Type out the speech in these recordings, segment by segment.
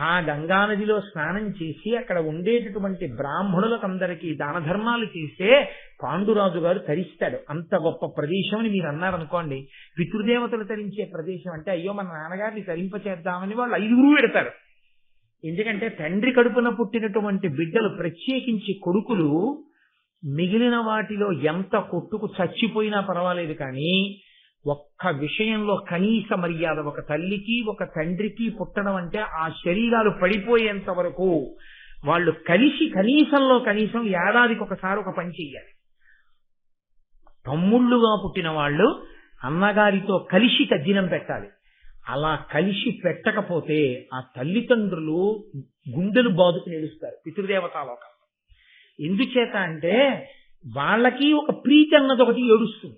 ఆ గంగానదిలో స్నానం చేసి అక్కడ ఉండేటటువంటి బ్రాహ్మణులకందరికీ దాన ధర్మాలు చేస్తే పాండురాజు గారు తరిస్తాడు. అంత గొప్ప ప్రదేశం అని మీరు అన్నారనుకోండి, పితృదేవతలు తరించే ప్రదేశం అంటే అయ్యో మన నాన్నగారిని తరింపచేద్దామని వాళ్ళు 5 పెడతారు. ఎందుకంటే తండ్రి కడుపున పుట్టినటువంటి బిడ్డలు, ప్రత్యేకించి కొడుకులు, మిగిలిన వాటిలో ఎంత కొట్టుకు చచ్చిపోయినా పర్వాలేదు కానీ ఒక్క విషయంలో కనీస మర్యాద, ఒక తల్లికి ఒక తండ్రికి పుట్టడం అంటే ఆ శరీరాలు పడిపోయేంత వరకు వాళ్ళు కలిసి కనీసంలో కనీసం ఏడాదికి ఒకసారి ఒక పని చెయ్యాలి. తమ్ముళ్ళుగా పుట్టిన వాళ్ళు అన్నగారితో కలిసి తద్దినం పెట్టాలి. అలా కలిసి పెట్టకపోతే ఆ తల్లిదండ్రులు గుండెలు బాదుకుని ఏడుస్తారు పితృదేవతాలోకంలో. ఎందుచేత అంటే వాళ్ళకి ఒక ప్రీతి అన్నది ఒకటి ఏడుస్తుంది.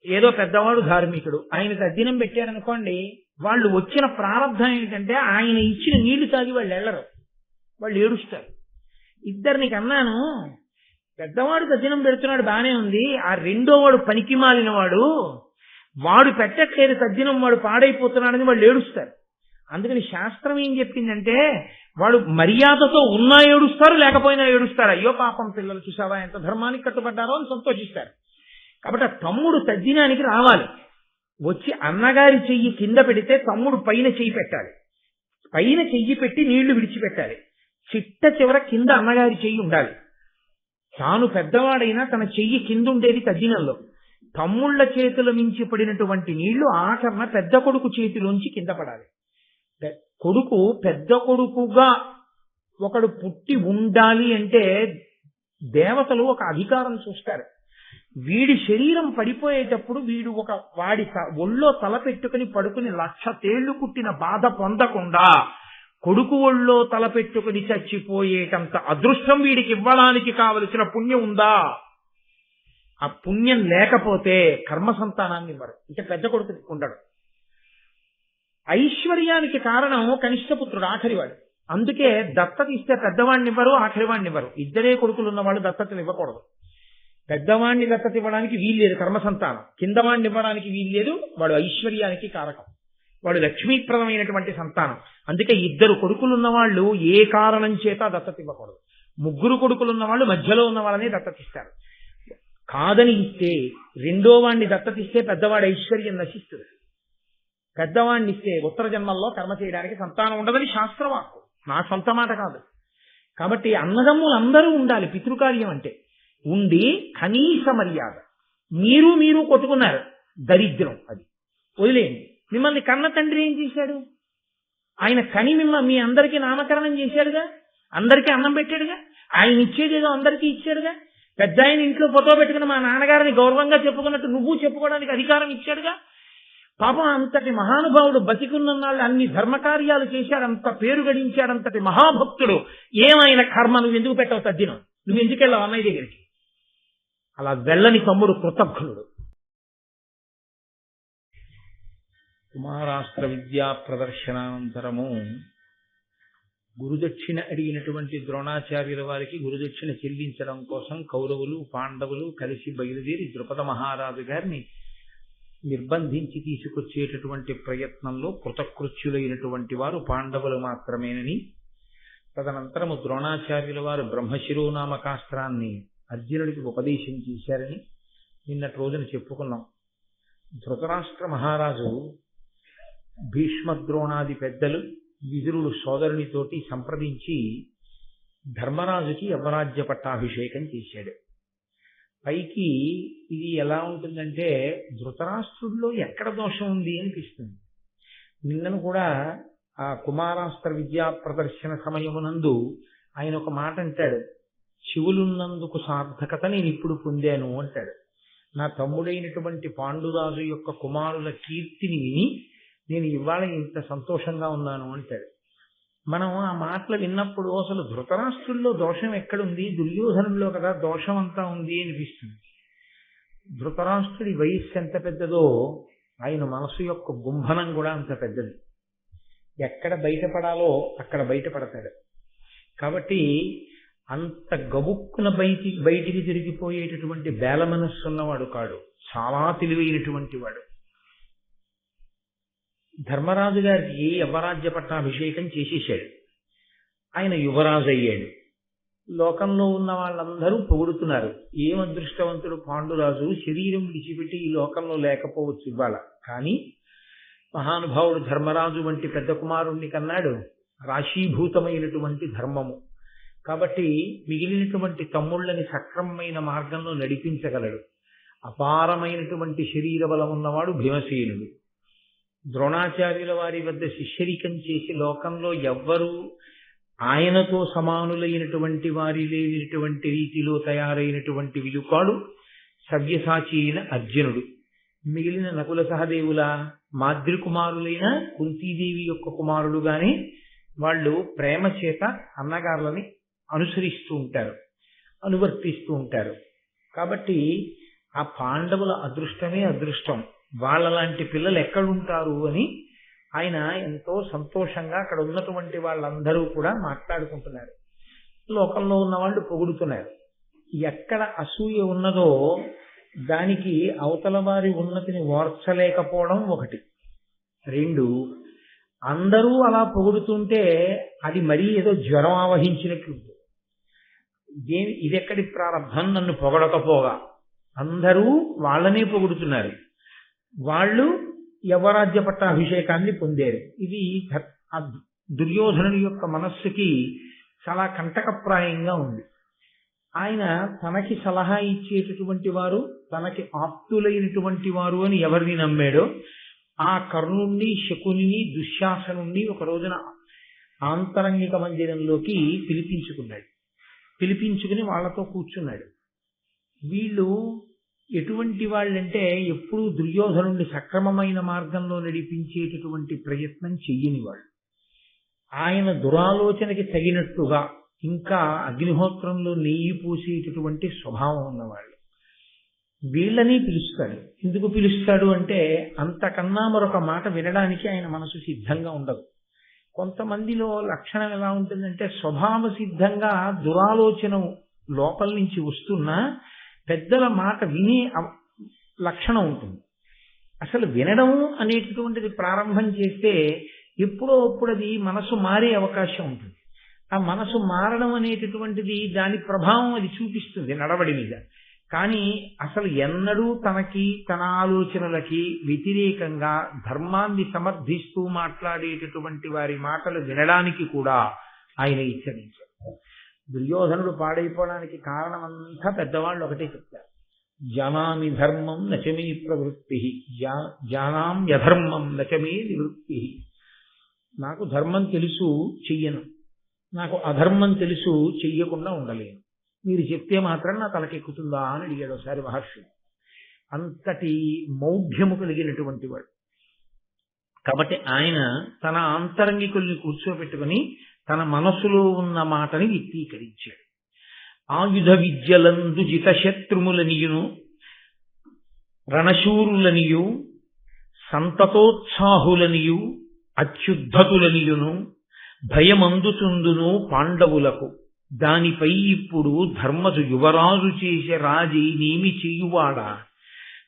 ఏదో పెద్దవాడు ధార్మికుడు, ఆయన తద్దినం పెట్టారనుకోండి, వాళ్ళు వచ్చిన ప్రారంభం ఏంటంటే ఆయన ఇచ్చిన నీళ్లు తాగి వాళ్ళు వెళ్ళరు, వాళ్ళు ఏడుస్తారు. ఇద్దరిని కన్నాను, పెద్దవాడు తద్దినం పెడుతున్నాడు బానే ఉంది, ఆ రెండో వాడు పనికి మాలిన వాడు పెట్టట్లేదు తద్దినం, వాడు పాడైపోతున్నాడని వాళ్ళు ఏడుస్తారు. అందుకని శాస్త్రం ఏం చెప్పిందంటే వాడు మర్యాదతో ఉన్నా ఏడుస్తారు, లేకపోయినా ఏడుస్తారు. అయ్యో పాపం పిల్లలు చూసావా ఎంత ధర్మానికి కట్టుబడ్డారో అని సంతోషిస్తారు. కాబట్టి ఆ తమ్ముడు తద్దినానికి రావాలి. వచ్చి అన్నగారి చెయ్యి కింద పెడితే తమ్ముడు పైన చెయ్యి పెట్టాలి, పైన చెయ్యి పెట్టి నీళ్లు విడిచిపెట్టాలి. చిట్ట చివర కింద అన్నగారి చెయ్యి ఉండాలి. తాను పెద్దవాడైనా తన చెయ్యి కింద ఉండేది తద్దినంలో. తమ్ముళ్ల చేతుల మించి పడినటువంటి నీళ్లు ఆఖరణ పెద్ద కొడుకు చేతిలోంచి కింద పడాలి. కొడుకు పెద్ద కొడుకుగా ఒకడు పుట్టి ఉండాలి అంటే దేవతలు ఒక అధికారం చూస్తారు. వీడి శరీరం పడిపోయేటప్పుడు వీడు వాడి ఒళ్ళో తల పెట్టుకుని పడుకుని 1,00,000 తేళ్లు కుట్టిన బాధ పొందకుండా కొడుకు ఒళ్ళో తల పెట్టుకుని చచ్చిపోయేటంత అదృష్టం వీడికి ఇవ్వడానికి కావలసిన పుణ్యం ఉందా? ఆ పుణ్యం లేకపోతే కర్మ సంతానాన్ని ఇవ్వరు. ఇంకా పెద్ద కొడుకు ఉండడు. ఐశ్వర్యానికి కారణం కనిష్టపుత్రుడు, ఆఖరివాడు. అందుకే దత్తత ఇస్తే పెద్దవాడిని ఇవ్వరు, ఆఖరివాడిని ఇవ్వరు. ఇద్దరే కొడుకులు ఉన్నవాళ్ళు దత్తతను ఇవ్వకూడదు. పెద్దవాడిని దత్తత ఇవ్వడానికి వీల్లేదు కర్మ సంతానం, కిందవాడిని ఇవ్వడానికి వీల్లేదు, వాడు ఐశ్వర్యానికి కారకం, వాడు లక్ష్మీప్రదమైనటువంటి సంతానం. అందుకే 2 కొడుకులు ఉన్నవాళ్ళు ఏ కారణం చేత దత్తత ఇవ్వకూడదు. 3 కొడుకులు ఉన్నవాళ్ళు మధ్యలో ఉన్న వాళ్ళని దత్తతిస్తారు. కాదని ఇస్తే రెండో వాడిని దత్తతిస్తే పెద్దవాడి ఐశ్వర్యం నశిస్తుంది. పెద్దవాడిని ఇస్తే ఉత్తర జన్మల్లో కర్మ చేయడానికి సంతానం ఉండదని శాస్త్రవాక్కు, నా సొంత మాట కాదు. కాబట్టి అన్నదమ్ములు అందరూ ఉండాలి పితృకార్యం అంటే. ఉండి కనీస మర్యాద. మీరు కొట్టుకున్నారు, దరిద్రం, అది వదిలేయండి. మిమ్మల్ని కన్న తండ్రి ఏం చేశాడు? ఆయన కని మీ అందరికీ నామకరణం చేశాడుగా, అందరికీ అన్నం పెట్టాడుగా, ఆయన ఇచ్చేదేదో అందరికీ ఇచ్చాడుగా. పెద్ద ఆయన ఇంట్లో ఫోటో పెట్టుకుని మా నాన్నగారిని గౌరవంగా చెప్పుకున్నట్టు నువ్వు చెప్పుకోవడానికి అధికారం ఇచ్చాడుగా. పాపం అంతటి మహానుభావుడు బతికున్నన్నాళ్ళు అన్ని ధర్మకార్యాలు చేశాడు, అంత పేరు గడించాడు, అంతటి మహాభక్తుడు. ఏమైనా కర్మ నువ్వు ఎందుకు పెట్టవు తద్దినం? నువ్వు ఎందుకు వెళ్ళావు అన్నయ్య దగ్గరికి? అలా వెళ్ళని తమ్ముడు కృతజ్ఞుడు. కుమారాస్త్ర విద్యా ప్రదర్శనానంతరము గురుదక్షిణ అడిగినటువంటి ద్రోణాచార్యుల వారికి గురుదక్షిణ చెల్లించడం కోసం కౌరవులు పాండవులు కలిసి బయలుదేరి ద్రుపద మహారాజు గారిని నిర్బంధించి తీసుకొచ్చేటటువంటి ప్రయత్నంలో కృతకృత్యులైనటువంటి వారు పాండవులు మాత్రమేనని, తదనంతరము ద్రోణాచార్యుల వారు బ్రహ్మశిరోనామకాస్త్రాన్ని అర్జునుడికి ఉపదేశం చేశారని నిన్నటి రోజున చెప్పుకున్నాం. ధృతరాష్ట్ర మహారాజు భీష్మద్రోణాది పెద్దలు విదురుడు సోదరునితోటి సంప్రదించి ధర్మరాజుకి యవరాజ్య పట్టాభిషేకం చేశాడు. పైకి ఇది ఎలా ఉంటుందంటే ధృతరాష్ట్రుడిలో ఎక్కడ దోషం ఉంది అనిపిస్తుంది. నిన్నను కూడా ఆ కుమారాస్త్ర విద్యా ప్రదర్శన సమయమునందు ఆయన ఒక మాట అంటాడు, శివులున్నందుకు సార్థకత నేను ఇప్పుడు పొందాను అంటాడు. నా తమ్ముడైనటువంటి పాండురాజు యొక్క కుమారుల కీర్తిని విని నేను ఇవాళ ఇంత సంతోషంగా ఉన్నాను అంటాడు. మనం ఆ మాటలు విన్నప్పుడు అసలు ధృతరాష్ట్రుల్లో దోషం ఎక్కడుంది, దుర్యోధనుల్లో కదా దోషం అంతా ఉంది అనిపిస్తుంది. ధృతరాష్ట్రుడి వయస్సు ఎంత పెద్దదో ఆయన మనసు యొక్క గుంభనం కూడా అంత పెద్దది. ఎక్కడ బయటపడాలో అక్కడ బయటపడతాడు. కాబట్టి అంత గబుక్కున బయటికి తిరిగిపోయేటటువంటి బేల మనస్సు ఉన్నవాడు కాడు, చాలా తెలివైనటువంటి వాడు. ధర్మరాజు గారికి యవ్వరాజ్య పట్టాభిషేకం చేసేసాడు. ఆయన యువరాజు అయ్యాడు. లోకంలో ఉన్న వాళ్ళందరూ పొగుడుతున్నారు, ఏం అదృష్టవంతుడు పాండురాజు, శరీరం విడిచిపెట్టి ఈ లోకంలో లేకపోవచ్చు ఇవాళ, కానీ మహానుభావుడు ధర్మరాజు వంటి పెద్ద కుమారుణ్ణి కన్నాడు. రాశీభూతమైనటువంటి ధర్మము కాబట్టి మిగిలినటువంటి తమ్ముళ్ళని సక్రమమైన మార్గంలో నడిపించగలడు. అపారమైనటువంటి శరీర బలం ఉన్నవాడు భీమసేనుడు. ద్రోణాచార్యుల వారి వద్ద శిష్యరికం చేసి లోకంలో ఎవ్వరూ ఆయనతో సమానులైనటువంటి వారి లేనటువంటి రీతిలో తయారైనటువంటి విలుకాడు సవ్యసాచి అయిన అర్జునుడు. మిగిలిన నకుల సహదేవుల మాద్రి కుమారులైన కుంతీదేవి యొక్క కుమారుడుగానే వాళ్ళు ప్రేమ చేత అన్నగారులని అనుసరిస్తూ ఉంటారు, అనువర్తిస్తూ ఉంటారు. కాబట్టి ఆ పాండవుల అదృష్టమే అదృష్టం. వాళ్ళలాంటి పిల్లలు ఎక్కడుంటారు అని ఆయన ఎంతో సంతోషంగా అక్కడ ఉన్నటువంటి వాళ్ళందరూ కూడా మాట్లాడుకుంటున్నారు. లోకంలో ఉన్న వాళ్ళు పొగుడుతున్నారు. ఎక్కడ అసూయ ఉన్నదో దానికి అవతల వారి ఉన్నతిని ఓర్చలేకపోవడం ఒకటి. రెండు, అందరూ అలా పొగుడుతుంటే అది మరీ ఏదో జ్వరం ఆవహించినట్లు. ఇదెక్కడి ప్రారంభం, నన్ను పొగడకపోగా అందరూ వాళ్ళనే పొగుడుతున్నారు. వాళ్ళు యవరాజ్య పట్టాభిషేకాన్ని పొందారు. ఇది దుర్యోధనుని యొక్క మనస్సుకి చాలా కంటకప్రాయంగా ఉంది. ఆయన తనకి సలహా ఇచ్చేటటువంటి వారు, తనకి ఆప్తులైనటువంటి వారు అని ఎవరిని నమ్మాడో ఆ కర్ణుణ్ణి, శకుని, దుశ్శాసనుణ్ణి ఒక రోజున ఆంతరంగిక మందిరంలోకి పిలిపించుకుని వాళ్ళతో కూర్చున్నాడు. వీళ్ళు ఎటువంటి వాళ్ళంటే ఎప్పుడూ దుర్యోధనుడిని సక్రమమైన మార్గంలో నడిపించేటటువంటి ప్రయత్నం చెయ్యని వాళ్ళు. ఆయన దురాలోచనకి తగినట్టుగా ఇంకా అగ్నిహోత్రంలో నెయ్యి పూసేటటువంటి స్వభావం ఉన్నవాళ్ళు. వీళ్ళని పిలుస్తాడు. ఎందుకు పిలుస్తాడు అంటే అంతకన్నా మరొక మాట వినడానికి ఆయన మనసు సిద్ధంగా ఉండదు. కొంతమందిలో లక్షణం ఎలా ఉంటుందంటే స్వభావ సిద్ధంగా దురాలోచన లోపల నుంచి వస్తున్నా పెద్దల మాట వినే లక్షణం ఉంటుంది. అసలు వినడం అనేటటువంటిది ప్రారంభం చేస్తే ఎప్పుడో అప్పుడు అది మనసు మారే అవకాశం ఉంటుంది. ఆ మనసు మారడం అనేటటువంటిది దాని ప్రభావం అది చూపిస్తుంది నడవడి మీద. కానీ అసలు ఎన్నడూ తనకి, తన ఆలోచనలకి వ్యతిరేకంగా ధర్మాన్ని సమర్థిస్తూ మాట్లాడేటటువంటి వారి మాటలు వినడానికి కూడా ఆయన ఇచ్చరించారు. దుర్యోధనుడు పాడైపోవడానికి కారణమంతా పెద్దవాళ్ళు ఒకటే చెప్తారు, జానామి ధర్మం నచమే ప్రవృత్తి, జానామ్యధర్మం నచమే నివృత్తి. నాకు ధర్మం తెలుసు చెయ్యను, నాకు అధర్మం తెలుసు చెయ్యకుండా ఉండలేను, మీరు చెప్తే మాత్రం నా తలకెక్కుతుందా అని అడిగాడు ఒకసారి మహర్షి. అంతటి మౌఢ్యము కలిగినటువంటి వాడు. కాబట్టి ఆయన తన ఆంతరంగికుల్ని కూర్చోబెట్టుకుని తన మనసులో ఉన్న మాటని వ్యక్తీకరించాడు. ఆయుధ విద్యలందు జిత శత్రుములనియును రణశూరులనియు సంతతోత్సాహులనియు అత్యుద్ధతులనియును భయమందుచుందును పాండవులకు. దానిపై ఇప్పుడు ధర్మజు యువరాజు చేసే రాజీ నేమి చేయువాడా,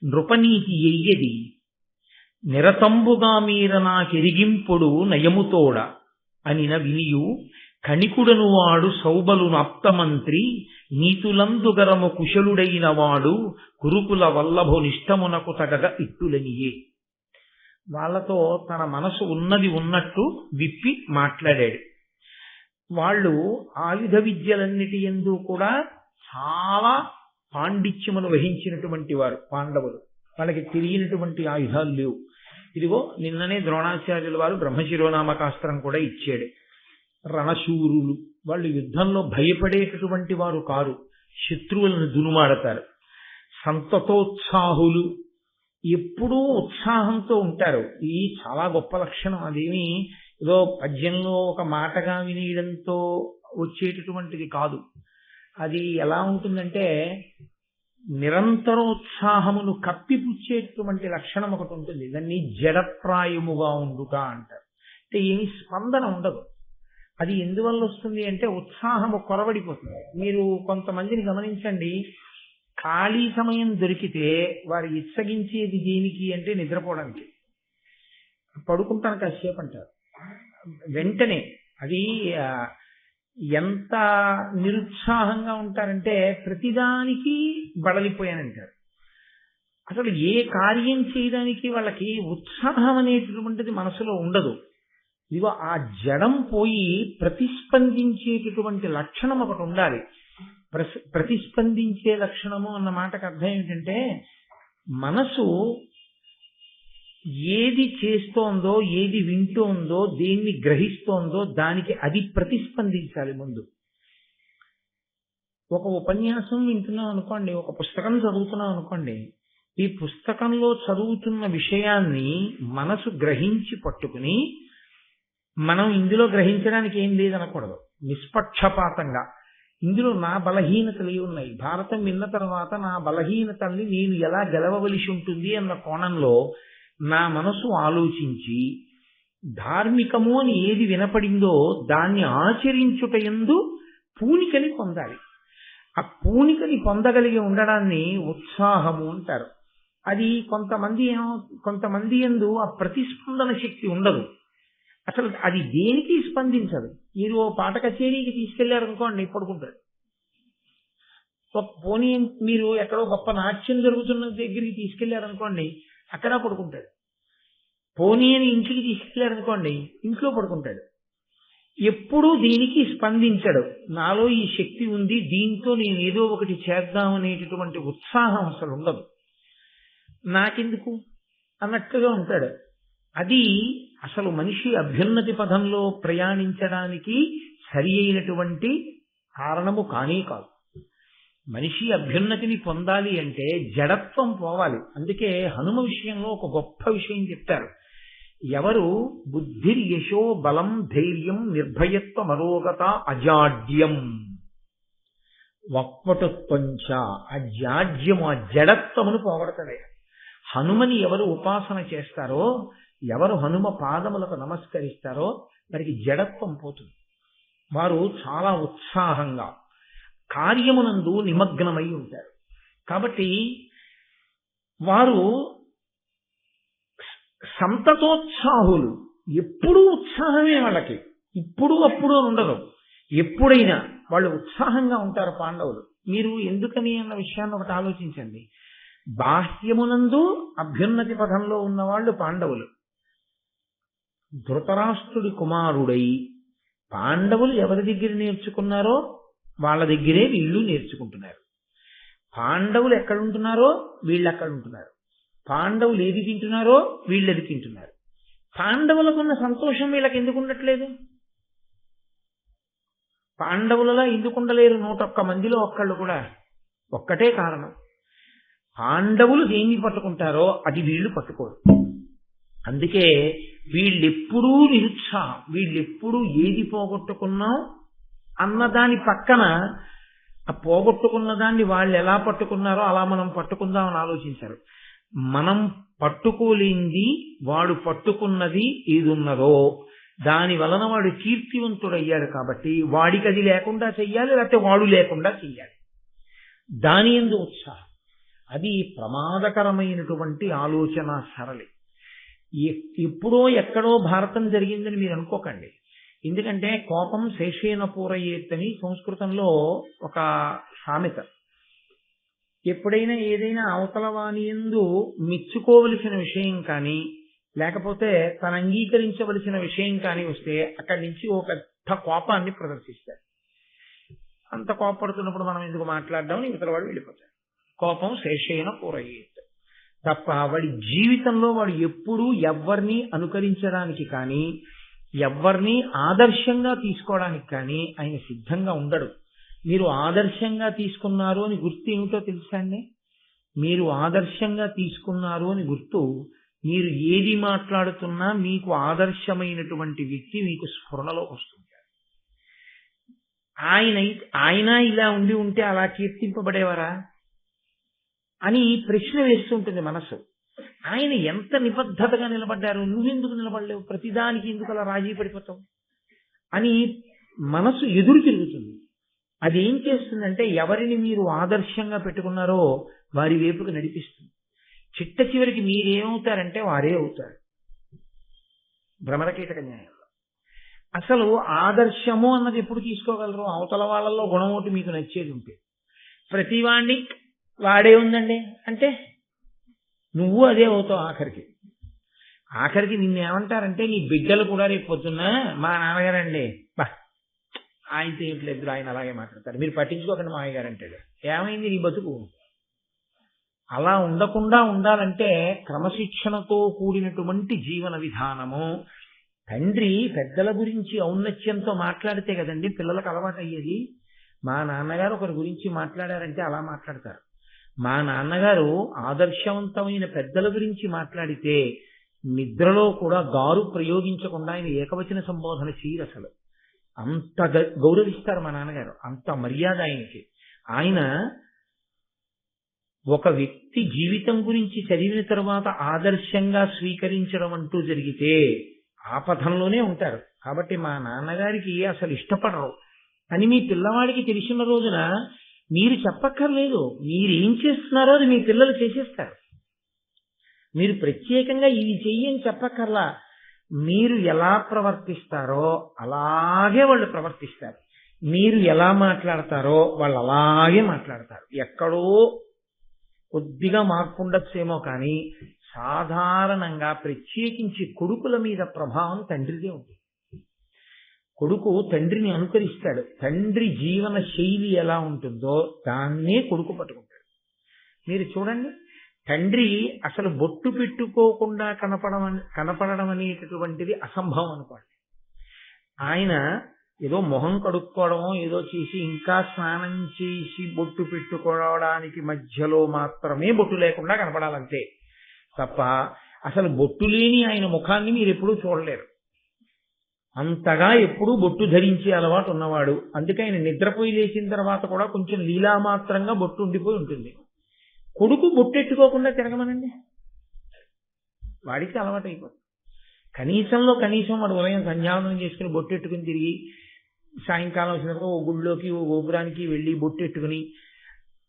నృపనీతి ఎయ్యది నిరతంబుగా మీర నాకెరిగింపుడు నయముతోడ అనిన వినియు కణికుడను వాడు సౌబలు నాప్తమంత్రి నీతులందుగరము కుశలుడైన వాడు కురుకుల వల్లభు నిష్టమునకు తగగ ఇట్టులనియే. వాళ్లతో తన మనసు ఉన్నది ఉన్నట్టు విప్పి మాట్లాడాడు. వాళ్ళు ఆయుధ విద్యలన్నిటి యందు కూడా చాలా పాండిత్యమును వహించినటువంటి వారు పాండవులు. వాళ్ళకి తెలియనటువంటి ఆయుధాలు లేవు. ఇదిగో నిన్ననే ద్రోణాచార్యుల వారు బ్రహ్మశిరోనామకాస్త్రం కూడా ఇచ్చాడు. రణశూరులు, వాళ్ళు యుద్ధంలో భయపడేటటువంటి వారు కారు, శత్రువులను దునుమాడతారు. సంతతోత్సాహులు, ఎప్పుడూ ఉత్సాహంతో ఉంటారు. ఇది చాలా గొప్ప లక్షణం. అదేమి ఏదో పద్యంలో ఒక మాటగా వినేయడంతో వచ్చేటటువంటిది కాదు. అది ఎలా ఉంటుందంటే నిరంతరోత్సాహమును కప్పిపుచ్చేటటువంటి లక్షణం ఒకటి ఉంటుంది. దాన్ని జడప్రాయముగా ఉండుట అంటారు. అంటే ఏమి స్పందన ఉండదు. అది ఎందువల్ల వస్తుంది అంటే ఉత్సాహము కొరవడిపోతుంది. మీరు కొంతమందిని గమనించండి, ఖాళీ సమయం దొరికితే వారు ఇచ్చగించేది దేనికి అంటే నిద్రపోవడానికి. పడుకుంటాను కాసేపు అంటారు. వెంటనే అది ఎంత నిరుత్సాహంగా ఉంటారంటే ప్రతిదానికి బడలిపోయానంటారు. అసలు ఏ కార్యం చేయడానికి వాళ్ళకి ఉత్సాహం అనేటటువంటిది మనసులో ఉండదు. ఇదిగో ఆ జడం పోయి ప్రతిస్పందించేటటువంటి లక్షణం ఒకటి ఉండాలి. ప్రతిస్పందించే లక్షణము అన్న మాటకు అర్థం ఏమిటంటే మనసు ఏది చేస్తోందో, ఏది వింటోందో, దేన్ని గ్రహిస్తోందో దానికి అది ప్రతిస్పందించాలి ముందు. ఒక ఉపన్యాసం వింటున్నాం అనుకోండి, ఒక పుస్తకం చదువుతున్నాం అనుకోండి, ఈ పుస్తకంలో చదువుతున్న విషయాన్ని మనసు గ్రహించి పట్టుకుని మనం ఇందులో గ్రహించడానికి ఏం లేదనకూడదు. నిష్పక్షపాతంగా ఇందులో నా బలహీనతలు ఉన్నాయి, భారతం విన్న తర్వాత నా బలహీనతల్ని నేను ఎలా గెలవవలసి ఉంటుంది అన్న కోణంలో నా మనసు ఆలోచించి ధార్మికము అని ఏది వినపడిందో దాన్ని ఆచరించుటయందు పూనికని పొందాలి. ఆ పూనికని పొందగలిగి ఉండడాన్ని ఉత్సాహము అంటారు. అది కొంతమంది యందు ఆ ప్రతిస్పందన శక్తి ఉండదు. అసలు అది దేనికి స్పందించదు. మీరు ఓ పాట కచేరీకి తీసుకెళ్లారనుకోండి, పడుకుంటాడు. పోనీ మీరు ఎక్కడో గొప్ప నాట్యం జరుగుతున్న దగ్గరికి తీసుకెళ్లారనుకోండి, అక్కడ పడుకుంటాడు. పోనీ అని ఇంటికి తీసుకెళ్లారనుకోండి, ఇంట్లో పడుకుంటాడు. ఎప్పుడూ దీనికి స్పందించడు. నాలో ఈ శక్తి ఉంది, దీంతో నేను ఏదో ఒకటి చేద్దామనేటటువంటి ఉత్సాహం అసలు ఉండదు. నాకెందుకు అన్నట్టుగా ఉంటాడు. అది అసలు మనిషి అభ్యున్నతి పథంలో ప్రయాణించడానికి సరి అయినటువంటి కారణము కానే కాదు. మనిషి అభ్యున్నతిని పొందాలి అంటే జడత్వం పోవాలి. అందుకే హనుమ విషయంలో ఒక గొప్ప విషయం చెప్తారు. ఎవరు బుద్ధిర్యశో బలం ధైర్యం నిర్భయత్వ మరోగత అజాడ్యం వక్పటుత్వంచ, అజాడ్యము ఆ జడత్వమును పోగొడతాడే. హనుమని ఎవరు ఉపాసన చేస్తారో, ఎవరు హనుమ పాదములకు నమస్కరిస్తారో వారికి జడత్వం పోతుంది. వారు చాలా ఉత్సాహంగా కార్యమునందు నిమగ్నమై ఉంటారు. కాబట్టి వారు సంతతోత్సాహులు. ఎప్పుడూ ఉత్సాహమే వాళ్ళకి, ఇప్పుడు అప్పుడు అని ఉండదు. ఎప్పుడైనా వాళ్ళు ఉత్సాహంగా ఉంటారు పాండవులు. మీరు ఎందుకని అన్న విషయాన్ని ఒకటి ఆలోచించండి. బాహ్యమునందు అభ్యున్నతి పథంలో ఉన్నవాళ్ళు పాండవులు. ధృతరాష్ట్రుడి కుమారుడై పాండవులు ఎవరి దగ్గర నేర్చుకున్నారో వాళ్ళ దగ్గరే వీళ్ళు నేర్చుకుంటున్నారు. పాండవులు ఎక్కడుంటున్నారో వీళ్ళు అక్కడ ఉంటున్నారు. పాండవులు ఏది తింటున్నారో వీళ్ళది తింటున్నారు. పాండవులకున్న సంతోషం వీళ్ళకి ఎందుకు ఉండట్లేదు? పాండవులలో ఎందుకు ఉండలేరు 101 మందిలో ఒక్కళ్ళు కూడా? ఒక్కటే కారణం, పాండవులు దేన్ని పట్టుకుంటారో అది వీళ్ళు పట్టుకోరు. అందుకే వీళ్ళెప్పుడూ నిరుత్సాహం. వీళ్ళెప్పుడూ ఏది పోగొట్టుకున్నాం అన్నదాని పక్కన ఆ పోగొట్టుకున్న దాన్ని వాళ్ళు ఎలా పట్టుకున్నారో అలా మనం పట్టుకుందామని ఆలోచించారు. మనం పట్టుకోలేంది వాడు పట్టుకున్నది ఏది ఉన్నదో దాని వలన వాడు కీర్తివంతుడయ్యాడు. కాబట్టి వాడికి అది లేకుండా చెయ్యాలి, లేకపోతే వాడు లేకుండా చెయ్యాలి. దాని యందు ఉత్సాహం. అది ప్రమాదకరమైనటువంటి ఆలోచన సరళి. ఎప్పుడో ఎక్కడో భారతం జరిగిందని మీరు అనుకోకండి. ఎందుకంటే కోపం శేషేన పూరయేత్తని సంస్కృతంలో ఒక సామెత. ఎప్పుడైనా ఏదైనా అవతల వాని యందు మెచ్చుకోవలసిన విషయం కానీ లేకపోతే తన అంగీకరించవలసిన విషయం కానీ వస్తే అక్కడి నుంచి ఒక పెద్ద కోపాన్ని ప్రదర్శిస్తాడు. అంత కోపడుతున్నప్పుడు మనం ఎందుకు మాట్లాడడం, ఇతర వాడు వెళ్ళిపోతాడు. కోపం శేషేన పూరయేత్. తప్ప వాడి జీవితంలో వాడు ఎప్పుడూ ఎవరిని అనుకరించడానికి కానీ ఎవరిని ఆదర్శంగా తీసుకోవడానికి కానీ ఆయన సిద్ధంగా ఉండడు. మీరు ఆదర్శంగా తీసుకున్నారు అని గుర్తు ఏమిటో తెలుసా అండి? మీరు ఆదర్శంగా తీసుకున్నారు అని గుర్తు, మీరు ఏది మాట్లాడుతున్నా మీకు ఆదర్శమైనటువంటి వ్యక్తి మీకు స్ఫురణలోకి వస్తుంది. ఆయన ఇలా ఉండి ఉంటే అలా కీర్తింపబడేవారా అని ప్రశ్న వేస్తుంటుంది మనసు. ఆయన ఎంత నిబద్ధతగా నిలబడ్డారు, నువ్వెందుకు నిలబడలేవు, ప్రతిదానికి ఎందుకు అలా రాజీ పడిపోతావు అని మనసు ఎదురు తిరుగుతుంది. అదేం చేస్తుందంటే ఎవరిని మీరు ఆదర్శంగా పెట్టుకున్నారో వారి వైపుకు నడిపిస్తుంది. చిట్ట చివరికి మీరేమవుతారంటే వారే అవుతారు. భ్రమరకీటక న్యాయంలో. అసలు ఆదర్శము అన్నది ఎప్పుడు తీసుకోగలరు? అవతల వాళ్ళల్లో గుణం ఒకటి మీకు నచ్చేది ఉంటే. ప్రతి వాడిని వాడే ఉందండి అంటే నువ్వు అదే అవుతావు. ఆఖరికి నిన్నేమంటారంటే నీ బిడ్డలు కూడా రేపు పొద్దున్న మా నాన్నగారండి బా ఆయనతో ఏమిట్లేదు, ఆయన అలాగే మాట్లాడతారు, మీరు పట్టించుకోకండి మా అయ్యగారు అంటాడు. ఏమైంది నీ బతుకు? అలా ఉండకుండా ఉండాలంటే క్రమశిక్షణతో కూడినటువంటి జీవన విధానము. తండ్రి పెద్దల గురించి ఔన్నత్యంతో మాట్లాడితే కదండి పిల్లలకు అలవాటు అయ్యేది. మా నాన్నగారు ఒకరి గురించి మాట్లాడారంటే అలా మాట్లాడతారు. మా నాన్నగారు ఆదర్శవంతమైన పెద్దల గురించి మాట్లాడితే నిద్రలో కూడా గారు ప్రయోగించకుండా ఆయన ఏకవచన సంబోధన చేయరు. అసలు అంత గౌరవిస్తారు మా నాన్నగారు, అంత మర్యాద ఆయనకి. ఆయన ఒక వ్యక్తి జీవితం గురించి చదివిన తర్వాత ఆదర్శంగా స్వీకరించడం అంటూ జరిగితే ఆ పథంలోనే ఉంటారు. కాబట్టి మా నాన్నగారికి అసలు ఇష్టపడరు అని మీ పిల్లవాడికి తెలిసిన రోజున మీరు చెప్పక్కర్లేదు. మీరేం చేస్తున్నారో అది మీ పిల్లలు చేసేస్తారు. మీరు ప్రత్యేకంగా ఇది చెయ్యని చెప్పక్కర్లా. మీరు ఎలా ప్రవర్తిస్తారో అలాగే వాళ్ళు ప్రవర్తిస్తారు. మీరు ఎలా మాట్లాడతారో వాళ్ళు అలాగే మాట్లాడతారు. ఎక్కడో కొద్దిగా మార్పు ఉండొచ్చేమో కానీ సాధారణంగా ప్రత్యేకించి కొడుకుల మీద ప్రభావం తండ్రిదే ఉంటుంది. కొడుకు తండ్రిని అనుకరిస్తాడు. తండ్రి జీవన శైలి ఎలా ఉంటుందో దాన్నే కొడుకు పట్టుకుంటాడు. మీరు చూడండి, తండ్రి అసలు బొట్టు పెట్టుకోకుండా కనపడడం అనేటటువంటిది అసంభవం అనుకోండి. ఆయన ఏదో మొహం కడుక్కోవడమో ఏదో చేసి ఇంకా స్నానం చేసి బొట్టు పెట్టుకోవడానికి మధ్యలో మాత్రమే బొట్టు లేకుండా కనపడాలంతే తప్ప అసలు బొట్టు లేని ఆయన ముఖాన్ని మీరు ఎప్పుడూ చూడలేరు. అంతగా ఎప్పుడూ బొట్టు ధరించే అలవాటు ఉన్నవాడు. అందుకే ఆయన నిద్రపోయి లేచిన తర్వాత కూడా కొంచెం లీలామాత్రంగా బొట్టు ఉండిపోయి ఉంటుంది. కొడుకు బొట్టెట్టుకోకుండా తిరగమనండి, వాడికి అలవాటు అయిపోతుంది. కనీసం వాడు ఉదయం సంధ్యావందనం చేసుకుని బొట్టెట్టుకుని తిరిగి సాయంకాలం వచ్చినప్పుడు ఓ గుళ్ళోకి ఓ గోపురానికి వెళ్ళి బొట్టెట్టుకుని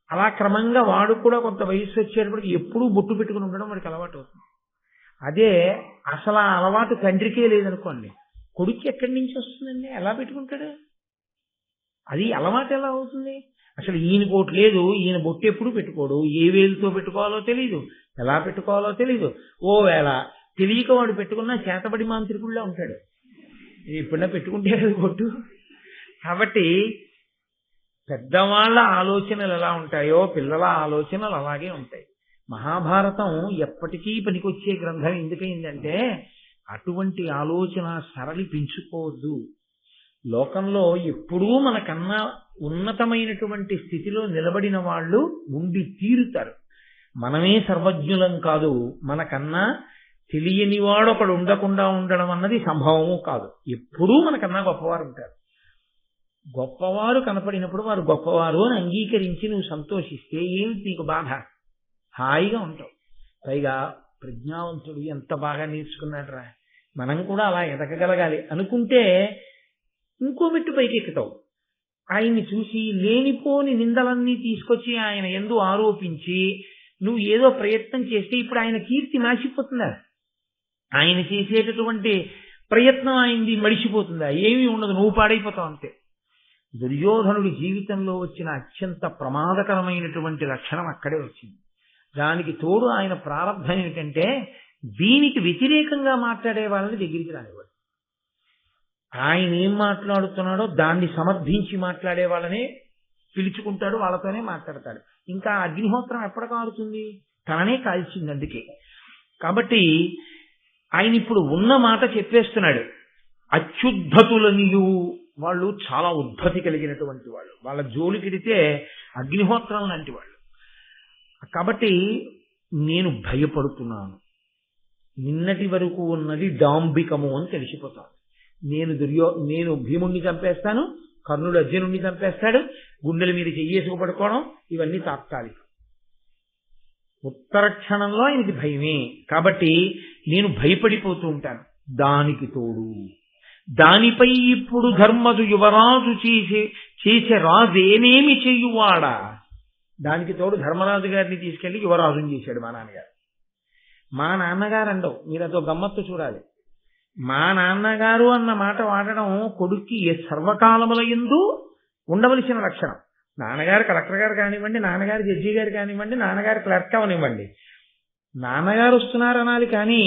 అలా క్రమంగా వాడు కూడా కొంత వయసు వచ్చేటప్పటికి ఎప్పుడూ బొట్టు పెట్టుకుని ఉండడం వాడికి అలవాటు అవుతుంది. అదే అసలు ఆ అలవాటు తండ్రికే లేదనుకోండి, కొడుకు ఎక్కడి నుంచి వస్తుందండి? ఎలా పెట్టుకుంటాడు? అది అలవాటు ఎలా అవుతుంది? అసలు ఈయన బొట్టు లేదు, ఈయన బొట్టు ఎప్పుడు పెట్టుకోడు, ఏ వేలుతో పెట్టుకోవాలో తెలీదు, ఎలా పెట్టుకోవాలో తెలీదు. ఓ వేళ తెలియక వాడు పెట్టుకున్నా చేతబడి మాంత్రికుడిలా ఉంటాడు. ఎప్పుడన్నా పెట్టుకుంటే కదా బొట్టు. కాబట్టి పెద్దవాళ్ళ ఆలోచనలు ఎలా ఉంటాయో పిల్లల ఆలోచనలు అలాగే ఉంటాయి. మహాభారతం ఎప్పటికీ పనికొచ్చే గ్రంథం ఎందుకైందంటే అటువంటి ఆలోచన సరళి పెంచుకోవద్దు. లోకంలో ఎప్పుడూ మనకన్నా ఉన్నతమైనటువంటి స్థితిలో నిలబడిన వాళ్ళు ఉండి తీరుతారు. మనమే సర్వజ్ఞులం కాదు, మనకన్నా తెలియని వాడు ఒకడు ఉండకుండా ఉండడం అన్నది సంభవము కాదు. ఎప్పుడూ మనకన్నా గొప్పవారు ఉంటారు. గొప్పవారు కనపడినప్పుడు వారు గొప్పవారు అని అంగీకరించి నువ్వు సంతోషిస్తే ఏమిటి నీకు బాధ? హాయిగా ఉంటావు. పైగా ప్రజ్ఞావంతుడు ఎంత బాగా నేర్చుకున్నాడు రా, మనం కూడా అలా ఎదగగలగాలి అనుకుంటే ఇంకో మెట్టు పైకి ఎక్కుతావు. ఆయన్ని చూసి లేనిపోని నిందలన్నీ తీసుకొచ్చి ఆయన యందు ఆరోపించి నువ్వు ఏదో ప్రయత్నం చేస్తే ఇప్పుడు ఆయన కీర్తి నాశిపోతుందా? ఆయన చేసేటటువంటి ప్రయత్నం ఆయనది మడిచిపోతుందా? ఏమీ ఉండదు, నువ్వు పాడైపోతావు అంతే. దుర్యోధనుడి జీవితంలో వచ్చిన అత్యంత ప్రమాదకరమైనటువంటి లక్షణం అక్కడే వచ్చింది. దానికి తోడు ఆయన ప్రారంభం ఏమిటంటే దీనికి వ్యతిరేకంగా మాట్లాడే వాళ్ళని దగ్గరికి రానివాడు. ఆయన ఏం మాట్లాడుతున్నాడో దాన్ని సమర్థించి మాట్లాడే వాళ్ళనే పిలుచుకుంటాడు, వాళ్ళతోనే మాట్లాడతాడు. ఇంకా అగ్నిహోత్రం ఎప్పటి కాలుతుంది? తననే కాల్చింది. అందుకే కాబట్టి ఆయన ఇప్పుడు ఉన్న మాట చెప్పేస్తున్నాడు. అత్యుద్ధతులనియు వాళ్ళు చాలా ఉద్ధతి కలిగినటువంటి వాళ్ళు, వాళ్ళ జోలికిడితే అగ్నిహోత్రం లాంటి వాళ్ళు. కాబట్టి నేను భయపడుతున్నాను. నిన్నటి వరకు ఉన్నది డాంబికము అని తెలిసిపోతాను. నేను భీముణ్ణి చంపేస్తాను, కర్ణుడు అర్జునుడిని చంపేస్తాడు, గుండెల మీద చెయ్యేసుకు పడుకోవడం ఇవన్నీ తాత్కాలికం. ఉత్తర క్షణంలో ఆయనకి భయమే. కాబట్టి నేను భయపడిపోతూ ఉంటాను. దానికి తోడు దానిపై ఇప్పుడు ధర్మజు యువరాజు చేసే రాజేనేమి చెయ్యువాడా. దానికి తోడు ధర్మరాజు గారిని తీసుకెళ్లి యువరాజుని చేశాడు మా నాన్నగారు. మా నాన్నగారు అండవు. మీరు అదో గమ్మత్తు చూడాలి. మా నాన్నగారు అన్న మాట వాడడం కొడుక్కి సర్వకాలముల యందు ఉండవలసిన లక్షణం. నాన్నగారు కలెక్టర్ గారు కానివ్వండి, నాన్నగారు జడ్జి గారు కానివ్వండి, నాన్నగారు క్లర్క్ అవనివ్వండి, నాన్నగారు వస్తున్నారు అనాలి. కానీ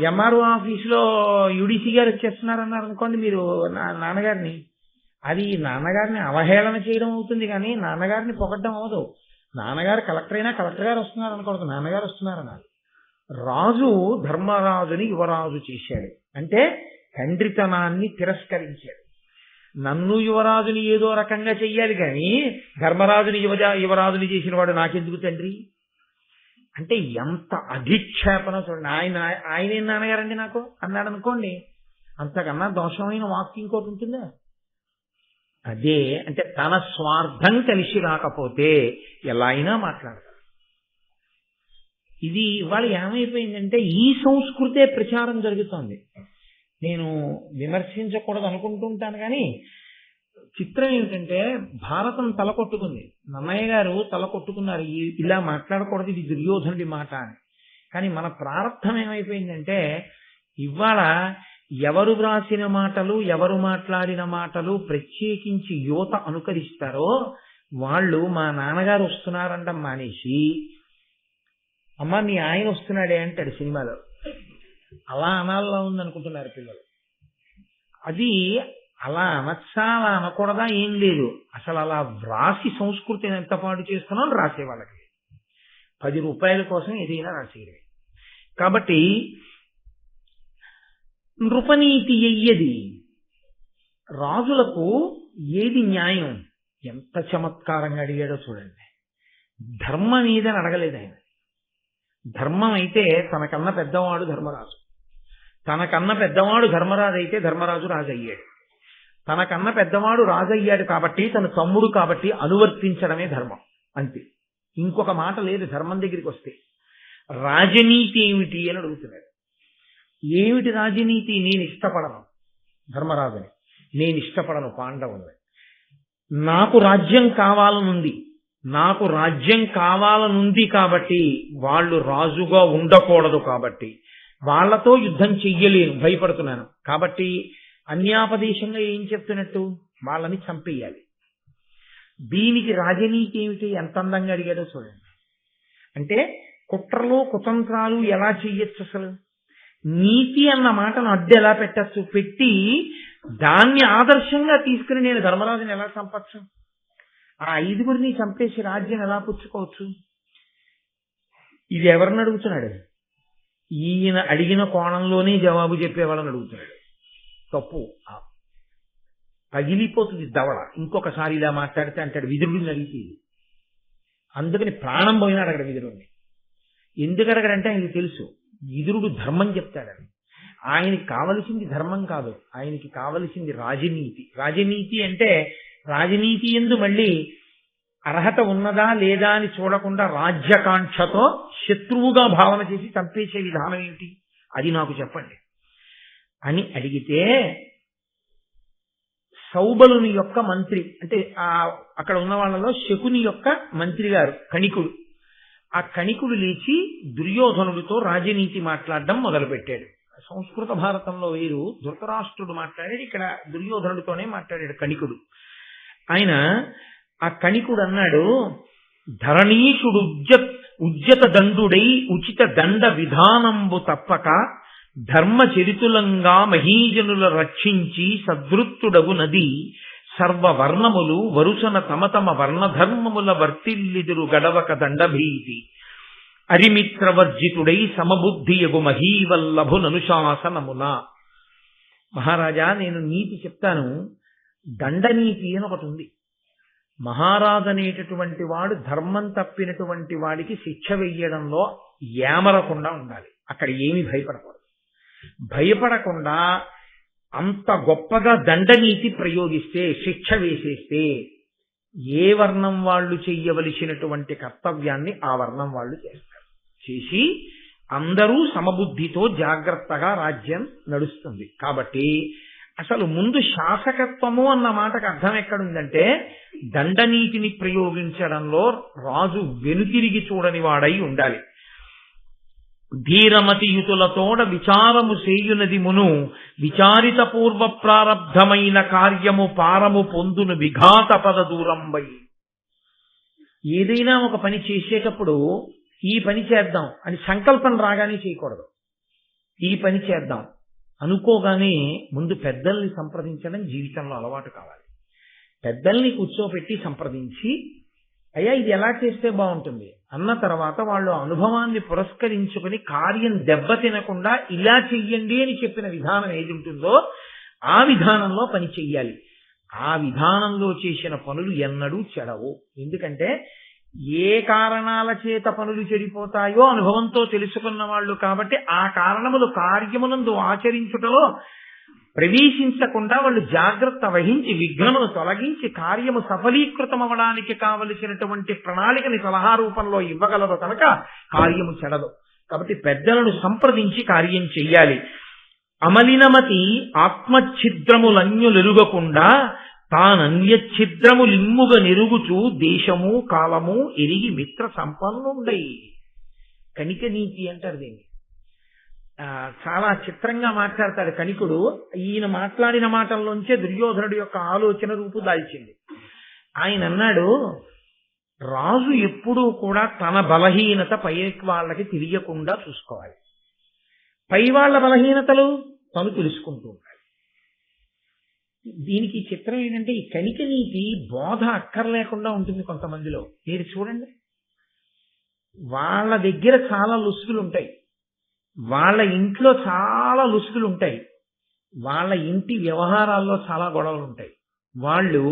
ఎంఆర్ఓ ఆఫీసులో యూడీసీ గారు వచ్చేస్తున్నారన్నారు అనుకోండి మీరు నాన్నగారిని, అది నాన్నగారిని అవహేళన చేయడం అవుతుంది కానీ నాన్నగారిని పొగడ్డం అవదు. నాన్నగారు కలెక్టర్ అయినా కలెక్టర్ గారు వస్తున్నారు అనుకోండి, నాన్నగారు వస్తున్నారన్నారు. రాజు ధర్మరాజుని యువరాజు చేశాడు అంటే తండ్రితనాన్ని తిరస్కరించాడు. నన్ను యువరాజుని ఏదో రకంగా చెయ్యాలి కానీ ధర్మరాజుని యువరాజుని చేసిన వాడు నాకెందుకు తండ్రి అంటే ఎంత అధిక్షేపణ చూడండి. ఆయనేం నాన్నగారండి నాకు అన్నాడు అనుకోండి, అంతకన్నా దోషమైన వాక్యం ఇంకోటి ఉంటుందా? అదే అంటే తన స్వార్థం కలిసి రాకపోతే ఎలా అయినా మాట్లాడతారు. ఇది ఇవాళ ఏమైపోయిందంటే ఈ సంస్కృతే ప్రచారం జరుగుతోంది. నేను విమర్శించకూడదు అనుకుంటుంటాను కానీ చిత్రం ఏమిటంటే భారతం తలకొట్టుకుంది. నన్నయ్య గారు తలకొట్టుకున్నారు, ఇలా మాట్లాడకూడదు, ఇది దుర్యోధనుడి మాట అని. కానీ మన ప్రారంభం ఏమైపోయిందంటే ఇవాళ ఎవరు వ్రాసిన మాటలు, ఎవరు మాట్లాడిన మాటలు ప్రత్యేకించి యువత అనుకరిస్తారో వాళ్ళు మా నాన్నగారు వస్తున్నారంట మానేసి అమ్మ మీ ఆయన వస్తున్నాడే అంటాడు సినిమాలో. అలా అనాల్లో ఉందనుకుంటున్నారు పిల్లలు. అది అలా అనొచ్చా అలా అనకూడదా ఏం లేదు. అసలు అలా వ్రాసి సంస్కృతిని ఎంత పాడు చేస్తున్నాం రాసే వాళ్ళకి 10 రూపాయల కోసం ఏదైనా రాసేయడమే. కాబట్టి నృపనీతి అయ్యేది రాజులకు ఏది న్యాయం ఎంత చమత్కారంగా అడిగాడో చూడండి. ధర్మం ఏదని అడగలేదు ఆయన. ధర్మం అయితే తనకన్నా పెద్దవాడు ధర్మరాజు, తనకన్నా పెద్దవాడు ధర్మరాజు అయితే ధర్మరాజు రాజు అయ్యాడు. తనకన్నా పెద్దవాడు రాజు అయ్యాడు కాబట్టి తన తమ్ముడు కాబట్టి అనువర్తించడమే ధర్మం, అంతే. ఇంకొక మాట లేదు ధర్మం దగ్గరికి వస్తే. రాజనీతి ఏమిటి అని అడుగుతున్నాడు. ఏమిటి రాజనీతి? నేను ఇష్టపడను ధర్మరాజుని, నేను ఇష్టపడను పాండవుని, నాకు రాజ్యం కావాలనుంది, నాకు రాజ్యం కావాలనుంది కాబట్టి వాళ్ళు రాజుగా ఉండకూడదు, కాబట్టి వాళ్లతో యుద్ధం చెయ్యలేను, భయపడుతున్నాను. కాబట్టి అన్యాపదేశంగా ఏం చెప్తున్నట్టు వాళ్ళని చంపేయాలి. దీనికి రాజనీతి ఏమిటి? ఎంత అందంగా అడిగాడో చూడండి. అంటే కుట్రలు కుతంత్రాలు ఎలా చెయ్యొచ్చు, అసలు నీతి అన్న మాటను అడ్డు ఎలా పెట్టచ్చు, పెట్టి దాన్ని ఆదర్శంగా తీసుకుని నేను ధర్మరాజుని ఎలా చంపచ్చు, ఆ 5గురిని చంపేసి రాజ్యం ఎలా పుచ్చుకోవచ్చు? ఇది ఎవరిని అడుగుతున్నాడు? ఈయన అడిగిన కోణంలోనే జవాబు చెప్పేవాళ్ళని అడుగుతున్నాడు. తప్పు, పగిలిపోతుంది దవడ. ఇంకొకసారి ఇలా మాట్లాడితే అంటాడు విదురుడిని అడిగితే. అందుకని ప్రాణం పోయినా అడగడు విదురుడిని. ఎందుకు అడగడంటే ఆయనకి తెలుసు విదురుడు ధర్మం చెప్తాడని. ఆయనకి కావలసింది ధర్మం కాదు, ఆయనకి కావలసింది రాజనీతి. రాజనీతి అంటే రాజనీతి యందు మళ్ళీ అర్హత ఉన్నదా లేదా అని చూడకుండా రాజ్యకాంక్షతో శత్రువుగా భావన చేసి చంపేసే విధానం ఏమిటి, అది నాకు చెప్పండి అని అడిగితే సౌబలుని యొక్క మంత్రి, అంటే అక్కడ ఉన్న వాళ్ళలో శకుని యొక్క మంత్రి గారు కణికుడు, ఆ కణికుడు లేచి దుర్యోధనుడితో రాజనీతి మాట్లాడడం మొదలుపెట్టాడు. సంస్కృత భారతంలో వేరు, ధృతరాష్ట్రుడు మాట్లాడాడు, ఇక్కడ దుర్యోధనుడితోనే మాట్లాడాడు కణికుడు. ఆయన ఆ కణికుడు అన్నాడు, ధరణీషుడు ఉజ్జత దండుడై ఉచిత దండ విధానంబు తప్పక ధర్మచరితులంగా మహీజనుల రక్షించి సద్వృత్తుడగు నది సర్వవర్ణములు వరుసన తమ తమ వర్ణధర్మముల వర్తిల్లిదురు గడవక దండభీతి అరిమిత్రవర్జితుడై సమబుద్ధియగు మహీవల్లభుననుశాసనమున. మహారాజా, నేను నీతి చెప్తాను. దండనీతి అని ఒకటి ఉంది. మహారాజు అనేటటువంటి వాడు ధర్మం తప్పినటువంటి వాడికి శిక్ష వెయ్యడంలో ఏమరకుండా ఉండాలి. అక్కడ ఏమీ భయపడకూడదు. భయపడకుండా అంత గొప్పగా దండనీతి ప్రయోగిస్తే, శిక్ష వేసేస్తే ఏ వర్ణం వాళ్ళు చెయ్యవలసినటువంటి కర్తవ్యాన్ని ఆ వర్ణం వాళ్ళు చేస్తారు. చేసి అందరూ సమబుద్ధితో జాగ్రత్తగా రాజ్యం నడుస్తుంది. కాబట్టి అసలు ముందు శాసకత్వము అన్న మాటకు అర్థం ఎక్కడుందంటే దండనీతిని ప్రయోగించడంలో రాజు వెనుతిరిగి చూడని వాడై ఉండాలి. ధీరమతియుతులతోడ విచారము సేయునది మును విచారిత పూర్వ ప్రారబ్ధమైన కార్యము పారము పొందును విఘాత పద దూరంబై. ఏదైనా ఒక పని చేసేటప్పుడు ఈ పని చేద్దాం అని సంకల్పం రాగానే చేయకూడదు. ఈ పని చేద్దాం అనుకోగానే ముందు పెద్దల్ని సంప్రదించడం జీవితంలో అలవాటు కావాలి. పెద్దల్ని కూర్చోపెట్టి సంప్రదించి, అయ్యా ఇది ఎలా చేస్తే బాగుంటుంది అన్న తర్వాత వాళ్ళు అనుభవాన్ని పురస్కరించుకుని కార్యం దెబ్బతినకుండా ఇలా చెయ్యండి అని చెప్పిన విధానం ఏది ఉంటుందో ఆ విధానంలో పని చెయ్యాలి. ఆ విధానంలో చేసిన పనులు ఎన్నడూ చెడవు. ఎందుకంటే ఏ కారణాల చేత పనులు చెడిపోతాయో అనుభవంతో తెలుసుకున్న వాళ్ళు కాబట్టి ఆ కారణములు కార్యమునందు ఆచరించుటలో ప్రవేశించకుండా వాళ్ళు జాగ్రత్త వహించి విఘ్నమును తొలగించి కార్యము సఫలీకృతమవడానికి కావలసినటువంటి ప్రణాళికని సలహా రూపంలో ఇవ్వగలరు కనుక కార్యము చెడదు. కాబట్టి పెద్దలను సంప్రదించి కార్యం చెయ్యాలి. అమలినమతి ఆత్మఛిద్రములన్యులెరుగకుండా తానన్యఛిద్రములిమ్ముగ నెరుగుచూ దేశము కాలము ఎరిగి మిత్ర సంపన్నుండై. కనిక నీతి అంటారు దీన్ని. చాలా చిత్రంగా మాట్లాడతాడు కనికుడు. ఈయన మాట్లాడిన మాటల్లోంచే దుర్యోధనుడి యొక్క ఆలోచన రూపు దాల్చింది. ఆయన అన్నాడు, రాజు ఎప్పుడూ కూడా తన బలహీనత పై వాళ్ళకి తెలియకుండా చూసుకోవాలి. పై వాళ్ళ బలహీనతలు తను తెలుసుకుంటూ ఉండాలి. దీనికి చిత్రం ఏంటంటే ఈ కనిక నీతి బోధ అక్కర్లేకుండా ఉంటుంది కొంతమందిలో. మీరు చూడండి, వాళ్ళ దగ్గర చాలా లుసుగులు ఉంటాయి, వాళ్ళ ఇంట్లో చాలా లుసుగులు ఉంటాయి, వాళ్ళ ఇంటి వ్యవహారాల్లో చాలా గొడవలు ఉంటాయి. వాళ్ళు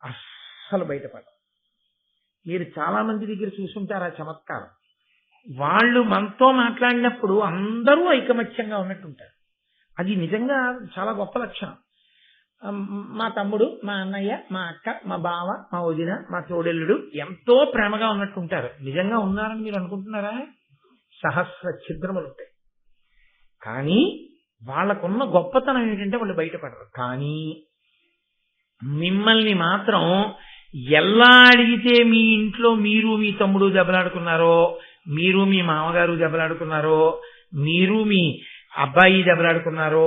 అస్సలు బయటపడరు. మీరు చాలా మంది దగ్గర చూసుంటారు ఆ చమత్కారం. వాళ్ళు మనతో మాట్లాడినప్పుడు అందరూ ఐకమత్యంగా ఉన్నట్టుంటారు. అది నిజంగా చాలా గొప్ప లక్షణం. మా తమ్ముడు, మా అన్నయ్య, మా అక్క, మా బావ, మా వదిన, మా తోడెల్లుడు ఎంతో ప్రేమగా ఉన్నట్టుంటారు. నిజంగా ఉన్నారని మీరు అనుకుంటున్నారా? సహస్ర ఛిద్రములు ఉంటాయి. కానీ వాళ్ళకున్న గొప్పతనం ఏంటంటే వాళ్ళు బయటపడరు. కానీ మిమ్మల్ని మాత్రం ఎలా అడిగితే మీ ఇంట్లో మీరు మీ తమ్ముడు దెబ్బలాడుకున్నారో, మీరు మీ మామగారు దెబ్బలాడుకున్నారో, మీరు మీ అబ్బాయి దెబ్బలాడుకున్నారో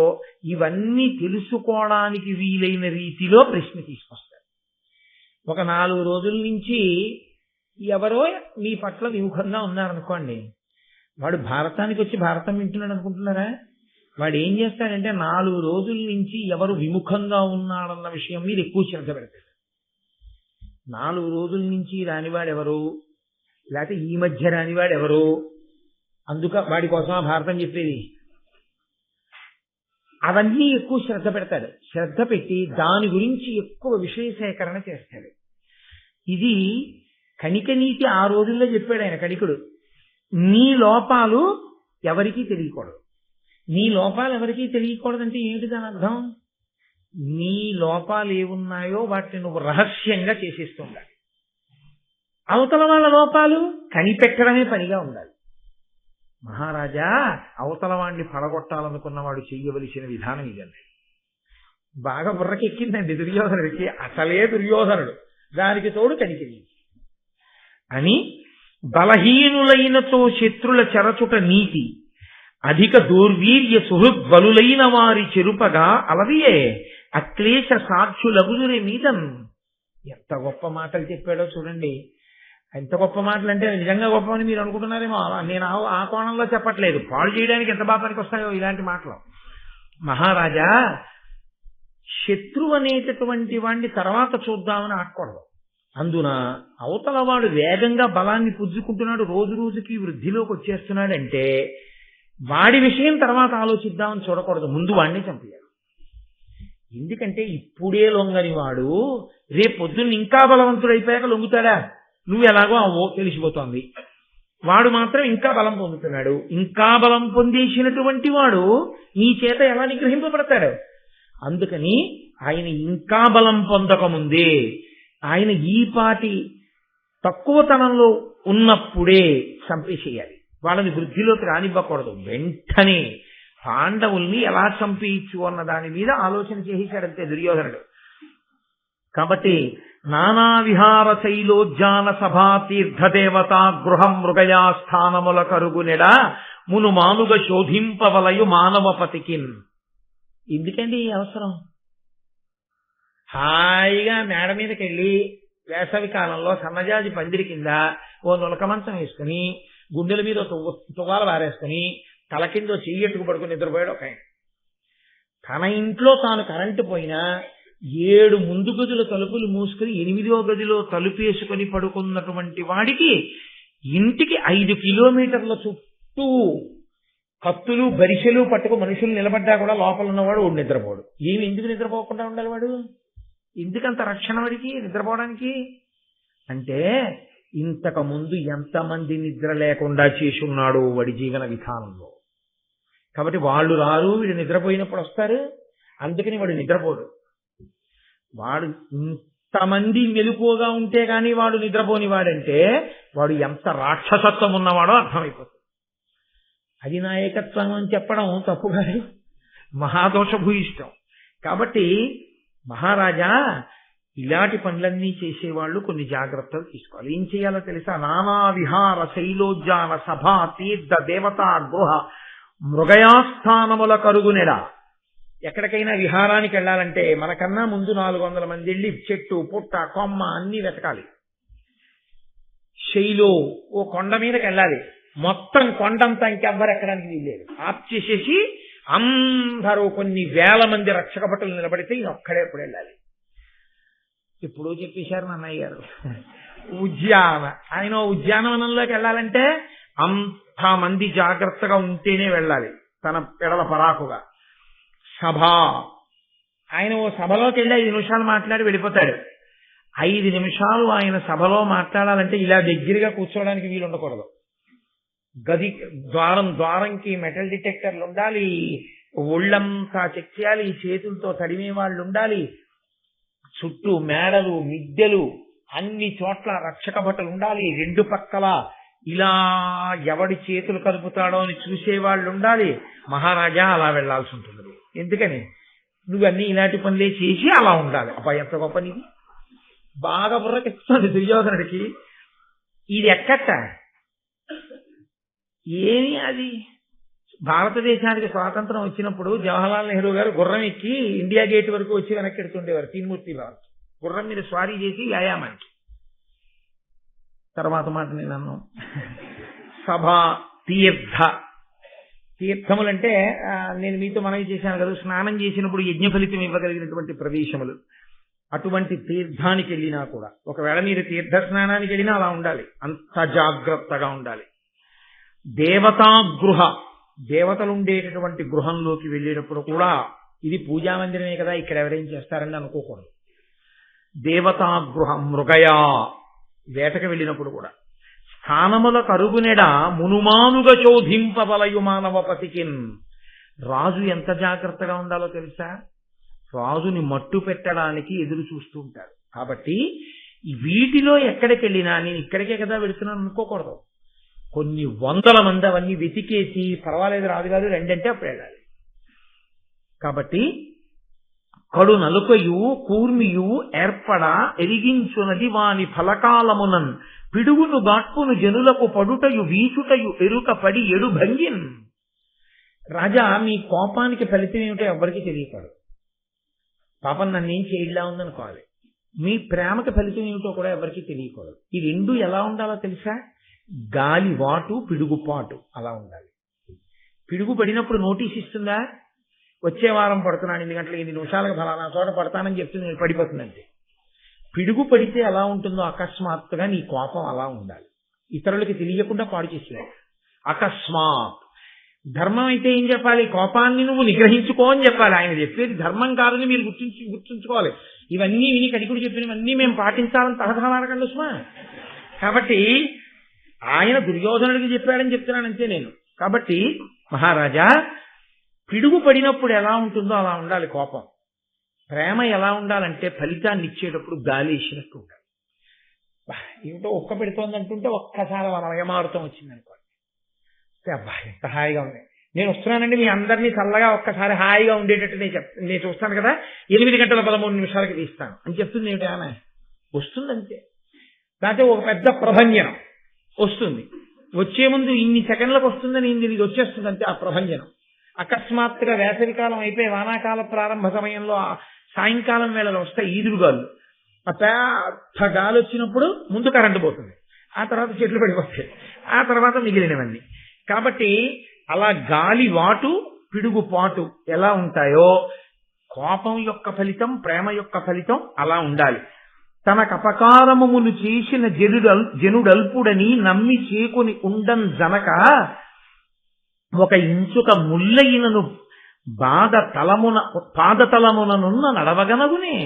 ఇవన్నీ తెలుసుకోవడానికి వీలైన రీతిలో ప్రశ్న తీసుకొస్తారు. ఒక 4 రోజుల నుంచి ఎవరో మీ పట్ల విముఖంగా ఉన్నారనుకోండి, వాడు భారతానికి వచ్చి భారతం వింటున్నాడు అనుకుంటున్నారా? వాడు ఏం చేస్తాడంటే 4 రోజుల నుంచి ఎవరు విముఖంగా ఉన్నాడన్న విషయం మీద ఎక్కువ శ్రద్ధ పెడతాడు. 4 రోజుల నుంచి రానివాడెవరు, లేకపోతే ఈ మధ్య రానివాడెవరు, అందుక వాడి కోసం ఆ భారతం చెప్పేది, అవన్నీ ఎక్కువ శ్రద్ధ పెడతాడు. శ్రద్ధ పెట్టి దాని గురించి ఎక్కువ విషయ సేకరణ చేస్తాడు. ఇది కనిక నీతి ఆ రోజుల్లో చెప్పాడు ఆయన కనికుడు. నీ లోపాలు ఎవరికీ తెలియకూడదు. నీ లోపాలు ఎవరికీ తెలియకూడదంటే ఏమిటి దాని అర్థం? నీ లోపాలు ఏమున్నాయో వాటిని నువ్వు రహస్యంగా చేసేస్తుండాలి. అవతల వాళ్ళ లోపాలు కనిపెట్టడమే పనిగా ఉండాలి. మహారాజా, అవతల వాడిని పడగొట్టాలనుకున్నవాడు చెయ్యవలసిన విధానం ఇదండి. బాగా బుర్రకెక్కిందండి దుర్యోధనుడికి. అసలే దుర్యోధనుడు, దానికి తోడు కనిక నీతి అని. బలహీనులైనతో శత్రుల చెరచుట నీతి, అధిక దౌర్వీర్య సుహృద్బలులైన వారి చెరుపగా అలవియే అక్లేశ సాక్షులగుదురే మీదన్. ఎంత గొప్ప మాటలు చెప్పాడో చూడండి. ఎంత గొప్ప మాటలు అంటే నిజంగా గొప్ప అని మీరు అనుకుంటున్నారేమో. నేను ఆ కోణంలో చెప్పట్లేదు. పాడు చేయడానికి ఎంత బాగా పనికి వస్తాయో ఇలాంటి మాటలు. మహారాజా, శత్రువు అనేటటువంటి వాడిని తర్వాత చూద్దామని ఆకూడదు. అందున అవతల వాడు వేగంగా బలాన్ని పుంజుకుంటున్నాడు, రోజు రోజుకి వృద్ధిలోకి వచ్చేస్తున్నాడంటే వాడి విషయం తర్వాత ఆలోచిద్దామని చూడకూడదు. ముందు వాడిని చంపేయాలి. ఎందుకంటే ఇప్పుడే లొంగని వాడు రేపు పొద్దున్న ఇంకా బలవంతుడైపోయాక లొంగుతాడా? నువ్వు ఎలాగో అవో తెలిసిపోతోంది. వాడు మాత్రం ఇంకా బలం పొందుతున్నాడు. ఇంకా బలం పొందేసినటువంటి వాడు నీ చేత ఎలా నిగ్రహింపబడతాడు? అందుకని ఆయన ఇంకా బలం పొందకముందే, ఆయన ఈ పాటి తక్కువతనంలో ఉన్నప్పుడే చంపేసేయాలి. వాళ్ళని వృద్ధిలోకి రానివ్వకూడదు. వెంటనే పాండవుల్ని ఎలా చంపేయచ్చు అన్న దాని మీద ఆలోచన చేశాడంతే దుర్యోధనుడు. కాబట్టి నానా విహార శైలోజ్జాన సభా తీర్థదేవతా గృహం మృగయా స్థానముల కరుగునెడ మును మానుగా శోధింపవలయు మానవపతికిన్. ఎందుకండి ఈ అవసరం? హాయిగా మేడ మీదకి వెళ్ళి వేసవి కాలంలో సన్నజాజి పందిరి కింద ఓ నులక మంచం వేసుకుని గుండెల మీద తువాల వారేసుకుని తల కింద చెయ్యట్టుకు పడుకుని నిద్రపోయాడు ఒక ఆయన. తన ఇంట్లో తాను కరెంటు పోయినా 7 ముందు గదుల తలుపులు మూసుకుని 8వ గదిలో తలుపేసుకుని పడుకున్నటువంటి వాడికి ఇంటికి 5 కిలోమీటర్ల చుట్టూ కత్తులు బరిసెలు పట్టుకు మనుషులు నిలబడ్డా కూడా లోపల ఉన్నవాడు వాడు నిద్రపోడు. ఏమి ఎందుకు నిద్రపోకుండా ఉండాలి వాడు? ఎందుకంత రక్షణ వాడికి నిద్రపోవడానికి? అంటే ఇంతకు ముందు ఎంతమంది నిద్ర లేకుండా చేసి ఉన్నాడు వాడి జీవన విధానంలో. కాబట్టి వాళ్ళు రారు, వీడు నిద్రపోయినప్పుడు వస్తారు. అందుకని వాడు నిద్రపోడు. వాడు ఇంతమంది మెలుకువగా ఉంటే గాని వాడు నిద్రపోని వాడంటే వాడు ఎంత రాక్షసత్వం ఉన్నవాడో అర్థమైపోతుంది. అది నాయకత్వం అని చెప్పడం తప్పు కాదు, మహాదోషభూయిష్టం. కాబట్టి మహారాజా ఇలాంటి పనులన్నీ చేసేవాళ్ళు కొన్ని జాగ్రత్తలు తీసుకోవాలి. ఏం చేయాలో తెలుసా? నానా విహార శైలోద్యాన సభా తీర్థ దేవతా గృహ మృగయాస్థానముల కరుగునెడ. ఎక్కడికైనా విహారానికి వెళ్ళాలంటే మనకన్నా ముందు 400 మంది వెళ్ళి చెట్టు పుట్ట కొమ్మ అన్ని వెతకాలి. శైలో ఓ కొండ మీదకి వెళ్ళాలి. మొత్తం కొండంతా ఇంకెవ్వరు ఎక్కడానికి వీల్లేదు. ఆప్ చేసేసి అందరూ కొన్ని వేల మంది రక్షక భటులు నిలబడితే ఈయన ఒక్కడే ఎప్పుడు వెళ్ళాలి. ఇప్పుడు చెప్పేశారు నన్నయ్య గారు. ఆయన ఉద్యానవనంలోకి వెళ్ళాలంటే అంతమంది జాగ్రత్తగా ఉంటేనే వెళ్ళాలి, తన పెడల పరాకుగా. సభ, ఆయన ఓ సభలోకి వెళ్ళి 5 నిమిషాలు మాట్లాడి వెళ్ళిపోతాడు. 5 నిమిషాలు ఆయన సభలో మాట్లాడాలంటే ఇలా దగ్గరగా కూర్చోవడానికి వీలు ఉండకూడదు. గది ద్వారంకి మెటల్ డిటెక్టర్లు ఉండాలి, ఒళ్ళంతా చెక్ చేయాలి, చేతులతో తడిమే వాళ్ళు ఉండాలి, చుట్టూ మేడలు మిద్దెలు అన్ని చోట్ల రక్షక భటులు ఉండాలి, 2 పక్కల ఇలా ఎవడి చేతులు కలుపుతాడో అని చూసేవాళ్ళు ఉండాలి. మహారాజా అలా వెళ్లాల్సి ఉంటుంది. ఎందుకని? నువ్వన్నీ ఇలాంటి పనులే చేసి అలా ఉండాలి. అబ్బా ఎంత గొప్ప నీది! బాగా బుర్రకిస్తుంది దుర్యోధనుడికి. ఇది ఎక్కట ఏమి? అది భారతదేశానికి స్వాతంత్రం వచ్చినప్పుడు జవహర్లాల్ నెహ్రూ గారు గుర్రం ఎక్కి ఇండియా గేట్ వరకు వచ్చి వెనక్కి ఎడుతుండేవారు. తీన్మూర్తి బాబు గుర్రం మీద స్వారీ చేసి వ్యాయామానికి. తర్వాత మాట నేను అన్నాను. సభ, తీర్థములంటే నేను మీతో మనవి చేశాను కదా, స్నానం చేసినప్పుడు యజ్ఞ ఫలితం ఇవ్వగలిగినటువంటి ప్రదేశములు. అటువంటి తీర్థానికి వెళ్ళినా కూడా, ఒకవేళ మీరు తీర్థ స్నానానికి వెళ్ళినా అలా ఉండాలి, అంత జాగ్రత్తగా ఉండాలి. దేవతాగృహ, దేవతలు ఉండేటటువంటి గృహంలోకి వెళ్ళేటప్పుడు కూడా ఇది పూజా మందిరమే కదా, ఇక్కడ ఎవరేం చేస్తారని అనుకోకూడదు. దేవతాగృహ మృగయా, వేటకు వెళ్ళినప్పుడు కూడా స్థానముల కరుగునెడ మునుమానుగా శోధింపవలయు మానవపతికిన్. రాజు ఎంత జాగ్రత్తగా ఉండాలో తెలుసా? రాజుని మట్టు పెట్టడానికి ఎదురు చూస్తూ ఉంటారు. కాబట్టి వీటిలో ఎక్కడికి వెళ్ళినా నేను ఇక్కడికే కదా వెళుతున్నాను అనుకోకూడదు. కొన్ని 100 మంది అవన్నీ వెతికేసి పర్వాలేదు రాజుగారు రెండంటే అప్పుడు వెళ్ళాలి. కాబట్టి కడు నలుకయు కూర్మియు ఏర్పడ ఎరిగించునది వాని ఫలకాలమునన్ పిడుగును గాట్పును జనులకు పడుటయు వీచుటయు ఎరుక పడి ఎడు భంగిన్. రాజా, మీ కోపానికి ఫలితం ఏమిటో ఎవరికి తెలియకూడదు. పాపం నన్నేం చేయలా ఉందనుకోవాలి. మీ ప్రేమకి ఫలితం ఏమిటో కూడా ఎవరికి తెలియకూడదు. ఈ 2 ఎలా ఉండాలో తెలుసా? గాలి వాటు, పిడుగుపాటు అలా ఉండాలి. పిడుగు పడినప్పుడు నోటీస్ ఇస్తుందా? వచ్చే వారం పడుతున్నాను 8 గంటలకు 8 నిమిషాలకు ఫలానా చోట పడతానని చెప్తుంది, పడిపోతుందంటే. పిడుగు పడితే ఎలా ఉంటుందో అకస్మాత్తుగా నీ కోపం అలా ఉండాలి. ఇతరులకి తెలియకుండా పాడు చేసేయాలి. అకస్మాత్. ధర్మం అయితే ఏం చెప్పాలి? కోపాన్ని నువ్వు నిగ్రహించుకో అని చెప్పాలి. ఆయన చెప్పేది ధర్మం కాదని మీరు గుర్తుంచుకోవాలి. ఇవన్నీ విని కడికుడు చెప్పినవన్నీ మేము పాటించాలని తహతహలాడకండి సుమా. కాబట్టి ఆయన దుర్యోధనుడికి చెప్పాడని చెప్తున్నాను అంతే నేను. కాబట్టి మహారాజా, పిడుగు పడినప్పుడు ఎలా ఉంటుందో అలా ఉండాలి కోపం. ప్రేమ ఎలా ఉండాలంటే ఫలితాన్ని ఇచ్చేటప్పుడు గాలి వేసినట్టు ఉండాలి. ఏమిటో ఒక్క పెడుతోంది అంటుంటే ఒక్కసారి వనమయమారుతం వచ్చింది అనుకోండి, అబ్బా ఎంత హాయిగా ఉంది, నేను వస్తున్నానండి మీ అందరినీ చల్లగా ఒక్కసారి హాయిగా ఉండేటట్టు నేను చూస్తాను కదా, 8 గంటల 13 నిమిషాలకి తీస్తాను అని చెప్తుంది. ఏమిటి ఆమె వస్తుందంతే. లేకపోతే ఒక పెద్ద ప్రభంజనం వస్తుంది, వచ్చే ముందు ఇన్ని సెకండ్లకు వస్తుందని ఇది వచ్చేస్తుంది అంతే ఆ ప్రభంజనం. అకస్మాత్తుగా వేసవికాలం అయిపోయి వానాకాల ప్రారంభ సమయంలో సాయంకాలం వేళలో వస్తాయి ఈదురుగాలు. ఆ పెద్ద గాలి వచ్చినప్పుడు ముందు కరెంటు పోతుంది, ఆ తర్వాత చెట్లు పడిపోతాయి, ఆ తర్వాత మిగిలినవన్నీ. కాబట్టి అలా గాలి వాటు పిడుగు పాటు ఎలా ఉంటాయో కోపం యొక్క ఫలితం, ప్రేమ యొక్క ఫలితం అలా ఉండాలి. తనకు అపకారములు చేసిన జనుడల్పుడని నమ్మి చేకొని ఉండం జనక ఒక ఇంచుక ముల్లయినను పాదతలముననున్న నడవగనగునే.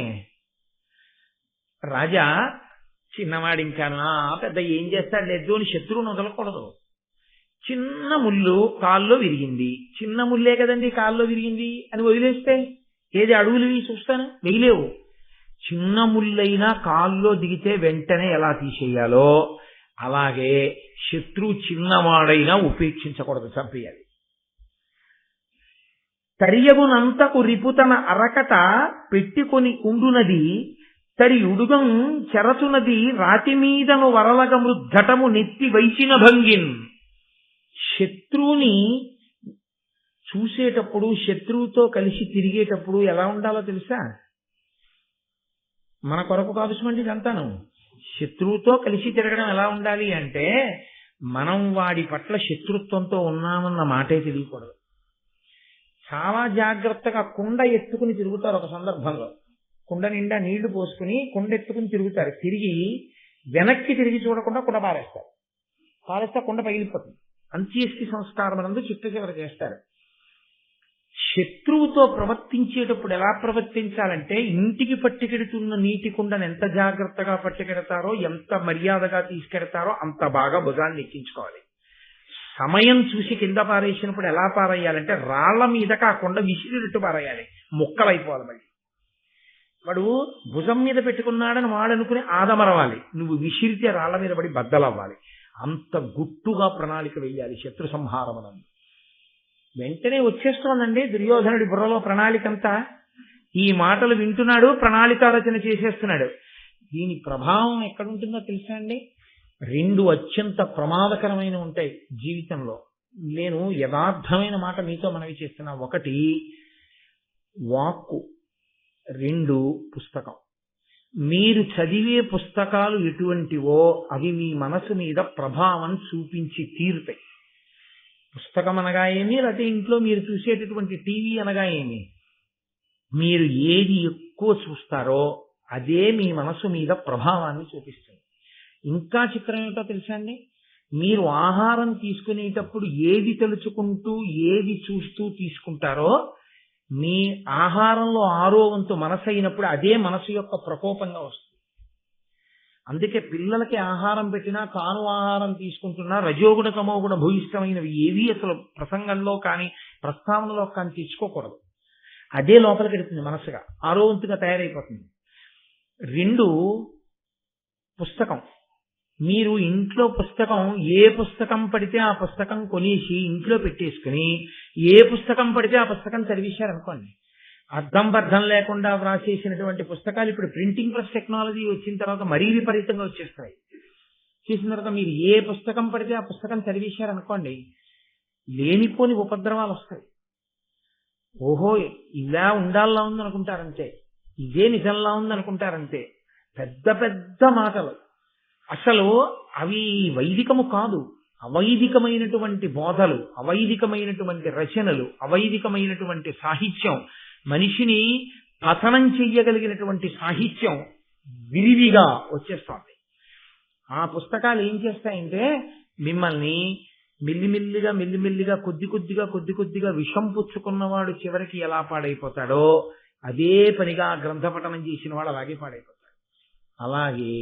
రాజా చిన్నవాడింకానా పెద్ద ఏం చేస్తాడు లేదు అని శత్రువును వదలకూడదు. చిన్న ముళ్ళు కాల్లో విరిగింది, చిన్న ముల్లే కదండి కాల్లో విరిగింది అని వదిలేస్తే ఏది అడుగులు చూస్తాను వెయ్యలేవు. చిన్న ముళ్ళైనా కాల్లో దిగితే వెంటనే ఎలా తీసేయాలో అలాగే శత్రువు చిన్నవాడైనా ఉపేక్షించకూడదు, చంపేయాలి. తరియగునంతకు రిపుతన అరకట పెట్టుకొని ఉండునది తరి ఉడుగం చెరచునది రాతి మీదను వరలగ మృద్ఘటము నెత్తి వైచిన భంగిన్. శత్రువుని చూసేటప్పుడు, శత్రువుతో కలిసి తిరిగేటప్పుడు ఎలా ఉండాలో తెలుసా? మన కొరకు కాదు సుమండి ఇదంతాను. శత్రువుతో కలిసి తిరగడం ఎలా ఉండాలి అంటే మనం వాడి పట్ల శత్రుత్వంతో ఉన్నామన్న మాటే తెలియకూడదు. చాలా జాగ్రత్తగా కుండ ఎత్తుకుని తిరుగుతారు. ఒక సందర్భంలో కుండ నిండా నీళ్లు పోసుకుని కుండ ఎత్తుకుని తిరుగుతారు. తిరిగి వెనక్కి తిరిగి చూడకుండా కుండ పారేస్తే కుండ పగిలిపోతుంది. అంత్యేష్టి సంస్కారం నందు చిట్ట చివర చేస్తారు. శత్రువుతో ప్రవర్తించేటప్పుడు ఎలా ప్రవర్తించాలంటే ఇంటికి పట్టుకెడుతున్న నీటి కుండను ఎంత జాగ్రత్తగా పట్టుకెడతారో, ఎంత మర్యాదగా తీసుకెడతారో అంత బాగా భుజాన్ని ఎక్కించుకోవాలి. సమయం చూసి కింద పారేసినప్పుడు ఎలా పారేయాలంటే రాళ్ల మీదకి ఆ కుండ విసిరినట్టు పారేయాలి, ముక్కలైపోవాలి. మళ్ళీ వాడు భుజం మీద పెట్టుకున్నాడని వాడనుకుని ఆదమరవాలి, నువ్వు విసిరితే రాళ్ల మీద పడి బద్దలవ్వాలి. అంత గుట్టుగా ప్రణాళిక వెయ్యాలి శత్రు సంహారమనందు. వెంటనే వచ్చేస్తోందండి దుర్యోధనుడి బుర్రలో ప్రణాళికంతా. ఈ మాటలు వింటున్నాడు, ప్రణాళిక రచన చేసేస్తున్నాడు. దీని ప్రభావం ఎక్కడుంటుందో తెలుసా అండి? రెండు అత్యంత ప్రమాదకరమైన ఉంటాయి జీవితంలో. నేను యథార్థమైన మాట మీతో మనవి చేస్తున్నా. ఒకటి వాక్కు, రెండు పుస్తకం. మీరు చదివే పుస్తకాలు ఎటువంటివో అవి మీ మనసు మీద ప్రభావం చూపించి తీరుతాయి. పుస్తకం అనగా ఏమి, లేకపోతే ఇంట్లో మీరు చూసేటటువంటి టీవీ అనగా ఏమి, మీరు ఏది ఎక్కువ చూస్తారో అదే మీ మనసు మీద ప్రభావాన్ని చూపిస్తుంది. ఇంకా చిత్రం ఏమిటో తెలుసా అండి? మీరు ఆహారం తీసుకునేటప్పుడు ఏది తలుచుకుంటూ ఏది చూస్తూ తీసుకుంటారో మీ ఆహారంలో 6వ వంతు మనసు అయినప్పుడు అదే మనసు యొక్క ప్రకోపంగా వస్తుంది. అందుకే పిల్లలకి ఆహారం పెట్టినా తాను ఆహారం తీసుకుంటున్నా రజోగుణ తమోగుణ భూయిష్టమైనవి ఏవి అసలు ప్రసంగంలో కానీ ప్రస్తావనలో కానీ తెచ్చుకోకూడదు. అదే లోపలికి వెళుతుంది మనసుగా, 6వ వంతుగా తయారైపోతుంది. రెండు పుస్తకం. మీరు ఇంట్లో పుస్తకం ఏ పుస్తకం పడితే ఆ పుస్తకం కొనేసి ఇంట్లో పెట్టేసుకుని ఏ పుస్తకం పడితే ఆ పుస్తకం చదివేశారనుకోండి, అర్థం బద్ధం లేకుండా వ్రాసేసినటువంటి పుస్తకాలు ఇప్పుడు ప్రింటింగ్ ప్రెస్ టెక్నాలజీ వచ్చిన తర్వాత మరీ విపరీతంగా వచ్చేస్తాయి. చేసిన తర్వాత మీరు ఏ పుస్తకం పడితే ఆ పుస్తకం చదివేశారనుకోండి, లేనిపోని ఉపద్రవాలు వస్తాయి. ఓహో ఇలా ఉండాలా ఉందనుకుంటారంతే, ఇదే నిజంలా ఉందనుకుంటారంతే. పెద్ద పెద్ద మాటలు అసలు అవి వైదికము కాదు. అవైదికమైనటువంటి బోధలు, అవైదికమైనటువంటి రచనలు, అవైదికమైనటువంటి సాహిత్యం, మనిషిని పతనం చెయ్యగలిగినటువంటి సాహిత్యం విరివిగా వచ్చేస్తోంది. ఆ పుస్తకాలు ఏం చేస్తాయంటే మిమ్మల్ని మెల్లిమెల్లిగా కొద్ది కొద్దిగా విషం పుచ్చుకున్నవాడు చివరికి ఎలా పాడైపోతాడో అదే పనిగా గ్రంథపఠనం చేసిన వాడు అలాగే పాడైపోతాడు. అలాగే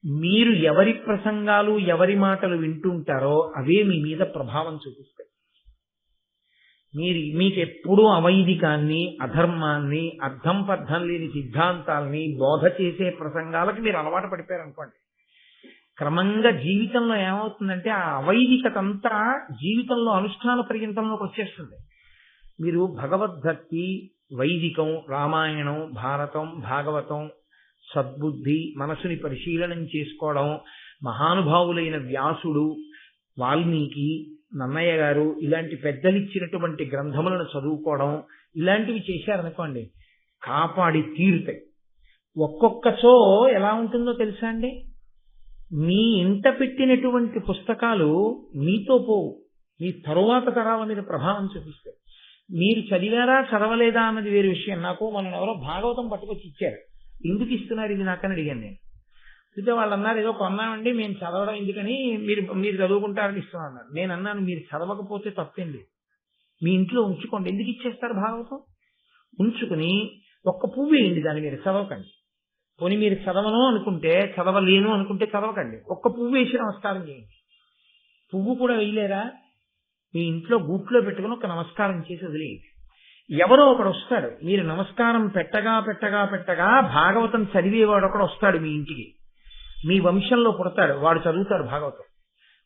మీరు ఎవరి ప్రసంగాలు ఎవరి మాటలు వింటుంటారో అవే మీ మీద ప్రభావం చూపిస్తాయి. మీకు ఎప్పుడూ అవైదికాన్ని, అధర్మాన్ని, అర్థం పర్థం లేని సిద్ధాంతాలని బోధ చేసే ప్రసంగాలకు మీరు అలవాటు పడిపోయారనుకోండి, క్రమంగా జీవితంలో ఏమవుతుందంటే ఆ అవైదికత అంతా జీవితంలో అనుష్ఠాన పర్యంతంలోకి వచ్చేస్తుంది. మీరు భగవద్భక్తి, వైదికం, రామాయణం, భారతం, భాగవతం, సద్బుద్ధి, మనసుని పరిశీలనం చేసుకోవడం, మహానుభావులైన వ్యాసుడు, వాల్మీకి, నన్నయ్య గారు ఇలాంటి పెద్దలు ఇచ్చినటువంటి గ్రంథములను చదువుకోవడం ఇలాంటివి చేశారనుకోండి, కాపాడి తీరుతాయి. ఒక్కొక్కచో ఎలా ఉంటుందో తెలుసా అండి? మీ ఇంట పెట్టినటువంటి పుస్తకాలు మీతో పోవు, మీ తరువాత తరాల మీద ప్రభావం చూపిస్తాయి. మీరు చదివారా చదవలేదా అన్నది వేరే విషయం. నాకు మనం ఎవరో భాగవతం పట్టుకొచ్చి ఇచ్చారు. ఎందుకు ఇస్తున్నారు ఇది నాకని అడిగాను నేను. అయితే వాళ్ళు అన్నారు, ఏదో కొన్నామండి మేము చదవడం ఎందుకని, మీరు చదువుకుంటారని ఇస్తున్నాను అన్నారు. నేను అన్నాను, మీరు చదవకపోతే తప్పేంది, మీ ఇంట్లో ఉంచుకోండి. ఎందుకు ఇచ్చేస్తారు భాగవతం? ఉంచుకుని ఒక్క పువ్వు వేయండి దాని మీద, చదవకండి. పోనీ మీరు చదవను అనుకుంటే, చదవలేను అనుకుంటే చదవకండి. ఒక్క పువ్వు వేసి నమస్కారం చేయండి. పువ్వు కూడా వేయలేరా? మీ ఇంట్లో గూట్లో పెట్టుకుని ఒక నమస్కారం చేసి వదిలేయండి. ఎవరో ఒకడు వస్తాడు, మీరు నమస్కారం పెట్టగా పెట్టగా పెట్టగా భాగవతం చదివేవాడు ఒకడు వస్తాడు మీ ఇంటికి. మీ వంశంలో పుడతాడు, వాడు చదువుతాడు భాగవతం.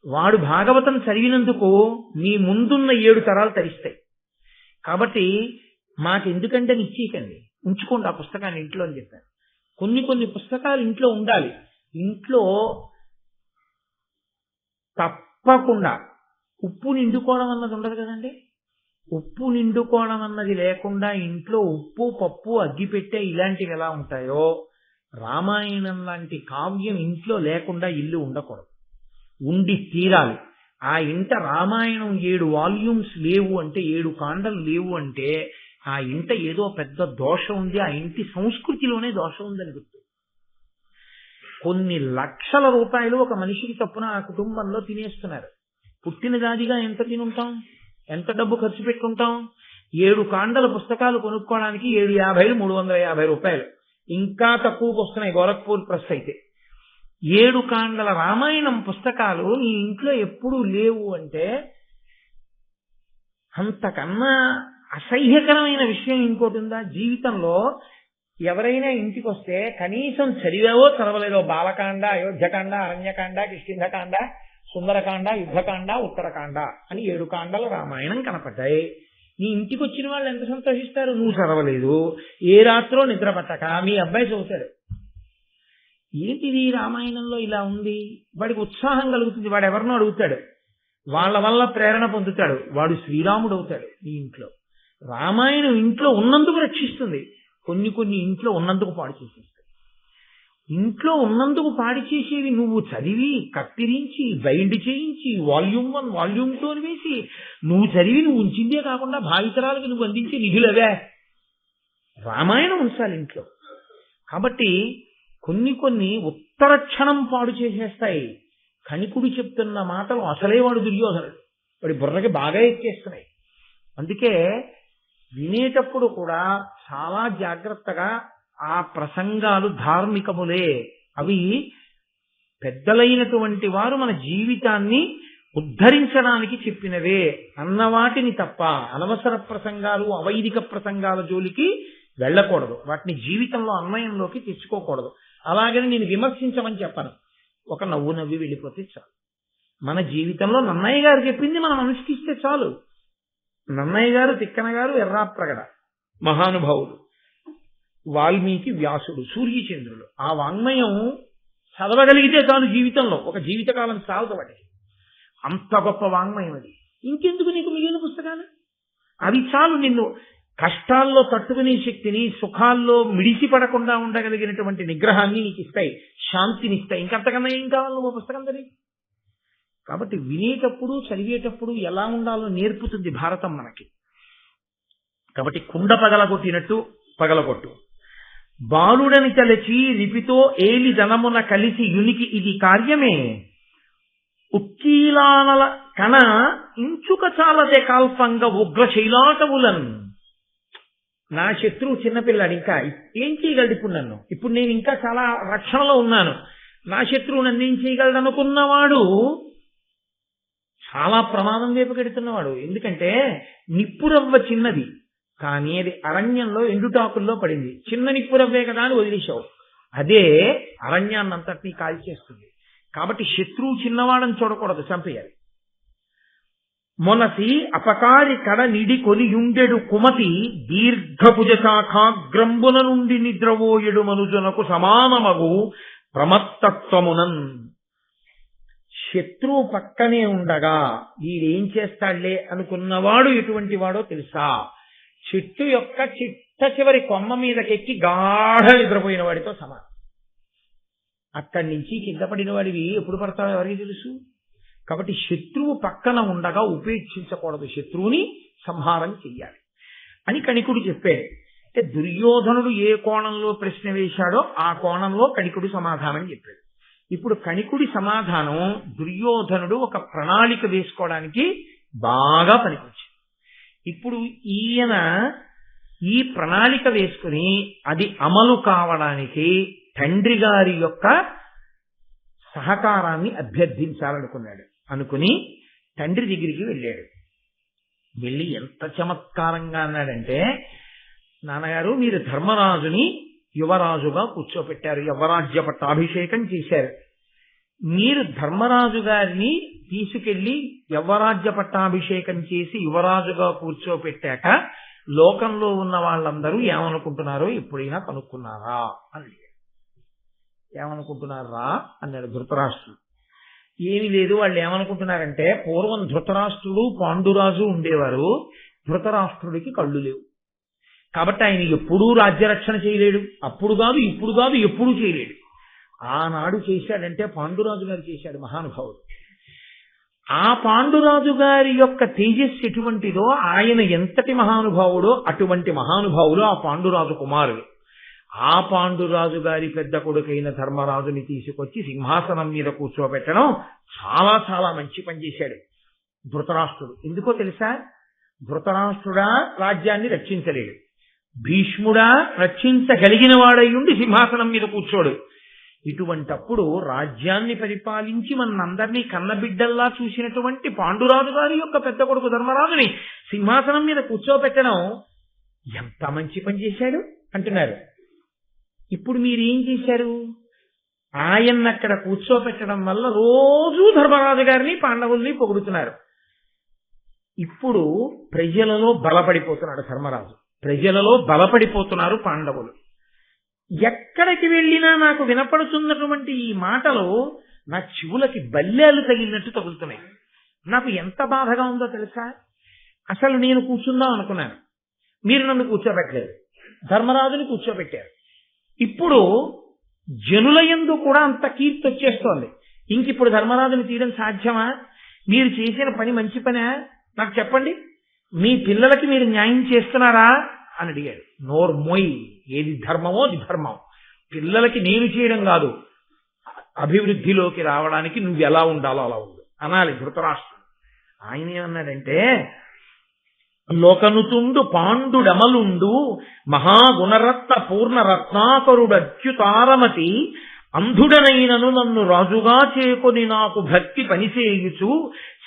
వాడు భాగవతం చదివినందుకు మీ ముందున్న 7 తరాలు తరిస్తాయి. కాబట్టి మాకెందుకంటే నిశ్చయికండి, ఉంచుకోండి ఆ పుస్తకాన్ని ఇంట్లో అని చెప్పాను. కొన్ని పుస్తకాలు ఇంట్లో ఉండాలి. ఇంట్లో తప్పకుండా ఉప్పు నిండుకోవడం అన్నది ఉండదు కదండి. ఉప్పు నిండుకోవడం అన్నది లేకుండా ఇంట్లో ఉప్పు, పప్పు, అగ్గిపెట్టె ఇలాంటివి ఎలా ఉంటాయో, రామాయణం లాంటి కావ్యం ఇంట్లో లేకుండా ఇల్లు ఉండకూడదు, ఉండి తీరాలి. ఆ ఇంట రామాయణం 7 వాల్యూమ్స్ లేవు అంటే, 7 కాండలు లేవు అంటే ఆ ఇంట ఏదో పెద్ద దోషం ఉంది, ఆ ఇంటి సంస్కృతిలోనే దోషం ఉందని గుర్తు. కొన్ని లక్షల రూపాయలు ఒక మనిషికి తప్పున ఆ కుటుంబంలో తినేస్తున్నారు. పుట్టిన జాతిగా ఎంత తినుంటాం, ఎంత డబ్బు ఖర్చు పెట్టుకుంటాం? 7 కాండల పుస్తకాలు కొనుక్కోవడానికి 750, 350 రూపాయలు. ఇంకా తక్కువకు వస్తున్నాయి గోరఖ్పూర్ ప్రెస్ అయితే. 7 కాండల రామాయణం పుస్తకాలు నీ ఇంట్లో ఎప్పుడూ లేవు అంటే, అంతకన్నా అసహ్యకరమైన విషయం ఇంకోటి ఉందా జీవితంలో? ఎవరైనా ఇంటికి వస్తే కనీసం చదివావో చదవలేదో, బాలకాండ, అయోధ్యకాండ, అరణ్యకాండ, కిష్కింధకాండ, సుందరకాండ, యుద్ధకాండ, ఉత్తరకాండ అని 7 కాండల రామాయణం కనపడ్డాయి. నీ ఇంటికి వచ్చిన వాళ్ళు ఎంత సంతోషిస్తారు? నువ్వు చదవలేదు, ఏ రాత్రో నిద్ర పట్టక మీ అబ్బాయి చదువుతాడు. ఏంటిది రామాయణంలో ఇలా ఉంది? వాడికి ఉత్సాహం కలుగుతుంది, వాడు ఎవరినో అడుగుతాడు, వాళ్ళ వల్ల ప్రేరణ పొందుతాడు, వాడు శ్రీరాముడు అవుతాడు. నీ ఇంట్లో రామాయణం ఇంట్లో ఉన్నందుకు రక్షిస్తుంది, కొన్ని ఇంట్లో ఉన్నందుకు పాడు చేసేస్తాయి. ఇంట్లో ఉన్నందుకు పాడి చేసేవి నువ్వు చదివి కత్తిరించి బైండ్ చేయించి వాల్యూమ్ 1 వాల్యూమ్ 2 అని వేసి నువ్వు చదివి నువ్వు ఉంచిందే కాకుండా భావితరాలకు నువ్వు అందించే నిధులవే. రామాయణం ఉంచాలి ఇంట్లో. కాబట్టి కొన్ని ఉత్తర క్షణం పాడు చేసేస్తాయి. కణికుడు చెప్తున్న మాటలు అసలే వాడు దుర్యోధనుడు, వాడి బుర్రకి బాగా ఎక్కేస్తున్నాయి. అందుకే వినేటప్పుడు కూడా చాలా జాగ్రత్తగా ఆ ప్రసంగాలు ధార్మికములే, అవి పెద్దలైనటువంటి వారు మన జీవితాన్ని ఉద్ధరించడానికి చెప్పినవే అన్నవాటిని తప్ప అనవసర ప్రసంగాలు, అవైదిక ప్రసంగాల జోలికి వెళ్ళకూడదు. వాటిని జీవితంలో అన్వయంలోకి తెచ్చుకోకూడదు. అలాగని నేను విమర్శించమని చెప్పను, ఒక నవ్వు నవ్వి వెళ్ళిపోతే చాలు. మన జీవితంలో నన్నయ్య గారు చెప్పింది మనం అనుష్ఠిస్తే చాలు. నన్నయ్య గారు, తిక్కన గారు, ఎర్రాప్రగడ మహానుభావులు, వాల్మీకి, వ్యాసుడు, సూర్యచంద్రులు, ఆ వాంగ్మయం చదవగలిగితే చాలు జీవితంలో. ఒక జీవితకాలం చాలదు వాటికి, అంత గొప్ప వాంగ్మయం అది. ఇంకెందుకు నీకు మిగిలిన పుస్తకాలు? అవి చాలు నిన్ను కష్టాల్లో తట్టుకునే శక్తిని, సుఖాల్లో మిడిసి పడకుండా ఉండగలిగినటువంటి నిగ్రహాన్ని నీకు ఇస్తాయి, శాంతినిస్తాయి. ఇంకంతకన్నా ఏం కావాలి నువ్వు పుస్తకం చదివి? కాబట్టి వినేటప్పుడు చదివేటప్పుడు ఎలా ఉండాలో నేర్పుతుంది భారతం మనకి. కాబట్టి కుండ పగలగొట్టినట్టు పగలగొట్టు. బాలుడని తలచి రిపితో ఏలి ధనమున కలిసి యునికి ఇది కార్యమే, ఉక్కీలానల కణ ఇంచుక చాలదే కాల్పంగ ఉగ్ర శైలాటవులను. నా శత్రువు చిన్నపిల్లాడు, ఇంకా ఏం చేయగలడు ఇప్పుడు నన్ను? ఇప్పుడు నేను ఇంకా చాలా రక్షణలో ఉన్నాను, నా శత్రువు నన్ను ఏం చేయగలడు అనుకున్నవాడు చాలా ప్రమాదం వైపు కెడుతున్నవాడు. ఎందుకంటే నిప్పురవ్వ చిన్నది, కానీ అది అరణ్యంలో ఎండుటాకుల్లో పడింది. చిన్న నిప్పురవ్వే కదా అని వదిలేశావు, అదే అరణ్యాన్నంతటినీ కాల్చేస్తుంది. కాబట్టి శత్రువు చిన్నవాడని చూడకూడదు, చంపేయాలి. మొనసి అపకారి కడ నిడి కొలియుండెడు కుమతి దీర్ఘభుజ శాఖాగ్రంబుల నుండి నిద్రవోయెడు మనుజునకు సమానమగు ప్రమత్తత్వమునన్. శత్రువు పక్కనే ఉండగా వీడేం చేస్తాడులే అనుకున్నవాడు ఎటువంటి వాడో తెలుసా? చెట్టు యొక్క చిట్ట చివరి కొమ్మ మీదకెక్కి గాఢ నిద్రపోయిన వాడితో సమానం. అక్కడి నుంచి కింద పడిన వాడివి ఎప్పుడు పడతాడో ఎవరికి తెలుసు? కాబట్టి శత్రువు పక్కన ఉండగా ఉపేక్షించకూడదు, శత్రువుని సంహారం చెయ్యాలి అని కణికుడు చెప్పాడు. అంటే దుర్యోధనుడు ఏ కోణంలో ప్రశ్న వేశాడో ఆ కోణంలో కణికుడు సమాధానం చెప్పాడు. ఇప్పుడు కణికుడి సమాధానం దుర్యోధనుడు ఒక ప్రణాళిక వేసుకోవడానికి బాగా పనికొచ్చింది. ఇప్పుడు ఈయన ఈ ప్రణాళిక వేసుకుని అది అమలు కావడానికి తండ్రి గారి యొక్క సహకారాన్ని అభ్యర్థించాలనుకున్నాడు. అనుకుని తండ్రి దగ్గరికి వెళ్ళాడు. వెళ్ళి ఎంత చమత్కారంగా అన్నాడంటే, నాన్నగారు మీరు ధర్మరాజుని యువరాజుగా కూర్చోపెట్టారు, యువరాజ్య పట్టాభిషేకం చేశారు. మీరు ధర్మరాజు గారిని తీసుకెళ్లి యువరాజ్య పట్టాభిషేకం చేసి యువరాజుగా కూర్చోపెట్టాక లోకంలో ఉన్న వాళ్ళందరూ ఏమనుకుంటున్నారో ఎప్పుడైనా కనుక్కున్నారా అని. ఏమనుకుంటున్నారా అన్నాడు ధృతరాష్ట్రుడు. ఏమీ లేదు, వాళ్ళు ఏమనుకుంటున్నారంటే పూర్వం ధృతరాష్ట్రుడు పాండురాజు ఉండేవారు, ధృతరాష్ట్రుడికి కళ్ళు లేవు కాబట్టి ఆయన ఎప్పుడూ రాజ్యరక్షణ చేయలేడు. అప్పుడు కాదు ఇప్పుడు కాదు ఎప్పుడూ చేయలేడు. ఆనాడు చేశాడంటే పాండురాజు గారు చేశాడు, మహానుభావుడు. ఆ పాండురాజు గారి యొక్క తేజస్సు ఎటువంటిదో, ఆయన ఎంతటి మహానుభావుడో అటువంటి మహానుభావులు ఆ పాండురాజు కుమారులు. ఆ పాండురాజు గారి పెద్ద కొడుకైన ధర్మరాజుని తీసుకొచ్చి సింహాసనం మీద కూర్చోబెట్టడం చాలా చాలా మంచి పని చేశాడు ధృతరాష్ట్రుడు. ఎందుకో తెలుసా? ధృతరాష్ట్రుడా రాజ్యాన్ని రక్షించలేడు, భీష్ముడా రక్షించగలిగిన వాడయ్యుండి సింహాసనం మీద కూర్చోడు. ఇటువంటప్పుడు రాజ్యాన్ని పరిపాలించి మనందరినీ కన్నబిడ్డల్లా చూసినటువంటి పాండురాజు గారి యొక్క పెద్ద కొడుకు ధర్మరాజుని సింహాసనం మీద కూర్చోబెట్టడం ఎంత మంచి పని చేశాడు అంటున్నారు. ఇప్పుడు మీరేం చేశారు? ఆయన్ని అక్కడ కూర్చోబెట్టడం వల్ల రోజూ ధర్మరాజు గారిని పాండవుల్ని పొగుడుతున్నారు. ఇప్పుడు ప్రజలలో బలపడిపోతున్నాడు ధర్మరాజు, ప్రజలలో బలపడిపోతున్నారు పాండవులు. ఎక్కడికి వెళ్ళినా నాకు వినపడుతున్నటువంటి ఈ మాటలు నా చెవులకి బల్లేలు తగిలినట్టు తగులుతున్నాయి. నాకు ఎంత బాధగా ఉందో తెలుసా? అసలు నేను కూర్చుందాం అనుకున్నాను, మీరు నన్ను కూర్చోబెట్టలేదు, ధర్మరాజుని కూర్చోబెట్టారు. ఇప్పుడు జనుల యందు కూడా అంత కీర్తి వచ్చేస్తోంది. ఇంకిప్పుడు ధర్మరాజుని తీయడం సాధ్యమా? మీరు చేసిన పని మంచి పనా నాకు చెప్పండి, మీ పిల్లలకి మీరు న్యాయం చేస్తున్నారా అని అడిగాడు. నోరు మోయి, ఏది ధర్మమో అది ధర్మం. పిల్లలకి నేను చేయడం కాదు, అభివృద్ధిలోకి రావడానికి నువ్వు ఎలా ఉండాలో అలా ఉండు అనాలి ధృతరాష్ట్రుడు. ఆయన ఏమన్నాడంటే, లోకనుతుండు పాండుడమలుండు మహాగుణరత్న పూర్ణ రత్నాకరుడచ్యుతారమతి అంధుడనైనను నన్ను రాజుగా చేకొని నాకు భక్తి పనిచేయుచు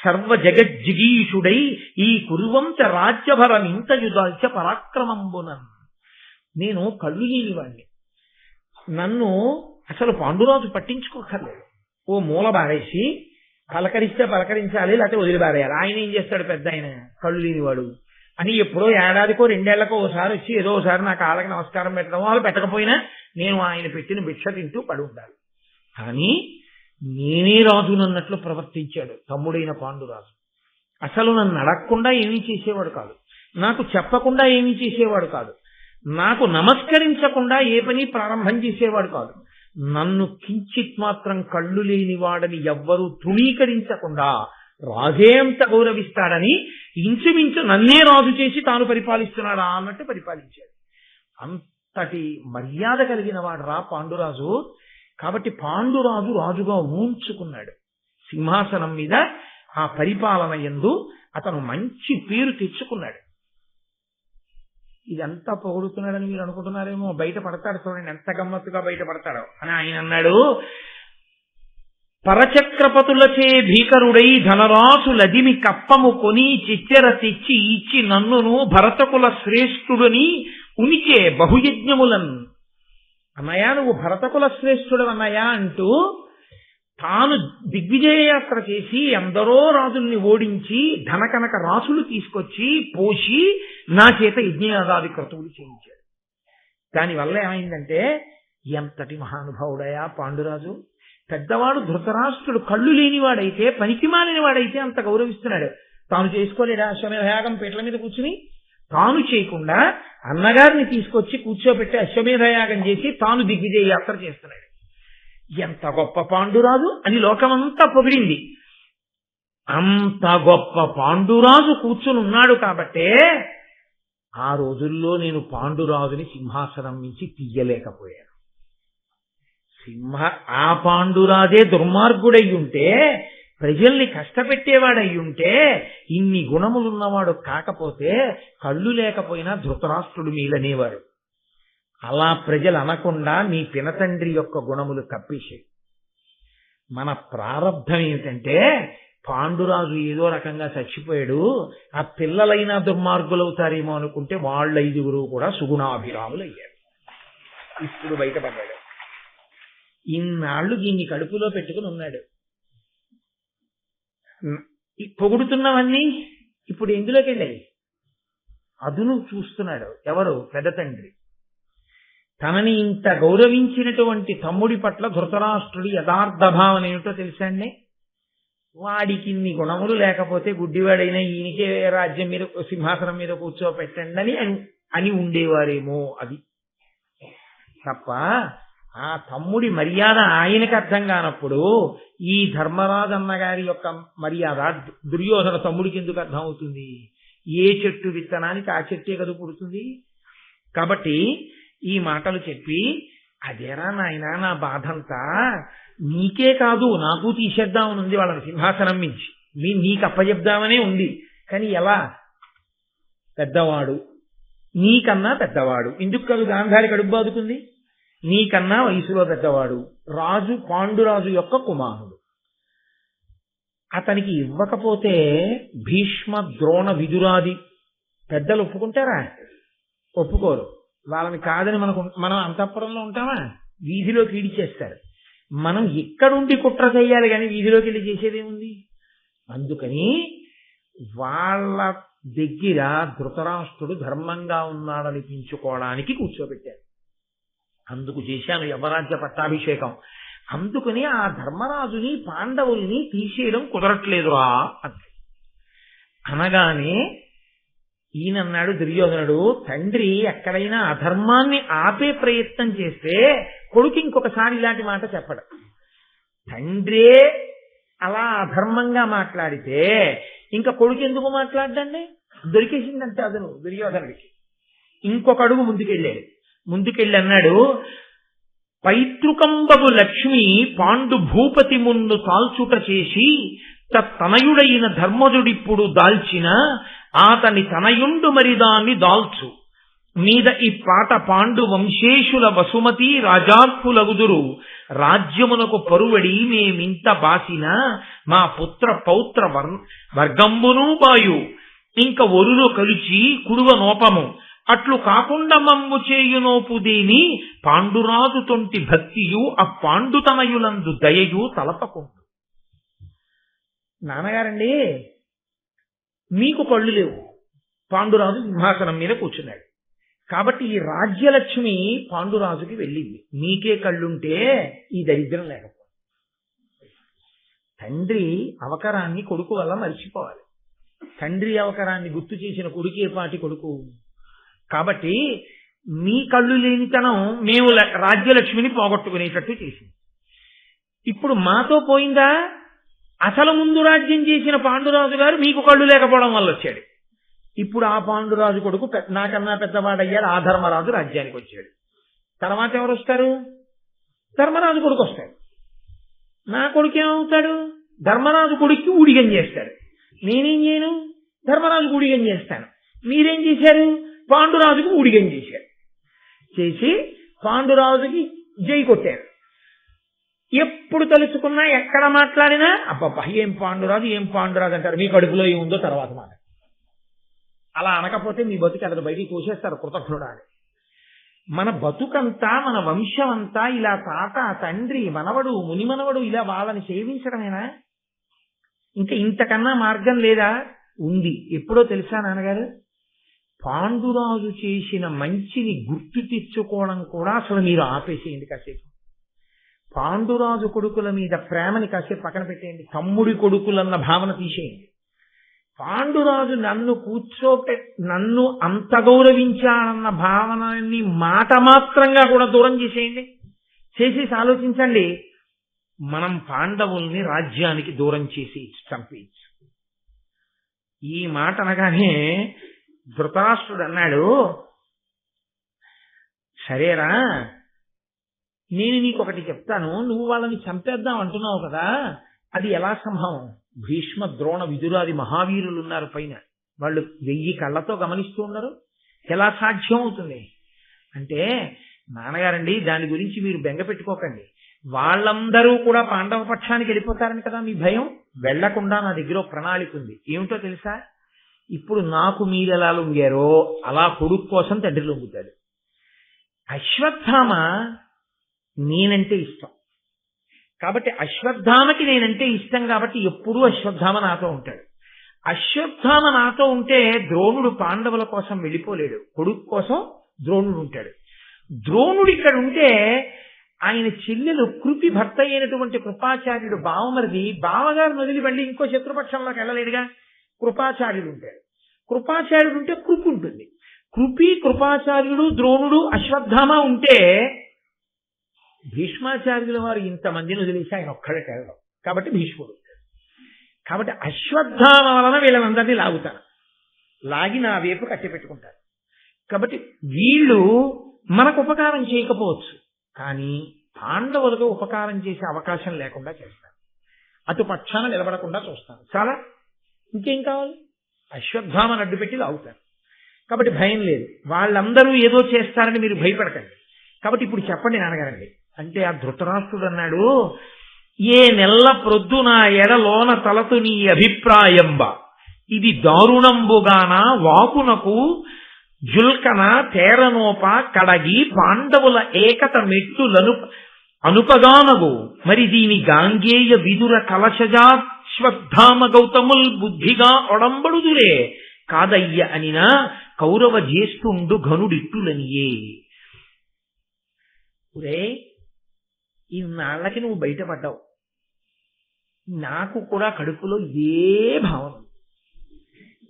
సర్వ జగజ్జిగీషుడై ఈ కురువంశ రాజ్యభరమింతయుదాల్చ పరాక్రమంబునన్. నేను కళ్ళు లేనివాణ్ణి, నన్ను అసలు పాండురాజు పట్టించుకోకర్లేదు. ఓ మూల బారేసి పలకరిస్తే పలకరించాలి, లేకపోతే వదిలిబారేయాలి. ఆయన ఏం చేస్తాడు పెద్ద ఆయన, కళ్ళు లేనివాడు అని ఎప్పుడో ఏడాదికో రెండేళ్లకో ఒకసారి వచ్చి ఏదో ఒకసారి నా కాళ్ళకి నమస్కారం పెట్టడం, వాళ్ళు పెట్టకపోయినా నేను ఆయన పెట్టిన భిక్ష తింటూ పడి ఉండాలి. కానీ నేనే రాజునన్నట్లు ప్రవర్తించాడు తమ్ముడైన పాండురాజు. అసలు నన్ను అడగకుండా ఏమీ చేసేవాడు కాదు, నాకు చెప్పకుండా ఏమీ చేసేవాడు కాదు, నాకు నమస్కరించకుండా ఏ పని ప్రారంభం చేసేవాడు కాదు. నన్ను కించిత్ మాత్రం కళ్ళు లేని వాడని ఎవ్వరూ తృణీకరించకుండా రాజే అంత గౌరవిస్తాడని ఇంచుమించు నన్నే రాజు చేసి తాను పరిపాలిస్తున్నాడా అన్నట్టు పరిపాలించాడు. అంతటి మర్యాద కలిగిన వాడు రా పాండురాజు. కాబట్టి పాండురాజు రాజుగా ఊంచుకున్నాడు సింహాసనం మీద. ఆ పరిపాలన యందు అతను మంచి పేరు తెచ్చుకున్నాడు. ఇదంతా పొగుడుతున్నాడని మీరు అనుకుంటున్నారేమో, బయట పడతాడు చూడండి ఎంత గమ్మత్తుగా బయట పడతాడో అని ఆయన అన్నాడు. పరచక్రపతులచే భీకరుడై ధనరాసులదిమి కప్పము కొని చిచ్చెర తెచ్చి ఇచ్చి నన్నును భరతకుల శ్రేష్ఠుడని ఉనిచే బహుయజ్ఞములన్. అన్నయ్య నువ్వు భరతకుల శ్రేష్ఠుడు అన్నయ్య అంటూ తాను దిగ్విజయ యాత్ర చేసి ఎందరో రాజుల్ని ఓడించి ధనకనక రాసులు తీసుకొచ్చి పోసి నా చేత యజ్ఞయాగాది క్రతువులు చేయించాడు. దానివల్ల ఏమైందంటే ఎంతటి మహానుభావుడయా పాండురాజు. పెద్దవాడు ధృతరాష్ట్రుడు కళ్ళు లేనివాడైతే, పనికి మాలిన వాడైతే అంత గౌరవిస్తున్నాడు. తాను చేసుకోలేడా అశ్వమేధయాగం పీటల మీద కూర్చుని? తాను చేయకుండా అన్నగారిని తీసుకొచ్చి కూర్చోబెట్టి అశ్వమేధయాగం చేసి తాను దిగ్విజయ యాత్ర చేస్తున్నాడు. ఎంత గొప్ప పాండురాజు అని లోకమంతా పొగిడింది. అంత గొప్ప పాండురాజు కూర్చుని ఉన్నాడు కాబట్టే ఆ రోజుల్లో నేను పాండురాజుని సింహాసనం నుంచి తీయలేకపోయాను. ఆ పాండురాజే దుర్మార్గుడయ్యుంటే, ప్రజల్ని కష్టపెట్టేవాడయ్యుంటే, ఇన్ని గుణములున్నవాడు కాకపోతే కళ్ళు లేకపోయినా ధృతరాష్ట్రుడు మీలనేవాడు. అలా ప్రజలు అనకుండా నీ పినతండ్రి యొక్క గుణములు కప్పేశాయి. మన ప్రారంధం ఏమిటంటే, పాండురాజు ఏదో రకంగా చచ్చిపోయాడు, ఆ పిల్లలైనా దుర్మార్గులవుతారేమో అనుకుంటే వాళ్ళ 5 కూడా సుగుణాభిరాములు అయ్యారు. ఇప్పుడు బయటపడ్డాడు. ఇన్నాళ్ళు దీన్ని కడుపులో పెట్టుకుని ఉన్నాడు. పొగుడుతున్నవన్నీ ఇప్పుడు ఎందులోకి వెళ్ళాయి? అదును చూస్తున్నాడు. ఎవరు? పెద్ద తండ్రి. తనని ఇంత గౌరవించినటువంటి తమ్ముడి పట్ల ధృతరాష్ట్రుడి యథార్థ భావన ఏమిటో తెలుసా అండి? వాడికి ఇన్ని గుణములు లేకపోతే గుడ్డివాడైనా ఈయనకే రాజ్యం మీద, సింహాసనం మీద కూర్చోపెట్టండి అని ఉండేవారేమో. అది తప్ప ఆ తమ్ముడి మర్యాద ఆయనకి అర్థం కానప్పుడు ఈ ధర్మరాజు అన్నగారి యొక్క మర్యాద దుర్యోధన తమ్ముడికి ఎందుకు అర్థం అవుతుంది? ఏ చెట్టు విత్తనానికి ఆ చెట్టే కదా పుడుతుంది. కాబట్టి ఈ మాటలు చెప్పి, అదేరా నాయనా నా బాధంతా, నీకే కాదు నాకు తీసేద్దామని ఉంది వాళ్ళని సింహాసనం మించి, నీకు అప్పచెప్దామనే ఉంది. కానీ ఎలా? పెద్దవాడు, నీకన్నా పెద్దవాడు. ఎందుకు కాదు గాంధారి కడుపు బాదుకుంది? నీకన్నా వయసులో పెద్దవాడు, రాజు, పాండురాజు యొక్క కుమారుడు. అతనికి ఇవ్వకపోతే భీష్మ, ద్రోణ, విదురాది పెద్దలు ఒప్పుకుంటారా? ఒప్పుకోరు. వాళ్ళని కాదని మనం అంతఃపురంలో ఉంటామా? వీధిలోకి ఈడిచేస్తారు. మనం ఇక్కడుండి కుట్ర చేయాలి కానీ వీధిలోకి వెళ్ళి చేసేదేముంది? అందుకని వాళ్ళ దగ్గర ధృతరాష్ట్రుడు ధర్మంగా ఉన్నాడనిపించుకోవడానికి కూర్చోబెట్టారు. అందుకు చేశాను యమరాజ్య పట్టాభిషేకం. అందుకని ఆ ధర్మరాజుని, పాండవుల్ని తీసేయడం కుదరట్లేదురా అనగానే ఈయనన్నాడు దుర్యోధనుడు, తండ్రి ఎక్కడైనా అధర్మాన్ని ఆపే ప్రయత్నం చేస్తే కొడుకు ఇంకొకసారి ఇలాంటి మాట చెప్పడం. తండ్రే అలా అధర్మంగా మాట్లాడితే ఇంకా కొడుకు ఎందుకు మాట్లాడండి? దొరికేసిందంటే అదను దుర్యోధనుడికి. ఇంకొక అడుగు ముందుకెళ్ళి అన్నాడు, పైతృకంబగు లక్ష్మి పాండు భూపతి ముందు తాల్చుట చేసి తనయుడైన ధర్మజుడిప్పుడు దాల్చిన ఆతని తనయుండు మరి దాన్ని దాల్చు మీద ఈ పాట పాండు వంశేషుల వసుమతి రాజాత్ములగుదురు రాజ్యమునకు పరువడి మేమింత బాసిన మా పుత్ర పౌత్ర వర్గంబును బాయు ఇంక ఒరులో కలిచి కుడువ నోపము అట్లు కాకుండా మమ్ము చేయునోపు దీని పాండురాజు తొంటి భక్తియు ఆ పాండుతనయులందు దయయు తలపకుండు. నాన్నగారండి, మీకు కళ్ళు లేవు, పాండురాజు సింహాసనం మీద కూర్చున్నాడు కాబట్టి ఈ రాజ్యలక్ష్మి పాండురాజుకి వెళ్ళింది. మీకే కళ్ళుంటే ఈ దరిద్రం లేకపోతే. తండ్రి అవకరాన్ని కొడుకు వల్ల మర్చిపోవాలి. తండ్రి అవకరాన్ని గుర్తు చేసిన కొడుకే పాటి కొడుకు. కాబట్టి మీ కళ్ళు లేనితనం మేము రాజ్యలక్ష్మిని పోగొట్టుకునేటట్టు చేసింది. ఇప్పుడు మాతో పోయిందా? అసలు ముందు రాజ్యం చేసిన పాండురాజు గారు మీకు కళ్ళు లేకపోవడం వల్ల వచ్చాడు. ఇప్పుడు ఆ పాండురాజు కొడుకు నాకన్నా పెద్దవాడయ్యాడు, ఆ ధర్మరాజు రాజ్యానికి వచ్చాడు. తర్వాత ఎవరు వస్తారు? ధర్మరాజు కొడుకు వస్తాడు. నా కొడుకు ఏమవుతాడు? ధర్మరాజు కొడుక్కి ఊడిగం చేస్తాడు. నేనేం చేయను? ధర్మరాజుకు ఊడిగం చేస్తాను. మీరేం చేశారు? పాండురాజుకు ఊడిగం చేసి పాండురాజుకి జై కొట్టారు. ఎప్పుడు తలుచుకున్నా ఎక్కడ మాట్లాడినా అబ్బబ్బా ఏం పాండురాజు అంటారు. మీ కడుపులో ఏముందో తర్వాత మాట. అలా అనకపోతే మీ బతుకు అతను బయటికి తోసేస్తారు కృతజ్ఞుడా అని. మన బతుకంతా, మన వంశమంతా ఇలా తాత, తండ్రి, మనవడు, మునిమనవడు ఇలా వాళ్ళని సేవించడమేనా? ఇంకా ఇంతకన్నా మార్గం లేదా? ఉంది. ఎప్పుడో తెలుసా నాన్నగారు? పాండురాజు చేసిన మంచిని గుర్తు తెచ్చుకోవడం కూడా అసలు మీరు ఆపేసేయండి కాసేపు. పాండురాజు కొడుకుల మీద ప్రేమని కాసేపు పక్కన పెట్టేయండి, తమ్ముడి కొడుకులన్న భావన తీసేయండి. పాండురాజు నన్ను అంత గౌరవించానన్న భావనని మాట మాత్రంగా కూడా దూరం చేసేయండి. చేసేసి ఆలోచించండి, మనం పాండవుల్ని రాజ్యానికి దూరం చేసి చంపేయచ్చు. ఈ మాట అనగానే ధృతరాష్ట్రుడు అన్నాడు, సరేరా నేను నీకొకటి చెప్తాను, నువ్వు వాళ్ళని చంపేద్దాం అంటున్నావు కదా, అది ఎలా సంభవం? భీష్మ ద్రోణ విదురాది మహావీరులు ఉన్నారు పైన, వాళ్ళు 1000 కళ్ళతో గమనిస్తూ ఉన్నారు, ఎలా సాధ్యం అవుతుంది అంటే, నాన్నగారండి దాని గురించి మీరు బెంగ పెట్టుకోకండి, వాళ్ళందరూ కూడా పాండవ పక్షానికి వెళ్ళిపోతారని కదా మీ భయం. వెళ్లకుండా నా దగ్గర ఒక ప్రణాళిక ఉంది. ఏమిటో తెలుసా? ఇప్పుడు నాకు మీరెలా లొంగారో అలా కొడుకు కోసం తండ్రి లొంగుతాడు. అశ్వత్థామ నేనంటే ఇష్టం కాబట్టి, అశ్వత్థామకి నేనంటే ఇష్టం కాబట్టి ఎప్పుడూ అశ్వత్థామ నాతో ఉంటాడు. అశ్వత్థామ నాతో ఉంటే ద్రోణుడు పాండవుల కోసం వెళ్ళిపోలేడు, కొడుకు కోసం ద్రోణుడు ఉంటాడు. ద్రోణుడు ఇక్కడ ఉంటే ఆయన చెల్లెలు కృపి భర్త అయినటువంటి కృపాచార్యుడు బావమరిది బావగారు వదిలి వెళ్ళి ఇంకో శత్రుపక్షంలోకి వెళ్ళలేడుగా. కృపాచార్యుడు ఉంటాడు, కృపాచార్యుడు ఉంటే కృపి ఉంటుంది. కృపి కృపాచార్యుడు ద్రోణుడు అశ్వత్థామ ఉంటే భీష్మాచార్యుల వారు ఇంతమందిని వదిలేసి ఆయన ఒక్కడే వెళ్ళడం కాబట్టి భీష్ముడు. కాబట్టి అశ్వత్థామ వలన వీళ్ళందరినీ లాగుతారు, లాగి నా వైపు కట్టి పెట్టుకుంటారు. కాబట్టి వీళ్ళు మనకు ఉపకారం చేయకపోవచ్చు, కానీ పాండవులకు ఉపకారం చేసే అవకాశం లేకుండా చేస్తారు. అటు పక్షాన నిలబడకుండా చూస్తాను. చాలా ఇంకేం కావాలి? అశ్వత్థామను అడ్డుపెట్టి లాగుతారు. కాబట్టి భయం లేదు, వాళ్ళందరూ ఏదో చేస్తారని మీరు భయపడకండి. కాబట్టి ఇప్పుడు చెప్పండి నాన్నగారండి అంటే, ఆ ధృతరాష్ట్రుడు అన్నాడు, ఏ నెల్ల ప్రొద్దున ఎడలోన తలతు నీ అభిప్రాయంబ, ఇది దారుణంబుగాన వాకునకు జుల్కన తేరనోప కడగి పాండవుల ఏకత మెట్టులను అనుపగానగు, మరి దీని గాంగేయ విదుర కలశజాశ్వత్థామ గౌతముల్ బుద్ధిగా ఒడంబడుదురే కాదయ్య అనినా కౌరవ జ్యేష్ఠుండు ఘనుడిట్టులనియే. ఒరే, ఇన్నాళ్ళకి నువ్వు బయటపడ్డావు, నాకు కూడా కడుపులో ఏ భావన,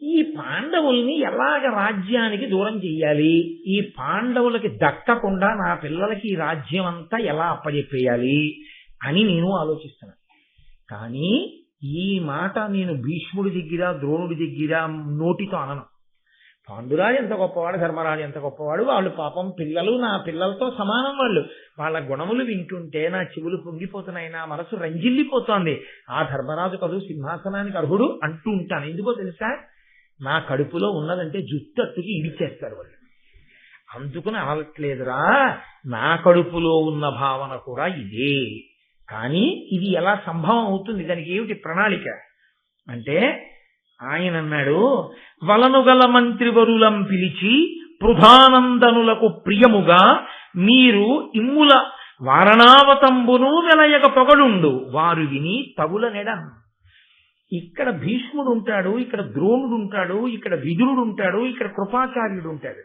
ఈ పాండవుల్ని ఎలాగ రాజ్యానికి దూరం చెయ్యాలి, ఈ పాండవులకి దక్కకుండా నా పిల్లలకి ఈ రాజ్యం అంతా ఎలా అప్పజెప్పేయాలి అని నేను ఆలోచిస్తున్నాను. కానీ ఈ మాట నేను భీష్ముడి దగ్గర ద్రోణుడి దగ్గర నోటితో అనను. పాండురాజు ఎంత గొప్పవాడు, ధర్మరాజు ఎంత గొప్పవాడు, వాళ్ళు పాపం పిల్లలు నా పిల్లలతో సమానం, వాళ్ళ గుణములు వింటుంటే నా చెవులు పొంగిపోతున్నాయి, నా మనసు రంజిల్లిపోతోంది. ఆ ధర్మరాజు కదూ సింహాసనానికి అర్హుడు అంటూ ఉంటాను. ఎందుకో తెలుసా? నా కడుపులో ఉన్నదంటే జుట్టట్టుకి ఇడిచేస్తారు వాళ్ళు, అందుకుని అనట్లేదురా. నా కడుపులో ఉన్న భావన కూడా ఇదే. కానీ ఇది ఎలా సంభవం అవుతుంది, దానికి ఏమిటి ప్రణాళిక అంటే, ఆయన అన్నాడు, వలనుగల మంత్రివరులం పిలిచి పృథానందనులకు ప్రియముగా మీరు ఇమ్ముల వారణావతంబును వెలయగ పొగడుండు వారు విని తగుల నెడన్. ఇక్కడ భీష్ముడు ఉంటాడు, ఇక్కడ ద్రోణుడు ఉంటాడు, ఇక్కడ విదురుడు ఉంటాడు, ఇక్కడ కృపాచార్యుడు ఉంటాడు.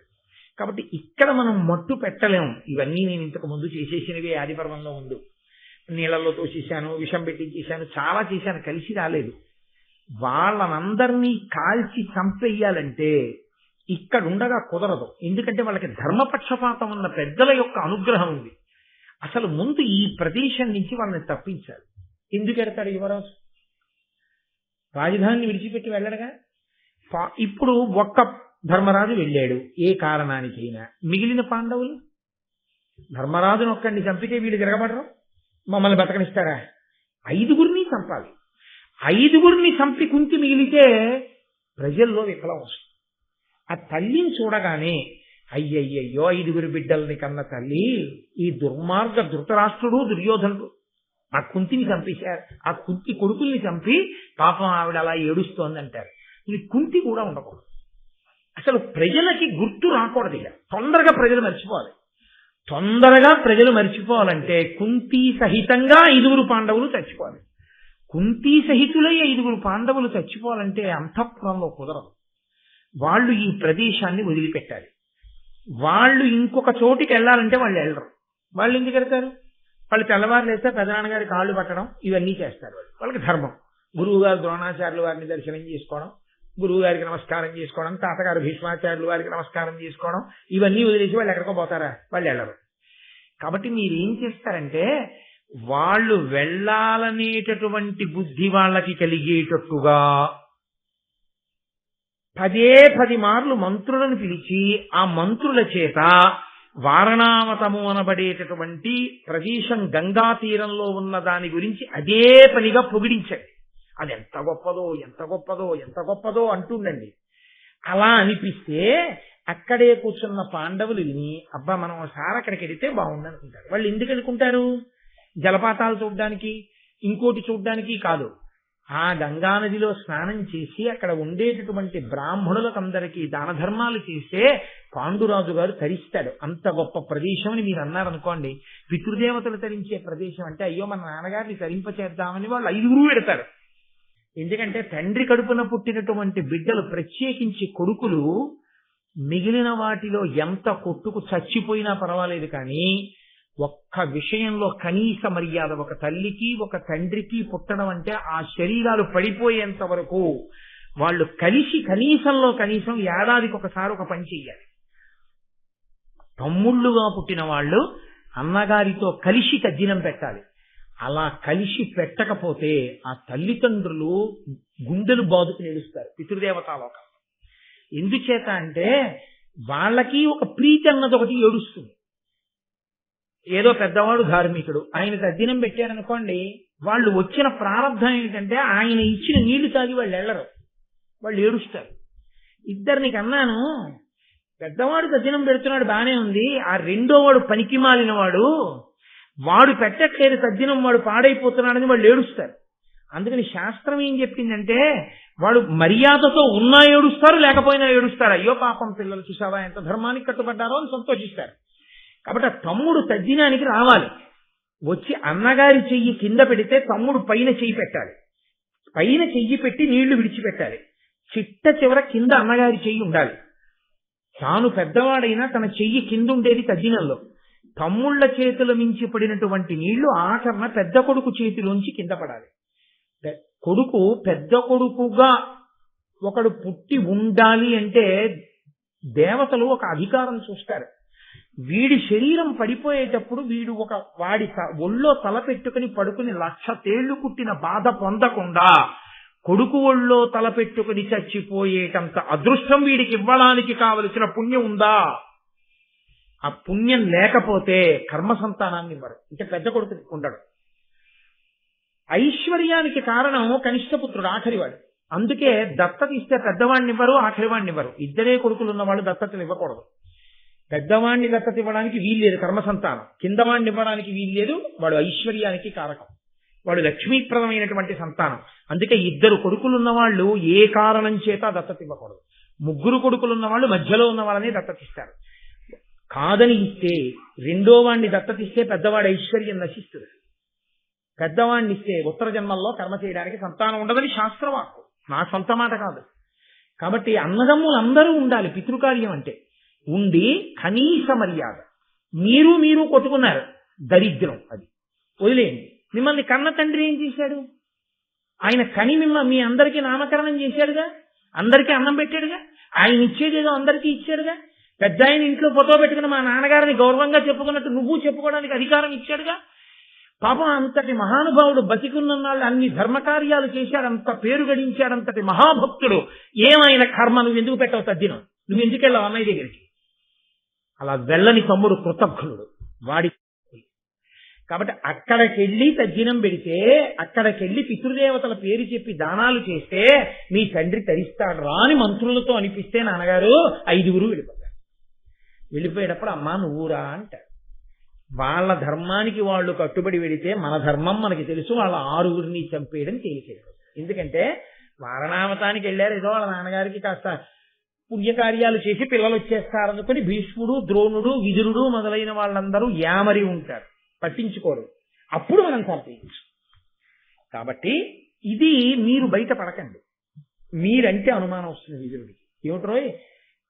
కాబట్టి ఇక్కడ మనం మట్టు పెట్టలేము. ఇవన్నీ నేను ఇంతకు ముందు చేసేసినవి ఆదిపర్వంలో ముందు. నీళ్లలో తోసేశాను, విషం పెట్టించేశాను, చాలా చేశాను, కలిసి రాలేదు. వాళ్ళనందరినీ కాల్చి చంపేయాలంటే ఇక్కడ ఉండగా కుదరదు. ఎందుకంటే వాళ్ళకి ధర్మపక్షపాతం ఉన్న పెద్దల యొక్క అనుగ్రహం ఉంది. అసలు ముందు ఈ ప్రదేశం నుంచి వాళ్ళని తప్పించాలి. ఎందుకు ఎడతాడు యువరాజు? రాజధానిని విడిచిపెట్టి వెళ్ళడగా. ఇప్పుడు ఒక్క ధర్మరాజు వెళ్ళాడు ఏ కారణానికైనా, మిగిలిన పాండవులు ధర్మరాజును ఒక్కడిని చంపితే వీళ్ళు తిరగబడరు, మమ్మల్ని బతకనిస్తారా? 5గురిని చంపాలి. 5గురిని చంపి కుంతి మిగిలితే ప్రజల్లో విప్లవం వస్తుంది. ఆ తల్లిని చూడగానే అయ్యయ్యో 5గురి బిడ్డల్ని కన్న తల్లి, ఈ దుర్మార్గ ధృతరాష్ట్రుడు దుర్యోధనుడు ఆ కుంతిని చంపేశారు, ఆ కుంతి కొడుకుల్ని చంపి పాపం ఆవిడ అలా ఏడుస్తోంది అంటారు. ఇది కుంతి కూడా ఉండకూడదు. అసలు ప్రజలకి గుర్తు రాకూడదు. ఇక తొందరగా ప్రజలు మర్చిపోవాలి. తొందరగా ప్రజలు మర్చిపోవాలంటే కుంతి సహితంగా 5గురు పాండవులు చచ్చిపోవాలి. కుంతి సహితులై 5గురు పాండవులు చచ్చిపోవాలంటే అంతఃపురంలో కుదరదు. వాళ్ళు ఈ ప్రదేశాన్ని వదిలిపెట్టాలి. వాళ్ళు ఇంకొక చోటికి వెళ్ళాలంటే వాళ్ళు వెళ్ళరు. వాళ్ళు ఎందుకు వెళ్తారు? వాళ్ళు తెల్లవారు లేస్తే పెదనాన్నగారి కాళ్ళు పట్టడం ఇవన్నీ చేస్తారు. వాళ్ళకి ధర్మం. గురువు గారు ద్రోణాచార్యుల వారిని దర్శనం చేసుకోవడం, గురువు గారికి నమస్కారం చేసుకోవడం, తాతగారు భీష్మాచార్యుల వారికి నమస్కారం చేసుకోవడం, ఇవన్నీ వదిలేసి వాళ్ళు ఎక్కడికో పోతారా? వాళ్ళు వెళ్ళరు. కాబట్టి మీరు ఏం చేస్తారంటే వాళ్ళు వెళ్ళాలనేటటువంటి బుద్ధి వాళ్ళకి కలిగేటట్టుగా 10 మార్లు మంత్రులను పిలిచి ఆ మంత్రుల చేత వారణావతము అనబడేటటువంటి ప్రదేశం గంగా తీరంలో ఉన్న దాని గురించి అదే పనిగా పొగిడించండి. అది ఎంత గొప్పదో ఎంత గొప్పదో ఎంత గొప్పదో అంటుండండి. అలా అనిపిస్తే అక్కడే కూర్చున్న పాండవులు విని అబ్బా మనం ఒకసారి అక్కడికి వెడితే బాగుండనుకుంటారు. వాళ్ళు ఎందుకు అనుకుంటారు? జలపాతాలు చూడడానికి, ఇంకోటి చూడడానికి కాదు. ఆ గంగానదిలో స్నానం చేసి అక్కడ ఉండేటటువంటి బ్రాహ్మణులకందరికీ దాన ధర్మాలు చేస్తే పాండురాజు గారు తరిస్తాడు. అంత గొప్ప ప్రదేశం అని మీరు అన్నారనుకోండి. పితృదేవతలు తరించే ప్రదేశం అంటే అయ్యో మన నాన్నగారిని తరింపచేద్దామని వాళ్ళు 5 పెడతారు. ఎందుకంటే తండ్రి కడుపున పుట్టినటువంటి బిడ్డలు, ప్రత్యేకించి కొడుకులు, మిగిలిన వాటిలో ఎంత కొట్టుకు చచ్చిపోయినా పర్వాలేదు కానీ ఒక్క విషయంలో కనీస మర్యాద ఒక తల్లికి ఒక తండ్రికి పుట్టడం అంటే ఆ శరీరాలు పడిపోయేంత వరకు వాళ్ళు కలిసి కనీసం ఏడాదికి ఒకసారి ఒక పని చెయ్యాలి. తమ్ముళ్ళుగా పుట్టిన వాళ్ళు అన్నగారితో కలిసి తద్దినం పెట్టాలి. అలా కలిసి పెట్టకపోతే ఆ తల్లిదండ్రులు గుండెలు బాదుకుని ఏడుస్తారు పితృదేవతాలోకం. ఎందుచేత అంటే వాళ్ళకి ఒక ప్రీతి అన్నది ఒకటి ఏడుస్తుంది. ఏదో పెద్దవాడు ధార్మికుడు, ఆయన తద్దినం పెట్టారనుకోండి, వాళ్ళు వచ్చిన ప్రారంభం ఏంటంటే ఆయన ఇచ్చిన నీళ్లు తాగి వాళ్ళు వెళ్ళరు, వాళ్ళు ఏడుస్తారు. ఇద్దరిని కన్నాను, పెద్దవాడు తద్దినం పెడుతున్నాడు బానే ఉంది, ఆ రెండో వాడు పనికి మాలిన వాడు పెట్టట్లేదు తద్దినం, వాడు పాడైపోతున్నాడని వాళ్ళు ఏడుస్తారు. అందుకని శాస్త్రం ఏం చెప్పిందంటే వాడు మర్యాదతో ఉన్నా ఏడుస్తారు, లేకపోయినా ఏడుస్తారు. అయ్యో పాపం పిల్లలు చూసావా ఎంత ధర్మానికి కట్టుబడ్డారో అని సంతోషిస్తారు. కాబట్టి ఆ తమ్ముడు తద్దినానికి రావాలి. వచ్చి అన్నగారి చెయ్యి కింద పెడితే తమ్ముడు పైన చెయ్యి పెట్టాలి. పైన చెయ్యి పెట్టి నీళ్లు విడిచిపెట్టాలి. చిట్ట చివర కింద అన్నగారి చెయ్యి ఉండాలి. తాను పెద్దవాడైనా తన చెయ్యి కింద ఉండేది తద్దినంలో. తమ్ముళ్ల చేతుల మించి పడినటువంటి నీళ్లు ఆఖరణ పెద్ద కొడుకు చేతిలోంచి కింద పడాలి. కొడుకు పెద్ద కొడుకుగా ఒకడు పుట్టి ఉండాలి అంటే దేవతలు ఒక అధికారం చూస్తారు. వీడి శరీరం పడిపోయేటప్పుడు వీడు వాడి ఒళ్ళో తల పెట్టుకుని పడుకుని 1,00,000 తేళ్లు కుట్టిన బాధ పొందకుండా కొడుకు ఒళ్ళో తల పెట్టుకుని చచ్చిపోయేటంత అదృష్టం వీడికి ఇవ్వడానికి కావలసిన పుణ్యం ఉందా? ఆ పుణ్యం లేకపోతే కర్మ సంతానాన్ని ఇవ్వరు. అంటే పెద్ద కొడుకుని ఉండడు. ఐశ్వర్యానికి కారణం కనిష్టపుత్రుడు, ఆఖరివాడు. అందుకే దత్తత ఇస్తే పెద్దవాడిని ఇవ్వరు, ఆఖరివాడిని ఇవ్వరు. ఇద్దరే కొడుకులు ఉన్నవాళ్ళు దత్తతలు ఇవ్వకూడదు. పెద్దవాడిని దత్తత ఇవ్వడానికి వీల్లేదు కర్మ సంతానం, కిందవాడిని ఇవ్వడానికి వీల్లేదు. వాడు ఐశ్వర్యానికి కారకం, వాడు లక్ష్మీప్రదమైనటువంటి సంతానం. అందుకే ఇద్దరు కొడుకులున్న వాళ్ళు ఏ కారణం చేత దత్తత ఇవ్వకూడదు. 3 కొడుకులున్న వాళ్ళు మధ్యలో ఉన్న వాళ్ళని దత్తతిస్తారు. కాదని ఇస్తే రెండో వాడిని దత్తతిస్తే పెద్దవాడి ఐశ్వర్యం నశిస్తుంది. పెద్దవాడిని ఇస్తే ఉత్తర జన్మల్లో కర్మ చేయడానికి సంతానం ఉండదని శాస్త్రవాక్కు, నా సొంత మాట కాదు. కాబట్టి అన్నదమ్ములు అందరూ ఉండాలి. పితృకార్యం అంటే ఉండి కనీస మర్యాద. మీరు కొట్టుకున్నారు, దరిద్రం, అది వదిలేయండి. మిమ్మల్ని కన్న తండ్రి ఏం చేశాడు? ఆయన కని మీ అందరికీ నామకరణం చేశాడుగా, అందరికీ అన్నం పెట్టాడుగా, ఆయన ఇచ్చేదేదో అందరికీ ఇచ్చాడుగా. పెద్ద ఆయన ఇంట్లో ఫోటో పెట్టుకుని మా నాన్నగారిని గౌరవంగా చెప్పుకున్నట్టు నువ్వు చెప్పుకోవడానికి అధికారం ఇచ్చాడుగా. పాపం అంతటి మహానుభావుడు బతికున్ననాళ్ళు అన్ని ధర్మకార్యాలు చేశాడు, అంత పేరు గడించాడు, అంతటి మహాభక్తుడు. ఏమైనా కర్మ నువ్వు ఎందుకు పెట్టవు తద్దినం? నువ్వు ఎందుకు వెళ్ళావు అన్నయ్య దగ్గరికి? అలా వెళ్ళని తమ్ముడు కృతజ్ఞుడు వాడి. కాబట్టి అక్కడికెళ్ళి తద్దినం పెడితే, అక్కడికెళ్ళి పితృదేవతల పేరు చెప్పి దానాలు చేస్తే మీ తండ్రి తరిస్తాడు రా అని మంత్రులతో అనిపిస్తే నాన్నగారు 5 వెళ్ళిపోతారు. వెళ్ళిపోయేటప్పుడు అమ్మా నువ్వురా అంటారు. వాళ్ళ ధర్మానికి వాళ్ళు కట్టుబడి వెడితే మన ధర్మం మనకి తెలుసు, వాళ్ళ 6 చంపేయడం తేలికేది. ఎందుకంటే వారణావతానికి వెళ్ళారు, ఏదో వాళ్ళ నాన్నగారికి కాస్త పుణ్యకార్యాలు చేసి పిల్లలు వచ్చేస్తారనుకుని భీష్ముడు, ద్రోణుడు, విదురుడు మొదలైన వాళ్ళందరూ యామరి ఉంటారు, పట్టించుకోరు. అప్పుడు మనం చంపేయచ్చు. కాబట్టి ఇది మీరు బయట పడకండి. మీరంటే అనుమానం వస్తుంది విదురుడికి. ఏమిట్రోయ్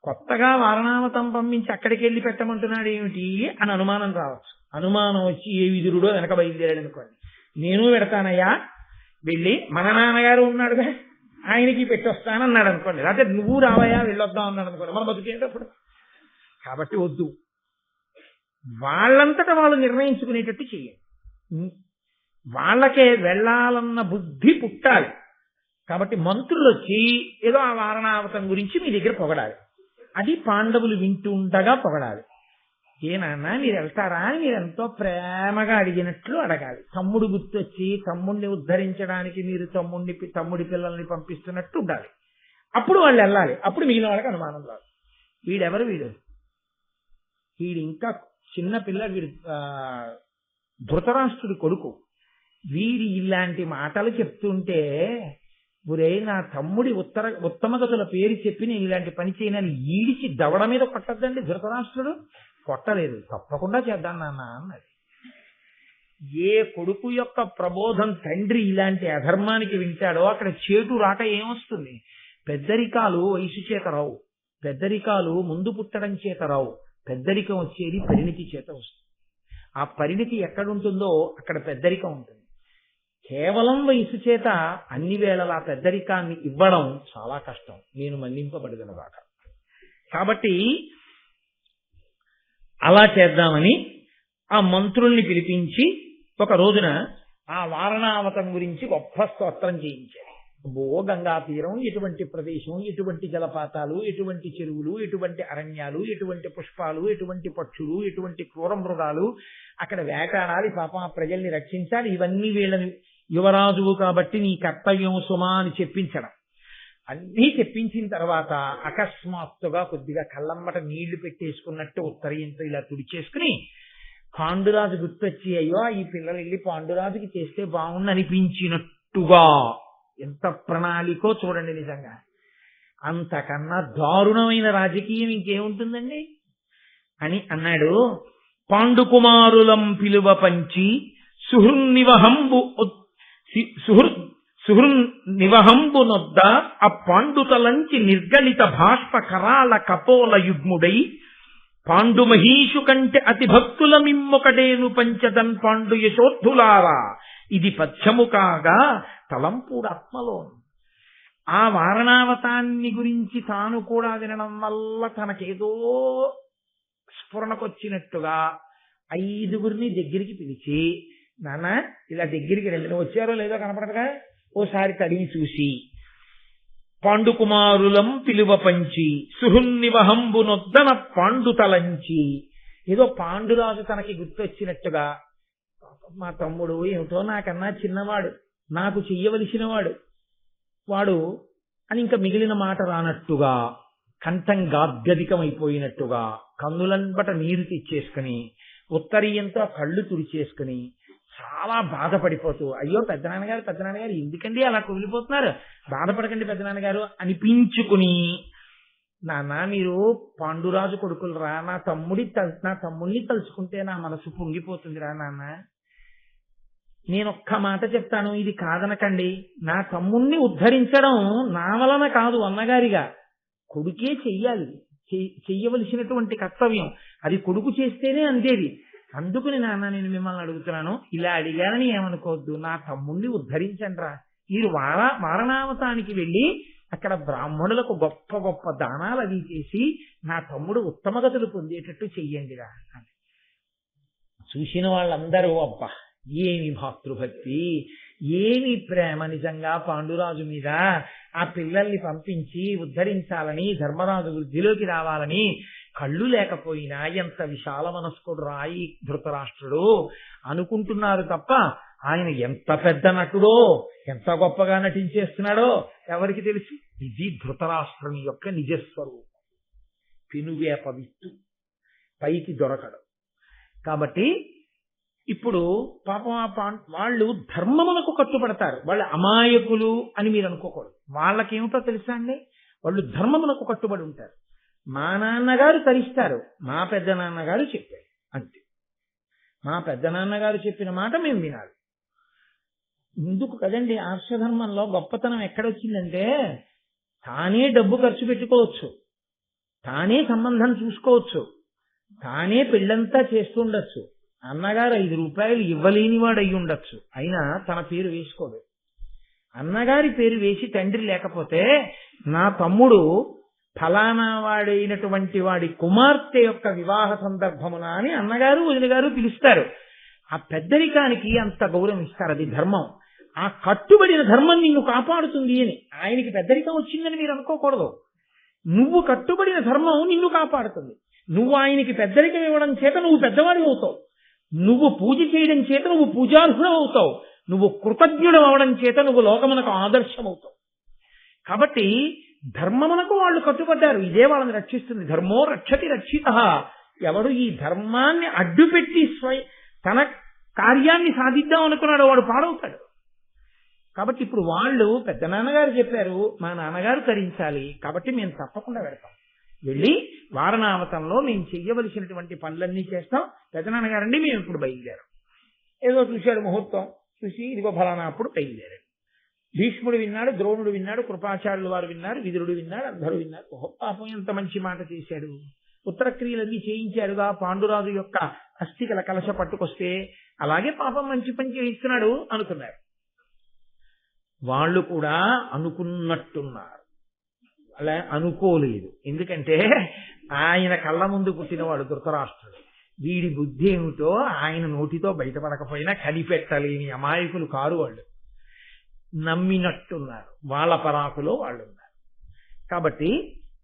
కొత్తగా వారణావతం పంపించి అక్కడికి వెళ్ళి పెట్టమంటున్నాడు ఏమిటి అని అనుమానం రావచ్చు. అనుమానం వచ్చి ఏ విదురుడో వెనక బయలుదేరాడు అనుకోండి, నేను పెడతానయ్యా వెళ్ళి మన నాన్నగారు ఉన్నాడుగా ఆయనకి పెట్టొస్తానన్నాడు అనుకోండి, లేకపోతే నువ్వు రావయ్యా వెళ్ళొద్దాం అన్నాడు అనుకోండి, మన బతుకేటప్పుడు. కాబట్టి వద్దు, వాళ్ళంతటా వాళ్ళు నిర్ణయించుకునేటట్టు చెయ్యండి. వాళ్ళకే వెళ్ళాలన్న బుద్ధి పుట్టాలి. కాబట్టి మంత్రులు వచ్చి ఏదో ఆ వారణావతం గురించి మీ దగ్గర పొగడాలి. అది పాండవులు వింటుండగా పొగడాలి. ఏ నాన్న మీరు వెళ్తారా అని మీరు ఎంతో ప్రేమగా అడిగినట్లు అడగాలి. తమ్ముడు గుర్తొచ్చి తమ్ముడిని ఉద్ధరించడానికి మీరు తమ్ముడి పిల్లల్ని పంపిస్తున్నట్టు ఉండాలి. అప్పుడు వాళ్ళు వెళ్ళాలి. అప్పుడు మిగిలిన వాళ్ళకి అనుమానం రాదు. వీడెవరు వీడు ఇంకా చిన్న పిల్ల, వీడు ధృతరాష్ట్రుడి కొడుకు. వీడి ఇలాంటి మాటలు చెప్తుంటే ఒరే నా తమ్ముడి ఉత్తమగతుల పేరు చెప్పి నేను ఇలాంటి పని చేయనని ఈడిచి దవడ మీద కొట్టద్దండి ధృతరాష్ట్రుడు. కొట్టలేదు, తప్పకుండా చేద్దాం నాన్న అన్నది. ఏ కొడుకు యొక్క ప్రబోధం తండ్రి ఇలాంటి అధర్మానికి వింటాడో అక్కడ చేటు రాక ఏమొస్తుంది? పెద్దరికాలు వయసు చేత రావు, పెద్దరికాలు ముందు పుట్టడం చేత రావు. పెద్దరికం వచ్చేది పరిణితి చేత వస్తుంది. ఆ పరిణితి ఎక్కడుంటుందో అక్కడ పెద్దరికం ఉంటుంది. కేవలం వయసు చేత అన్ని వేళలా పెద్దరికాన్ని ఇవ్వడం చాలా కష్టం. నేను మన్నింపబడదనగాక. కాబట్టి అలా చేద్దామని ఆ మంత్రుల్ని పిలిపించి ఒక రోజున ఆ వారణావతం గురించి గొప్ప స్తోత్రం చేయించారు. గంగా తీరం, ఎటువంటి ప్రదేశం, ఎటువంటి జలపాతాలు, ఎటువంటి చెరువులు, ఎటువంటి అరణ్యాలు, ఎటువంటి పుష్పాలు, ఎటువంటి పక్షులు, ఎటువంటి క్రూర మృగాలు, అక్కడ వేటాడాలి, పాపం ఆ ప్రజల్ని రక్షించాలి. ఇవన్నీ వీళ్ళని యువరాజువు కాబట్టి నీ కర్తవ్యం సుమా అని చెప్పించడం. అన్నీ చెప్పించిన తర్వాత అకస్మాత్తుగా కొద్దిగా కళ్ళమ్మట నీళ్లు పెట్టేసుకున్నట్టు ఉత్తరీయంతో ఇలా తుడిచేసుకుని పాండురాజు గుర్తొచ్చి, అయ్యో ఈ పిల్లలు వెళ్ళి పాండురాజుకి చేస్తే బాగుండు అనిపించినట్టుగా, ఎంత ప్రణాళికో చూడండి. నిజంగా అంతకన్నా దారుణమైన రాజకీయం ఇంకేముంటుందండి అని అన్నాడు. పాండుకుమారులం పిలువ పంచి సుహృన్నివహంబు నొద్ద ఆ పాండుతలంచి నిర్గళిత బాష్ప కరాళ కపోల యుగ్ముడై పాండు మహీషు కంటే అతి భక్తుల మిమ్మొకడేను పంచదన్ పాండు యశోద్ధులారా ఇది పథ్యము కాగా తలంపుడాత్మలోను. ఆ వారణావతాన్ని గురించి తాను కూడా వినడం వల్ల తనకేదో స్ఫురణకొచ్చినట్టుగా 5గురిని దగ్గరికి పిలిచి, నాన్న ఇలా దగ్గరికి రండి, వచ్చారో లేదో కనపడదుగా, ఓసారి తడిని చూసి పాండుకుమారులం పిలువ పంచి సుహృన్నివహంబునొద్దన పాండు తలంచి, ఏదో పాండురాజు తనకి గుర్తొచ్చినట్టుగా, మా తమ్ముడు ఏమిటో నాకన్నా చిన్నవాడు, నాకు చెయ్యవలసిన వాడు అని ఇంకా మిగిలిన మాట రానట్టుగా, కంఠం గాద్గదికమైపోయినట్టుగా, కన్నులంబట నీరు తెచ్చేసుకుని ఉత్తరీయంతో కళ్ళు తుడిచేసుకుని చాలా బాధపడిపోతూ, అయ్యో పెద్దనాన్నగారు ఎందుకండి అలా కుమిలిపోతున్నారు, బాధపడకండి పెద్దనాన్నగారు అనిపించుకుని, నాన్న మీరు పాండురాజు కొడుకులరా, నా తమ్ముడిని తలుచుకుంటే నా మనసు పొంగిపోతుందిరా నాన్న, నేనొక్క మాట చెప్తాను, ఇది కాదనకండి, నా తమ్ముణ్ణి ఉద్ధరించడం నా వలన కాదు, అన్నగారిగా కొడుకే చెయ్యాలి, చెయ్యవలసినటువంటి కర్తవ్యం, అది కొడుకు చేస్తేనే అందేది. అందుకుని నాన్న నేను మిమ్మల్ని అడుగుతున్నాను, ఇలా అడిగానని ఏమనుకోవద్దు, నా తమ్ముణ్ణి ఉద్ధరించండి రా, మీరు వారణావతానికి వెళ్ళి అక్కడ బ్రాహ్మణులకు గొప్ప గొప్ప దానాలు అవి చేసి నా తమ్ముడు ఉత్తమగతులు పొందేటట్టు చెయ్యండిరా అని. చూసిన వాళ్ళందరూ అబ్బా ఏమి భాతృభక్తి, ఏమి ప్రేమ నిజంగా పాండురాజు మీద, ఆ పిల్లల్ని పంపించి ఉద్ధరించాలని, ధర్మరాజు వృద్ధిలోకి రావాలని కళ్ళు లేకపోయినా ఎంత విశాల మనస్కుడు రాయి ధృతరాష్ట్రుడు అనుకుంటున్నారు తప్ప ఆయన ఎంత పెద్ద నటుడో, ఎంత గొప్పగా నటించేస్తున్నాడో ఎవరికి తెలుసు? ఇది ధృతరాష్ట్రుని యొక్క నిజస్వరూపం. పెనువేప విత్తు పైకి దొరకడం. కాబట్టి ఇప్పుడు పాపం వాళ్ళు ధర్మమునకు కట్టుబడతారు, వాళ్ళు అమాయకులు అని మీరు అనుకోకూడదు. వాళ్ళకేమిటో తెలుసా అండి, వాళ్ళు ధర్మమునకు కట్టుబడి ఉంటారు. మా నాన్నగారు తరిస్తారు, మా పెద్ద నాన్నగారు చెప్పారు అంతే, మా పెద్ద నాన్నగారు చెప్పిన మాట మేము వినాలి. ఇందుకు కదండి ఆర్షధర్మంలో గొప్పతనం ఎక్కడొచ్చిందంటే, తానే డబ్బు ఖర్చు పెట్టుకోవచ్చు, తానే సంబంధం చూసుకోవచ్చు, తానే పెళ్ళంతా చేస్తుండొచ్చు, అన్నగారు 5 రూపాయలు ఇవ్వలేని వాడు అయి ఉండొచ్చు, అయినా తన పేరు వేసుకోడు. అన్నగారి పేరు వేసి తండ్రి లేకపోతే నా తమ్ముడు ఫలానా వాడైనటువంటి వాడి కుమార్తె యొక్క వివాహ సందర్భమున అని అన్నగారు వదిన గారు పిలుస్తారు. ఆ పెద్దరికానికి అంత గౌరవం ఇస్తారు. అది ధర్మం. ఆ కట్టుబడిన ధర్మం నిన్ను కాపాడుతుంది అని. ఆయనకి పెద్దరికం వచ్చిందని మీరు అనుకోకూడదు. నువ్వు కట్టుబడిన ధర్మం నిన్ను కాపాడుతుంది. నువ్వు ఆయనకి పెద్దరికం ఇవ్వడం చేత నువ్వు పెద్దవాడి అవుతావు. నువ్వు పూజ చేయడం చేత నువ్వు పూజార్హుడు అవుతావు. నువ్వు కృతజ్ఞుడు అవడం చేత నువ్వు లోకమునకు ఆదర్శం అవుతావు. కాబట్టి ధర్మమునకు వాళ్ళు కట్టుబడ్డారు. ఇదే వాళ్ళని రక్షిస్తుంది. ధర్మో రక్షతి రక్షిత. ఎవడు ఈ ధర్మాన్ని అడ్డుపెట్టి తన కార్యాన్ని సాధిద్దాం అనుకున్నాడు వాడు పాడవుతాడు. కాబట్టి ఇప్పుడు వాళ్ళు పెద్ద నాన్నగారు చెప్పారు, మా నాన్నగారు తరించాలి, కాబట్టి మేము తప్పకుండా వెళ్తాం. వెళ్ళి వారణావతంలో మేము చెయ్యవలసినటువంటి పనులన్నీ చేస్తాం. పెద్దనాన్నగారండి మేము ఇప్పుడు బయలుదేరాం. ఏదో చూశాడు ముహూర్తం, చూసి ఇదిగో ఫలానా అప్పుడు బయలుదేరాడు. భీష్ముడు విన్నాడు, ద్రోణుడు విన్నాడు, కృపాచార్యులు వారు విన్నారు, విదురుడు విన్నాడు, అందరూ విన్నారు. ఓహో పాపం ఎంత మంచి మాట చేశాడు, ఉత్తరక్రియలన్నీ చేయించాడుగా, పాండురాజు యొక్క అస్థికల కలశ పట్టుకొస్తే అలాగే పాపం మంచి పని చేయిస్తున్నాడు అనుకున్నారు. వాళ్ళు కూడా అనుకున్నట్టున్నారు, అలా అనుకోలేదు. ఎందుకంటే ఆయన కళ్ళ ముందు పుట్టినవాడు ధృతరాష్ట్రుడు. వీడి బుద్ధి ఏమిటో ఆయన నోటితో బయటపడకపోయినా కనిపెట్టలేని అమాయకులు కారు వాళ్ళు. నమ్మినట్టున్నారు, వాళ్ళ పరాకులో వాళ్ళు ఉన్నారు. కాబట్టి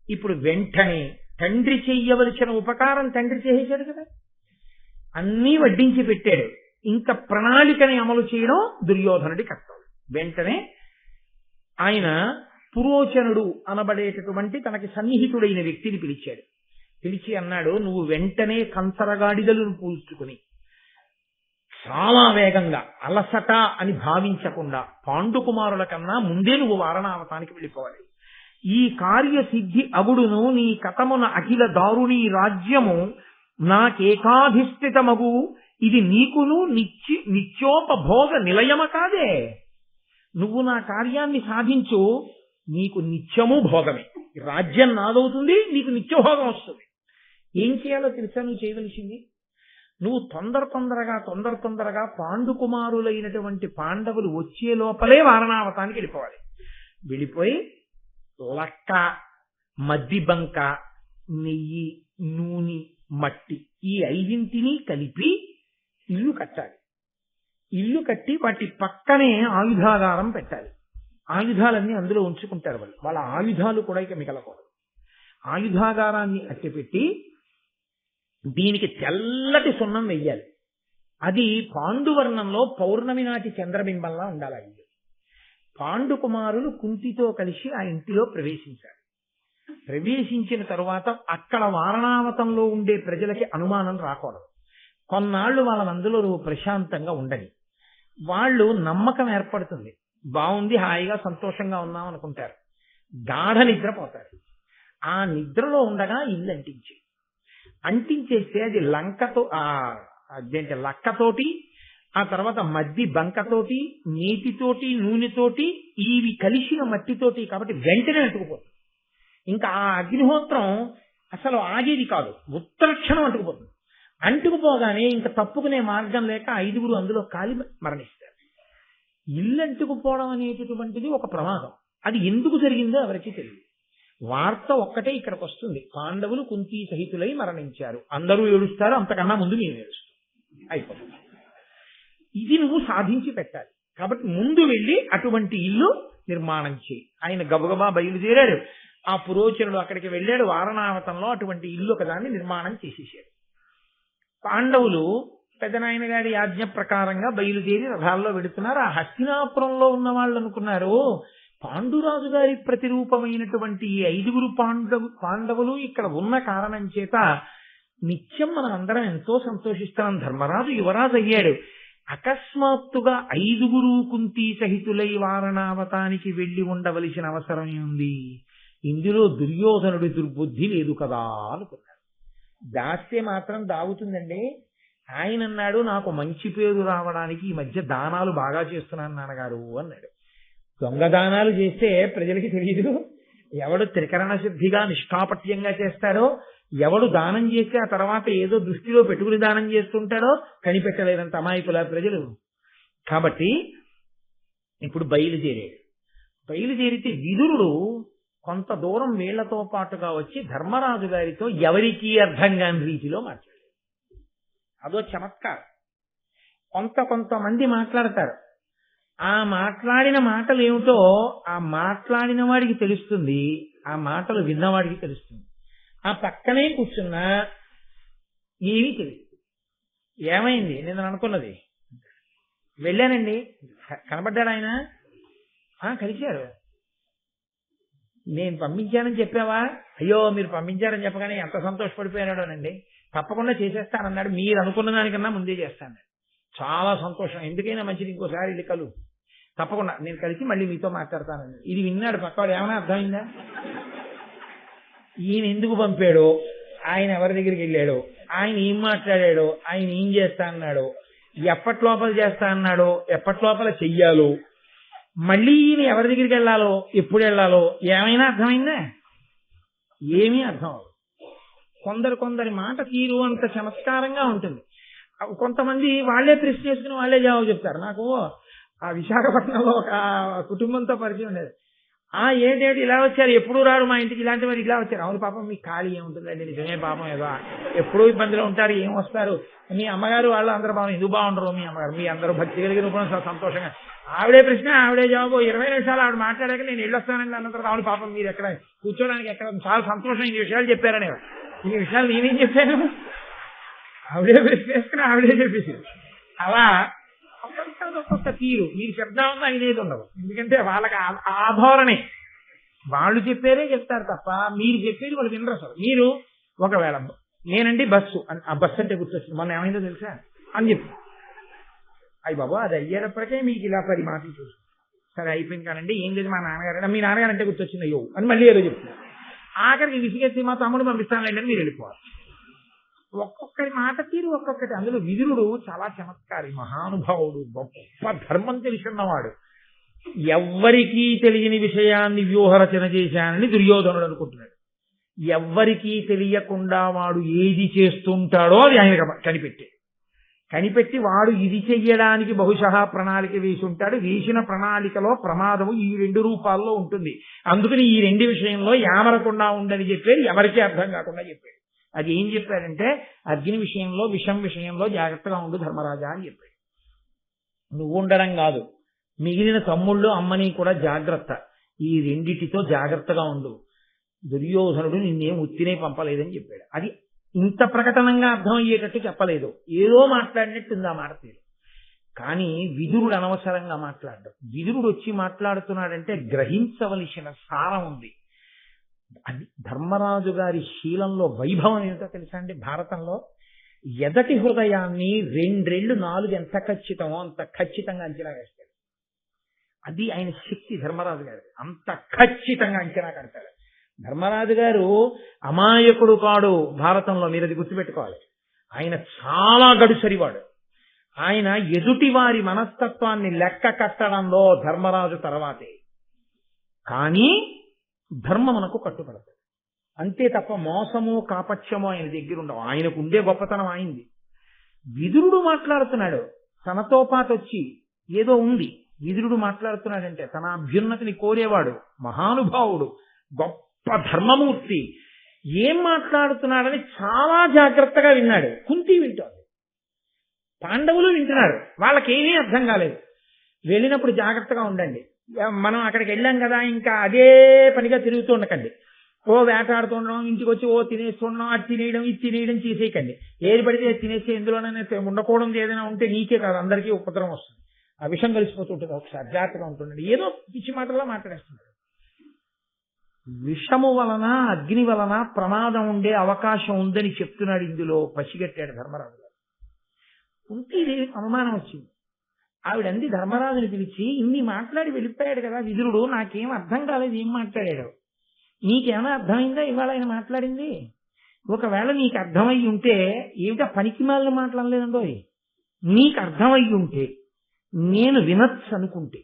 ఇప్పుడు వెంటనే తండ్రి చెయ్యవలసిన ఉపకారం తండ్రి చేసేశాడు కదా, అన్నీ వడ్డించి పెట్టాడు. ఇంకా ప్రణాళికని అమలు చేయడం దుర్యోధనుడి కర్తవ్యం. వెంటనే ఆయన పురోచనుడు అనబడేటటువంటి తనకి సన్నిహితుడైన వ్యక్తిని పిలిచాడు. పిలిచి అన్నాడు, నువ్వు వెంటనే కంచరగాడిదలను పూల్చుకుని చాలా వేగంగా అలసట అని భావించకుండా పాండుకుమారుల కన్నా ముందే నువ్వు వారణావతానికి వెళ్ళిపోవాలి. ఈ కార్యసిద్ధి అగుడును నీ కథమున అఖిల దారుణీ రాజ్యము నాకేకాధిష్ఠితమగు, ఇది నీకును నిత్యోపభోగ నిలయమ కాదే. నువ్వు నా కార్యాన్ని సాధించు, నీకు నిత్యము భోగమే. రాజ్యం నాదవుతుంది, నీకు నిత్యభోగం వస్తుంది. ఏం చేయాలో తెలుసా నువ్వు చేయవలసింది? నువ్వు తొందరగా పాండుకుమారులైనటువంటి పాండవులు వచ్చే లోపలే వారణావతానికి వెళ్ళిపోవాలి. వెళ్ళిపోయి లక్క, మద్ది బంక, నెయ్యి, నూనె, మట్టి ఈ 5 కలిపి ఇల్లు కట్టాలి. ఇల్లు కట్టి వాటి పక్కనే ఆయుధాగారం పెట్టాలి. ఆయుధాలన్నీ అందులో ఉంచుకుంటారు వాళ్ళు. వాళ్ళ ఆయుధాలు కూడా ఇక మిగలకూడదు. ఆయుధాగారాన్ని అట్టిపెట్టి దీనికి తెల్లటి సున్నం వెయ్యాలి. అది పాండువర్ణంలో పౌర్ణమి నాటి చంద్రబింబంలా ఉండాలి. ఇల్లు పాండుకుమారులు కుంతితో కలిసి ఆ ఇంటిలో ప్రవేశించారు. ప్రవేశించిన తరువాత అక్కడ వారణావతంలో ఉండే ప్రజలకి అనుమానం రాకూడదు. కొన్నాళ్లు వాళ్ళందులో ప్రశాంతంగా ఉండని వాళ్ళు నమ్మకం ఏర్పడుతుంది. బాగుంది, హాయిగా సంతోషంగా ఉన్నాం అనుకుంటారు. గాఢ నిద్రపోతారు. ఆ నిద్రలో ఉండగా ఇల్లు అంటించేస్తే అది లక్కతోటి, ఆ తర్వాత మద్ది బంకతోటి, నీటితోటి, నూనెతోటి, ఇవి కలిసిన మట్టితోటి, కాబట్టి వెంటనే అంటుకుపోతుంది. ఇంకా ఆ అగ్నిహోత్రం అసలు ఆగేది కాదు, ఉత్తరక్షణం అంటుకుపోతుంది. అంటుకుపోగానే ఇంకా తప్పుకునే మార్గం లేక 5 అందులో కాలి మరణిస్తారు. ఇల్లు అంటుకుపోవడం అనేటటువంటిది ఒక ప్రమాదం. అది ఎందుకు జరిగిందో ఎవరికి తెలియదు. వార్త ఒక్కటే ఇక్కడికి వస్తుంది, పాండవులు కుంతీ సహితులై మరణించారు. అందరూ ఏడుస్తారు, అంతకన్నా ముందు మేము ఏడుస్తాం, అయిపోతుంది. ఇది నువ్వు సాధించి పెట్టాలి. కాబట్టి ముందు వెళ్ళి అటువంటి ఇల్లు నిర్మాణం చేయి. ఆయన గబగబా బయలుదేరాడు. ఆ పురోచనుడు అక్కడికి వెళ్ళాడు. వారణావతంలో అటువంటి ఇల్లు ఒకదాన్ని నిర్మాణం చేసేసాడు. పాండవులు పెద్దనాయన గారి ఆజ్ఞ ప్రకారంగా బయలుదేరి రథాల్లో వెడుతున్నారు. ఆ హస్తినాపురంలో ఉన్న వాళ్ళు అనుకున్నారు, పాండురాజు గారి ప్రతిరూపమైనటువంటి ఈ 5 పాండవులు ఇక్కడ ఉన్న కారణం చేత నిత్యం మనం అందరం ఎంతో సంతోషిస్తున్నాం. ధర్మరాజు యువరాజు అయ్యాడు. అకస్మాత్తుగా 5 కుంతీ సహితులై వారణావతానికి వెళ్లి ఉండవలసిన అవసరం ఉంది. ఇందులో దుర్యోధనుడి దుర్బుద్ధి లేదు కదా అనుకున్నాడు. దాస్తే మాత్రం దాగుతుందండి. ఆయన అన్నాడు, నాకు మంచి పేరు రావడానికి ఈ మధ్య దానాలు బాగా చేస్తున్నాను నాన్నగారు అన్నాడు. దొంగ దానాలు చేస్తే ప్రజలకి తెలియదు, ఎవడు త్రికరణ శుద్ధిగా నిష్కాపట్యంగా చేస్తాడో, ఎవడు దానం చేసి ఆ తర్వాత ఏదో దృష్టిలో పెట్టుకుని దానం చేస్తుంటాడో కనిపెట్టలేదంత అమాయకుల ప్రజలు. కాబట్టి ఇప్పుడు బయలుదేరితే విదురుడు కొంత దూరం వీళ్లతో పాటుగా వచ్చి ధర్మరాజు గారితో ఎవరికీ అర్థం కాని రీతిలో మాట్లాడారు. అదో చమత్కారం. కొంతమంది మాట్లాడతారు. ఆ మాట్లాడిన మాటలు ఏమిటో ఆ మాట్లాడిన వాడికి తెలుస్తుంది, ఆ మాటలు విన్నవాడికి తెలుస్తుంది. ఆ పక్కనే కూర్చున్నా ఏమీ తెలియదు. ఏమైంది నేను అనుకున్నది, వెళ్ళానండి, కనబడ్డాడు ఆయన, కలిశారు, నేను పంపించానని చెప్పావా, అయ్యో మీరు పంపించారని చెప్పగానే ఎంత సంతోషపడిపోయాడోనండి, తప్పకుండా చేసేస్తానన్నాడు, మీరు అనుకున్న దానికన్నా ముందే చేస్తాను, చాలా సంతోషం, ఎందుకైనా మంచిది ఇంకోసారి వెళ్ళి కలు, తప్పకుండా నేను కలిసి మళ్ళీ మీతో మాట్లాడతానండి. ఇది విన్నాడు పక్కవాడు, ఏమైనా అర్థమైందా? ఈయన ఎందుకు పంపాడో, ఆయన ఎవరి దగ్గరికి వెళ్ళాడో, ఆయన ఏం మాట్లాడాడో, ఆయన ఏం చేస్తా అన్నాడో, ఎప్పట్లోపల చేస్తా అన్నాడో, ఎప్పట్లోపల చెయ్యాలో, మళ్ళీ ఈయన ఎవరి దగ్గరికి వెళ్ళాలో, ఎప్పుడు వెళ్ళాలో ఏమైనా అర్థమైందా? ఏమీ అర్థం అవ్వదు. కొందరి మాట తీరు అంత చమత్కారంగా ఉంటుంది. కొంతమంది వాళ్లే ప్రశ్న వేసుకుని వాళ్లే జవాబు చెప్తారు. నాకు ఆ విశాఖపట్నంలో ఒక కుటుంబంతో పరిచయం ఉండేది. ఏంటేంటి ఇలా వచ్చారు, ఎప్పుడు రారు మా ఇంటికి, ఇలాంటి వారు ఇలా వచ్చారు. అవును పాపం మీకు ఖాళీ ఏముంటుందండి, నిజమే పాపం, ఏదో ఎప్పుడూ ఇబ్బందిలో ఉంటారు, ఏం వస్తారు, మీ అమ్మగారు వాళ్ళు అందరూ బాగున్నారు, ఎందుకు బాగుండరు మీ అమ్మగారు, మీ అందరూ భక్తి కలిగిన కూడా సంతోషంగా, ఆవిడే ప్రశ్న ఆవిడే జవాబు, 20 నిమిషాలు ఆవిడ మాట్లాడాక నేను వెళ్ళొస్తానని అన్న తర్వాత, అవును పాపం మీరు ఎక్కడ కూర్చోడానికి ఎక్కడ, చాలా సంతోషం, ఈ విషయాలు చెప్పారనే, ఈ విషయాలు నేనేం చెప్పాను, ఆవిడే ప్రశ్న వేసుకుని ఆవిడే చెప్పేసి. అలా ఒక్కొక్క తీరు, మీరు చెప్దామన్నా అయినేది ఉండదు, ఎందుకంటే వాళ్ళకి ఆధోరణే, వాళ్ళు చెప్పారే చెప్తారు తప్ప మీరు చెప్పేది వాళ్ళు వినరు అసలు. మీరు ఒకవేళ నేనండి బస్సు, ఆ బస్సు అంటే గుర్తొచ్చింది, మొన్న ఏమైందో తెలుసా అని చెప్పి, అయ్యి బాబు అది అయ్యేటప్పటికే మీకు ఇలా 10 మాటలు చూసు, సరే అయిపోయింది కానండి, ఏం లేదు మా నాన్నగారు, మీ నాన్నగారు అంటే గుర్తొచ్చింది అయ్యో అని మళ్ళీ ఏదో చెప్తున్నారు. ఆఖరికి విసిగెత్తి మా తమ్ముడు పంపిస్తానులేండి అని మీరు వెళ్ళిపోవాలి. ఒక్కొక్కరి మాట తీరు ఒక్కొక్కటి. అందులో విదురుడు చాలా చమత్కారి, మహానుభావుడు, గొప్ప ధర్మం తెలుసున్నవాడు. ఎవ్వరికీ తెలియని విషయాన్ని వ్యూహరచన చేశానని దుర్యోధనుడు అనుకుంటున్నాడు. ఎవ్వరికీ తెలియకుండా వాడు ఏది చేస్తుంటాడో అది ఆయన కనిపెట్టి వాడు ఇది చెయ్యడానికి బహుశా ప్రణాళిక వేసి ఉంటాడు. వేసిన ప్రణాళికలో ప్రమాదము ఈ 2 రూపాల్లో ఉంటుంది. అందుకని ఈ 2 విషయంలో యామరకుండా ఉండని చెప్పాడు, ఎవరికీ అర్థం కాకుండా చెప్పాడు. అది ఏం చెప్పాడంటే, అగ్ని విషయంలో, విషం విషయంలో జాగ్రత్తగా ఉండు ధర్మరాజా అని చెప్పాడు. నువ్వు ఉండడం కాదు, మిగిలిన తమ్ముళ్ళు అమ్మని కూడా జాగ్రత్త, ఈ 2టితో జాగ్రత్తగా ఉండు, దుర్యోధనుడు నిన్నేం ఉత్తినే పంపలేదని చెప్పాడు. అది ఇంత ప్రకటనంగా అర్థమయ్యేటట్టు చెప్పలేదు, ఏదో మాట్లాడినట్టుంది ఆ మాట తీరు. కానీ విదురుడు అనవసరంగా మాట్లాడ్డాడు. విదురుడు వచ్చి మాట్లాడుతున్నాడంటే గ్రహించవలసిన సారం ఉంది. అది ధర్మరాజు గారి శీలంలో వైభవం ఏమిటో తెలుసా అండి? భారతంలో ఎదటి హృదయాన్ని 2 రెళ్ళు 4 ఎంత ఖచ్చితమో అంత ఖచ్చితంగా అంచనా వేస్తాడు. అది ఆయన శక్తి. ధర్మరాజు గారు అంత ఖచ్చితంగా అంచనా కడతాడు. ధర్మరాజు గారు అమాయకుడు కాడు భారతంలో, మీరు అది గుర్తుపెట్టుకోవాలి. ఆయన చాలా గడుసరివాడు. ఆయన ఎదుటి వారి మనస్తత్వాన్ని లెక్క కట్టడంలో ధర్మరాజు తర్వాతే. కానీ ధర్మమునకు కట్టుబడతాడు అంతే తప్ప మోసము కాపట్యమో ఆయన దగ్గర ఉండవు. ఆయనకు ఉండే గొప్పతనం అయింది. విదురుడు మాట్లాడుతున్నాడు, తనతో పాటు వచ్చి ఏదో ఉంది. విదురుడు మాట్లాడుతున్నాడంటే తన అభ్యున్నతిని కోరేవాడు, మహానుభావుడు, గొప్ప ధర్మమూర్తి. ఏం మాట్లాడుతున్నాడని చాలా జాగ్రత్తగా విన్నాడు. కుంతి వింటోంది, పాండవులు వింటున్నారు, వాళ్ళకేమీ అర్థం కాలేదు. వెళ్ళినప్పుడు జాగ్రత్తగా ఉండండి. మనం అక్కడికి వెళ్ళాం కదా, ఇంకా అదే పనిగా తిరుగుతూ ఉండకండి. ఓ వేటాడుతుండడం, ఇంటికి వచ్చి ఓ తినేస్తుండడం, అది తినేయడం ఇది తినేయడం చేసేయకండి. ఏది పడితే తినేసి ఎందులోనైనా ఉండకూడదు ఏదైనా ఉంటే నీకే కాదు అందరికీ ఉపద్రవం వస్తుంది. ఆ విషయం కలిసిపోతుంటుంది. ఒకసారి జాగ్రత్తగా ఉంటుండండి. ఏదో పిచ్చి మాటల్లో మాట్లాడేస్తున్నాడు. విషము వలన అగ్ని వలన ప్రమాదం ఉండే అవకాశం ఉందని చెప్తున్నాడు. ఇందులో పసిగట్టాడు ధర్మరాజు గారు. కుంతీదేవికి అనుమానం వచ్చింది. ఆవిడంది ధర్మరాజుని పిలిచి, ఇన్ని మాట్లాడి వెళ్ళిపోయాడు కదా విదురుడు, నాకేం అర్థం కాలేదు, ఏం మాట్లాడాడు, నీకేమైనా అర్థమైందా ఇవాళ ఆయన మాట్లాడింది? ఒకవేళ నీకు అర్థమయ్యి ఉంటే, ఏమిటా పనికి మాలిన మాట్లాడలేదండో, నీకు అర్థమయ్యి ఉంటే, నేను వినొచ్చు అనుకుంటే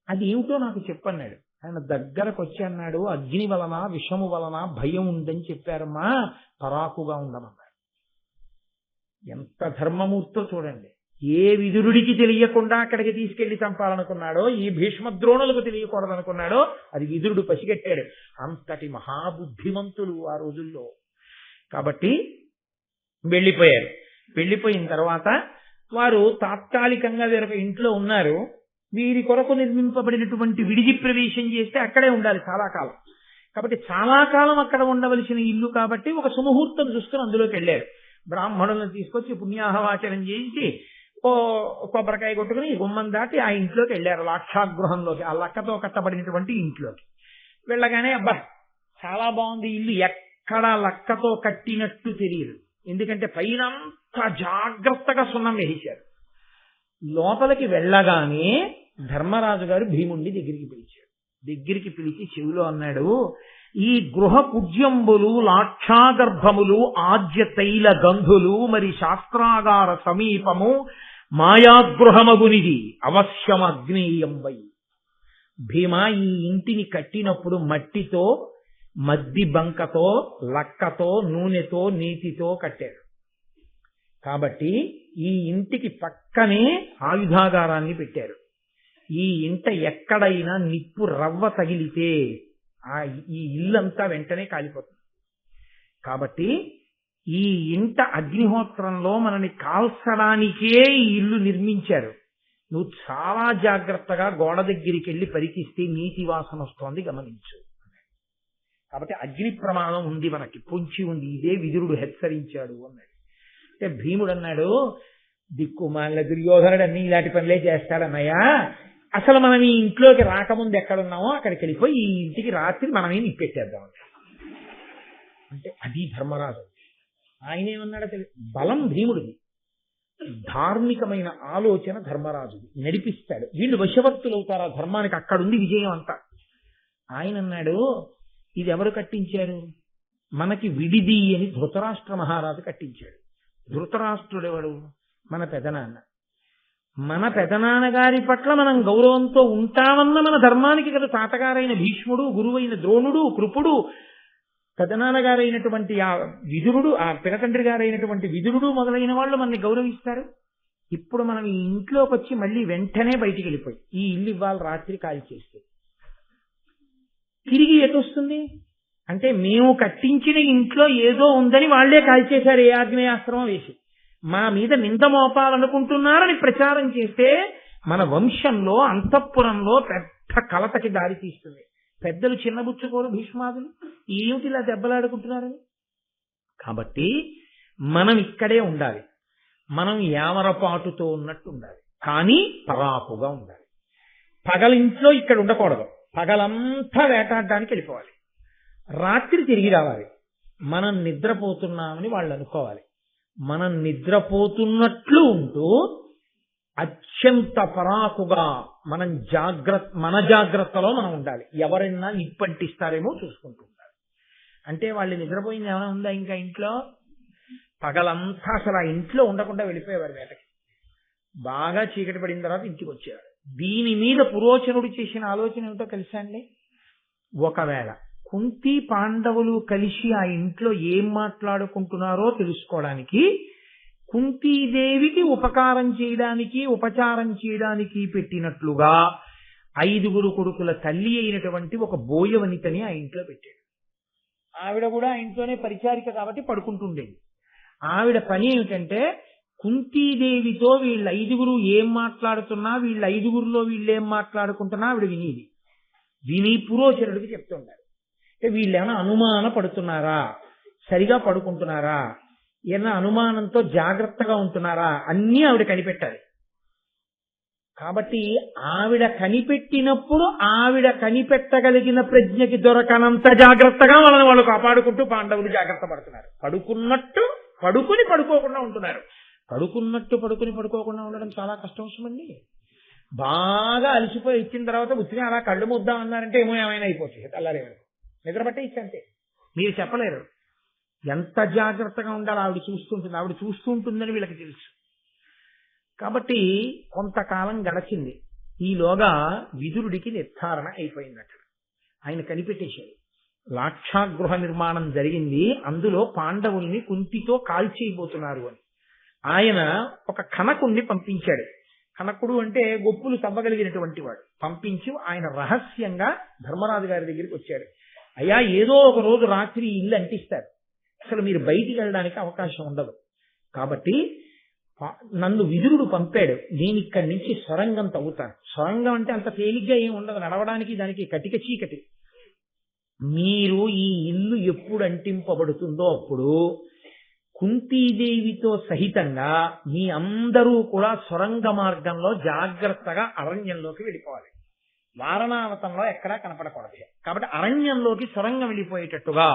అది ఏమిటో నాకు చెప్పన్నాడు. ఆయన దగ్గరకు వచ్చి అన్నాడు, అగ్ని వలన విషము వలన భయం ఉందని చెప్పారమ్మా, పరాకుగా ఉండమన్నారు. ఎంత ధర్మమూర్తో చూడండి. ఏ విదురుడికి తెలియకుండా అక్కడికి తీసుకెళ్లి చంపాలనుకున్నాడో, ఈ భీష్మద్రోణులకు తెలియకూడదనుకున్నాడో అది విదురుడు పసిగట్టాడు. అంతటి మహాబుద్ధిమంతులు ఆ రోజుల్లో. కాబట్టి వెళ్ళిపోయారు. వెళ్ళిపోయిన తర్వాత వారు తాత్కాలికంగా వేరొక ఇంట్లో ఉన్నారు. వీరి కొరకు నిర్మింపబడినటువంటి విడిది ప్రవేశం చేస్తే అక్కడే ఉండాలి చాలా కాలం. కాబట్టి చాలా కాలం అక్కడ ఉండవలసిన ఇల్లు కాబట్టి ఒక సుముహూర్తం చూసుకుని అందులోకి వెళ్ళారు. బ్రాహ్మణులను తీసుకొచ్చి పుణ్యాహవాచనం చేయించి కొబ్బరికాయ కొట్టుకుని గుమ్మం దాటి ఆ ఇంట్లోకి వెళ్ళారు, లాక్షాగృహంలోకి, ఆ లక్కతో కట్టబడినటువంటి ఇంట్లోకి. వెళ్ళగానే అబ్బా చాలా బాగుంది ఇల్లు, ఎక్కడా లక్కతో కట్టినట్టు తెలియదు. ఎందుకంటే పైనంత జాగ్రత్తగా సున్నం వేశారు. లోపలికి వెళ్ళగానే ధర్మరాజు గారు భీముణ్ణి దగ్గరికి పిలిచాడు. దగ్గరికి పిలిచి చెవిలో అన్నాడు, ఈ గృహ కుజ్యంబులు లాక్షాగర్భములు ఆజ్య తైల గంధులు మరి శాస్త్రాగార సమీపము మాయాగృహమగునిది అవశ్యమగ్నేయంబై. భీమా, ఈ ఇంటిని కట్టినప్పుడు మట్టితో, మద్ది బంకతో, లక్కతో, నూనెతో, నీతితో కట్టారు. కాబట్టి ఈ ఇంటికి పక్కనే ఆయుధాగారాన్ని పెట్టారు. ఈ ఇంట ఎక్కడైనా నిప్పు రవ్వ తగిలితే ఈ ఇల్లంతా వెంటనే కాలిపోతుంది. కాబట్టి ఈ ఇంట అగ్నిహోత్రంలో మనని కాల్చడానికే ఈ ఇల్లు నిర్మించారు. నువ్వు చాలా జాగ్రత్తగా గోడ దగ్గరికి వెళ్ళి పరికిస్తే నీతి వాసన వస్తోంది గమనించు. కాబట్టి అగ్ని ప్రమాదం ఉంది, మనకి పొంచి ఉంది, ఇదే విదురుడు హెచ్చరించాడు అన్నాడు. అంటే భీముడు అన్నాడు, దిక్కుమాల దుర్యోధనుడు అన్ని ఇలాంటి పనులే చేస్తాడన్నయ్యా, అసలు మనం ఈ ఇంట్లోకి రాకముందు ఎక్కడున్నామో అక్కడికి వెళ్ళిపోయి ఈ ఇంటికి రాత్రి మనమే నిప్పెట్టేద్దాం అంటే అది ధర్మరాజు. ఆయన ఏమన్నాడో తెలియదు, బలం భీముడిది, ధార్మికమైన ఆలోచన ధర్మరాజుది, నడిపిస్తాడు. వీళ్ళు వశవర్తులు అవుతారు ఆ ధర్మానికి, అక్కడుంది విజయం అంతా. ఆయన అన్నాడు, ఇది ఎవరు కట్టించారు? మనకి విడిది అని ధృతరాష్ట్ర మహారాజు కట్టించాడు. ధృతరాష్ట్రుడు ఎవడు? మన పెదనాన్న. మన పెదనాన్నగారి పట్ల మనం గౌరవంతో ఉంటామన్న మన ధర్మానికి కదా తాతగారైన భీష్ముడు, గురువైన ద్రోణుడు, కృపుడు, పెదనాన్నగారైనటువంటి ఆ విదురుడు, ఆ పినతండ్రి గారైనటువంటి విదురుడు మొదలైన వాళ్ళు మనల్ని గౌరవిస్తారు. ఇప్పుడు మనం ఈ ఇంట్లోకి వచ్చి మళ్ళీ వెంటనే బయటికి వెళ్ళిపోయి ఈ ఇల్లు ఇవాళ రాత్రి కాల్ చేస్తే తిరిగి ఎటొస్తుంది? అంటే మేము కట్టించిన ఇంట్లో ఏదో ఉందని వాళ్లే కాల్చేశారు, ఏ ఆగ్నేయాస్త్రమో వేసి మా మీద నింద మోపాలనుకుంటున్నారని ప్రచారం చేస్తే మన వంశంలో అంతఃపురంలో పెద్ద కలతకి దారి తీస్తుంది. పెద్దలు చిన్నబుచ్చుకోరు భీష్మాదులు, ఏమిటి ఇలా దెబ్బలాడుకుంటున్నారని. కాబట్టి మనం ఇక్కడే ఉండాలి, మనం యామరపాటుతో ఉన్నట్టు ఉండాలి, కానీ పరాకుగా ఉండాలి. పగలింట్లో ఇక్కడ ఉండకూడదు, పగలంతా వేటాడడానికి వెళ్ళిపోవాలి, రాత్రి తిరిగి రావాలి. మనం నిద్రపోతున్నామని వాళ్ళు అనుకోవాలి. మనం నిద్రపోతున్నట్లు ఉంటూ అత్యంత పరాకుగా మన జాగ్రత్తలో మనం ఉండాలి. ఎవరైనా నిప్పంటిస్తారేమో చూసుకుంటూ ఉండాలి. అంటే వాళ్ళు నిద్రపోయింది ఏమైనా ఉందా ఇంకా ఇంట్లో? పగలంతా అసలు ఆ ఇంట్లో ఉండకుండా వెళ్ళిపోయేవారు వేటకి. బాగా చీకటి పడిన తర్వాత ఇంటికి వచ్చేవారు. దీని మీద పురోచనుడు చేసిన ఆలోచన ఏమిటో తెలుసా అండి? ఒకవేళ కుంతి పాండవులు కలిసి ఆ ఇంట్లో ఏం మాట్లాడుకుంటున్నారో తెలుసుకోవడానికి, కుంతీదేవికి ఉపకారం చేయడానికి, ఉపచారం చేయడానికి పెట్టినట్లుగా 5 కొడుకుల తల్లి అయినటువంటి ఒక బోయవనితని ఆ ఇంట్లో పెట్టాడు. ఆవిడ కూడా ఆ ఇంట్లోనే పరిచారిక కాబట్టి పడుకుంటుండేది. ఆవిడ పని ఏమిటంటే కుంతీదేవితో వీళ్ళ 5 ఏం మాట్లాడుతున్నా, వీళ్ళ 5లో వీళ్ళేం మాట్లాడుకుంటున్నా ఆవిడ వినేది. విని పురోచరుడికి చెప్తుండారు. వీళ్ళేమైనా అనుమాన పడుతున్నారా, సరిగా పడుకుంటున్నారా, ఏమైనా అనుమానంతో జాగ్రత్తగా ఉంటున్నారా, అన్నీ ఆవిడ కనిపెట్టాలి. కాబట్టి ఆవిడ కనిపెట్టినప్పుడు ఆవిడ కనిపెట్టగలిగిన ప్రజ్ఞకి దొరకనంత జాగ్రత్తగా వాళ్ళని వాళ్ళు కాపాడుకుంటూ పాండవులు జాగ్రత్త పడుతున్నారు. పడుకున్నట్టు పడుకుని పడుకోకుండా ఉంటున్నారు. పడుకోకుండా ఉండడం చాలా కష్టం వస్తుందండి. బాగా అలసిపోయి ఇచ్చిన తర్వాత ఉత్తిగా అలా కళ్ళు ముద్దాం అన్నారంటే ఏమైనా అయిపోతుంది, అల్లారేమో నిద్రపట్టే ఇచ్చంతే. మీరు చెప్పలేరు ఎంత జాగ్రత్తగా ఉండాలి. ఆవిడ చూస్తుంటుంది, ఆవిడ చూస్తుంటుందని వీళ్ళకి తెలుసు. కాబట్టి కొంతకాలం గడిచింది. ఈలోగా విదురుడికి నిర్ధారణ అయిపోయిందట. ఆయన కనిపెట్టేశాడు. లాక్షాగృహ నిర్మాణం జరిగింది, అందులో పాండవుల్ని కుంతితో కాల్చేయబోతున్నారు అని. ఆయన ఒక కనకుణ్ణి పంపించాడు. కనకుడు అంటే గొప్పులు తవ్వగలిగినటువంటి వాడు. పంపించి ఆయన రహస్యంగా ధర్మరాజు గారి దగ్గరికి వచ్చాడు. అయ్యా, ఏదో ఒక రోజు రాత్రి ఇల్లు అంటిస్తారు, అసలు మీరు బయటికి వెళ్ళడానికి అవకాశం ఉండదు. కాబట్టి నన్ను విదురుడు పంపాడు, నేను ఇక్కడి నుంచి సొరంగం తవ్వుతాను. సొరంగం అంటే అంత తేలిగ్గా ఏమి ఉండదు, నడవడానికి దానికి కటిక చీకటి. మీరు ఈ ఇల్లు ఎప్పుడు అంటింపబడుతుందో అప్పుడు కుంతీదేవితో సహితంగా మీ అందరూ కూడా సొరంగ మార్గంలో జాగ్రత్తగా అరణ్యంలోకి వెళ్ళిపోవాలి. వారణావతంలో ఎక్కడా కనపడకూడదు. కాబట్టి అరణ్యంలోకి సొరంగం వెళ్ళిపోయేటట్టుగా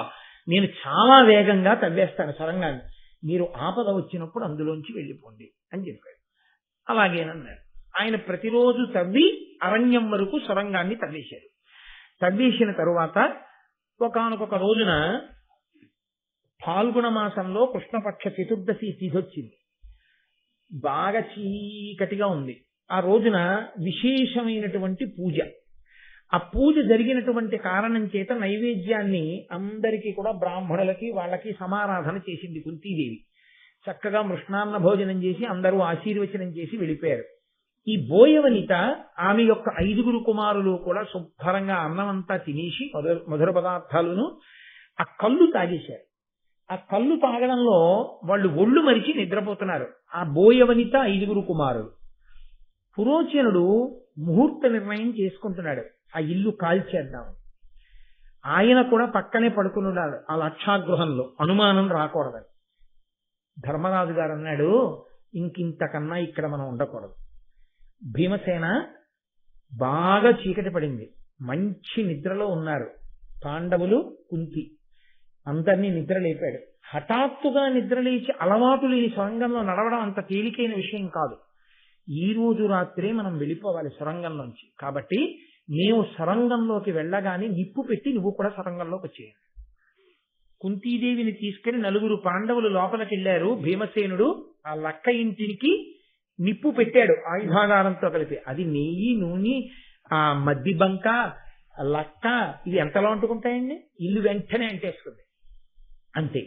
నేను చాలా వేగంగా తవ్వేస్తాను సొరంగాన్ని, మీరు ఆపద వచ్చినప్పుడు అందులోంచి వెళ్ళిపోండి అని చెప్పాడు. అలాగేనన్నాడు. ఆయన ప్రతిరోజు తవ్వి అరణ్యం వరకు సొరంగాన్ని తవ్వేశాడు. తవ్వేసిన తరువాత ఒకానొక రోజున ఫాల్గుణ మాసంలో కృష్ణపక్ష చతుర్దశి తిథి వచ్చింది. బాగా చీకటిగా ఉంది. ఆ రోజున విశేషమైనటువంటి పూజ. ఆ పూజ జరిగినటువంటి కారణం చేత నైవేద్యాన్ని అందరికీ కూడా బ్రాహ్మణులకి వాళ్ళకి సమారాధన చేసింది కుంతీదేవి. చక్కగా మృష్ణాన్న భోజనం చేసి అందరూ ఆశీర్వచనం చేసి వెళ్ళిపోయారు. ఈ బోయవనిత ఆమె యొక్క 5 కుమారులు కూడా శుభ్రంగా అన్నమంతా తినేసి మధుర పదార్థాలను ఆ కళ్ళు తాగేశారు. ఆ కళ్ళు తాగడంలో వాళ్ళు ఒళ్ళు మరిచి నిద్రపోతున్నారు. ఆ బోయవనిత 5 కుమారులు. పురోచనుడు ముహూర్త నిర్ణయం చేసుకుంటున్నాడు, ఆ ఇల్లు కాల్చేద్దాం. ఆయన కూడా పక్కనే పడుకున్నాడు ఆ లక్షాగృహంలో, అనుమానం రాకూడదని. ధర్మరాజు గారు అన్నాడు, ఇంకింతకన్నా ఇక్కడ మనం ఉండకూడదు. భీమసేన బాగా చీకటి పడింది, మంచి నిద్రలో ఉన్నారు పాండవులు, కుంతి. అందరినీ నిద్ర లేపాడు. హఠాత్తుగా నిద్రలేచి అలవాటు లేని సొరంగంలో నడవడం అంత తేలికైన విషయం కాదు. ఈ రోజు రాత్రే మనం వెళ్ళిపోవాలి సొరంగంలోంచి. కాబట్టి మేము సొరంగంలోకి వెళ్ళగానే నిప్పు పెట్టి నువ్వు కూడా సొరంగంలోకి వచ్చేయాలి. కుంతీదేవిని తీసుకెళ్లి 4 పాండవులు లోపలికి వెళ్లారు. భీమసేనుడు ఆ లక్క ఇంటికి నిప్పు పెట్టాడు ఆయుధాగారంతో కలిపి. అది నెయ్యి, నూనె, ఆ మద్ది బంక, లక్క ఇది ఎంతలో అంటుకుంటాయండి, ఇల్లు వెంటనే అంటేసుకుంది. అంతే.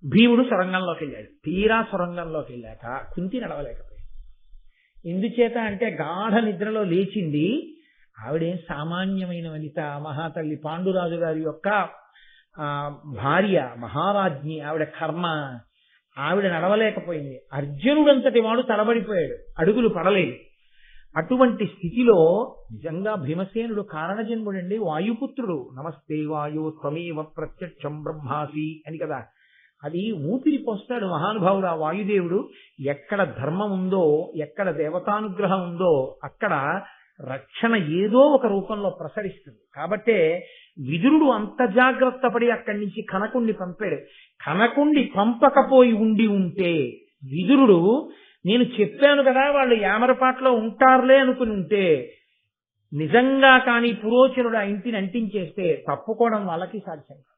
భీముడు సొరంగంలోకి వెళ్ళాడు. తీరా సొరంగంలోకి వెళ్ళాక కుంతి నడవలేకపోయింది. ఎందుచేత అంటే గాఢ నిద్రలో లేచింది. ఆవిడేం సామాన్యమైన వనిత, మహాతల్లి, పాండురాజు గారి యొక్క భార్య, మహారాజ్ఞి. ఆవిడ కర్మ, ఆవిడ నడవలేకపోయింది. అర్జునుడంతటి వాడు తడబడిపోయాడు, అడుగులు పడలేదు. అటువంటి స్థితిలో నిజంగా భీమసేనుడు కారణజన్ముడండి, వాయుపుత్రుడు. నమస్తే వాయు త్వమేవ ప్రత్యక్షం బ్రహ్మాసి అని కదా. అది ఊపిరి పోస్తాడు మహానుభావుడు ఆ వాయుదేవుడు. ఎక్కడ ధర్మం ఉందో, ఎక్కడ దేవతానుగ్రహం ఉందో అక్కడ రక్షణ ఏదో ఒక రూపంలో ప్రసరిస్తుంది. కాబట్టే విదురుడు అంత జాగ్రత్త పడి అక్కడి నుంచి కనకుణ్ణి పంపాడు. కనకుణ్ణి పంపకపోయి ఉంటే విదురుడు, నేను చెప్పాను కదా వాళ్ళు యామరపాట్లో ఉంటారులే అనుకుని ఉంటే, నిజంగా కానీ పురోచనుడు ఆ ఇంటిని అంటించేస్తే తప్పుకోవడం వాళ్ళకి సాధ్యం కాదు.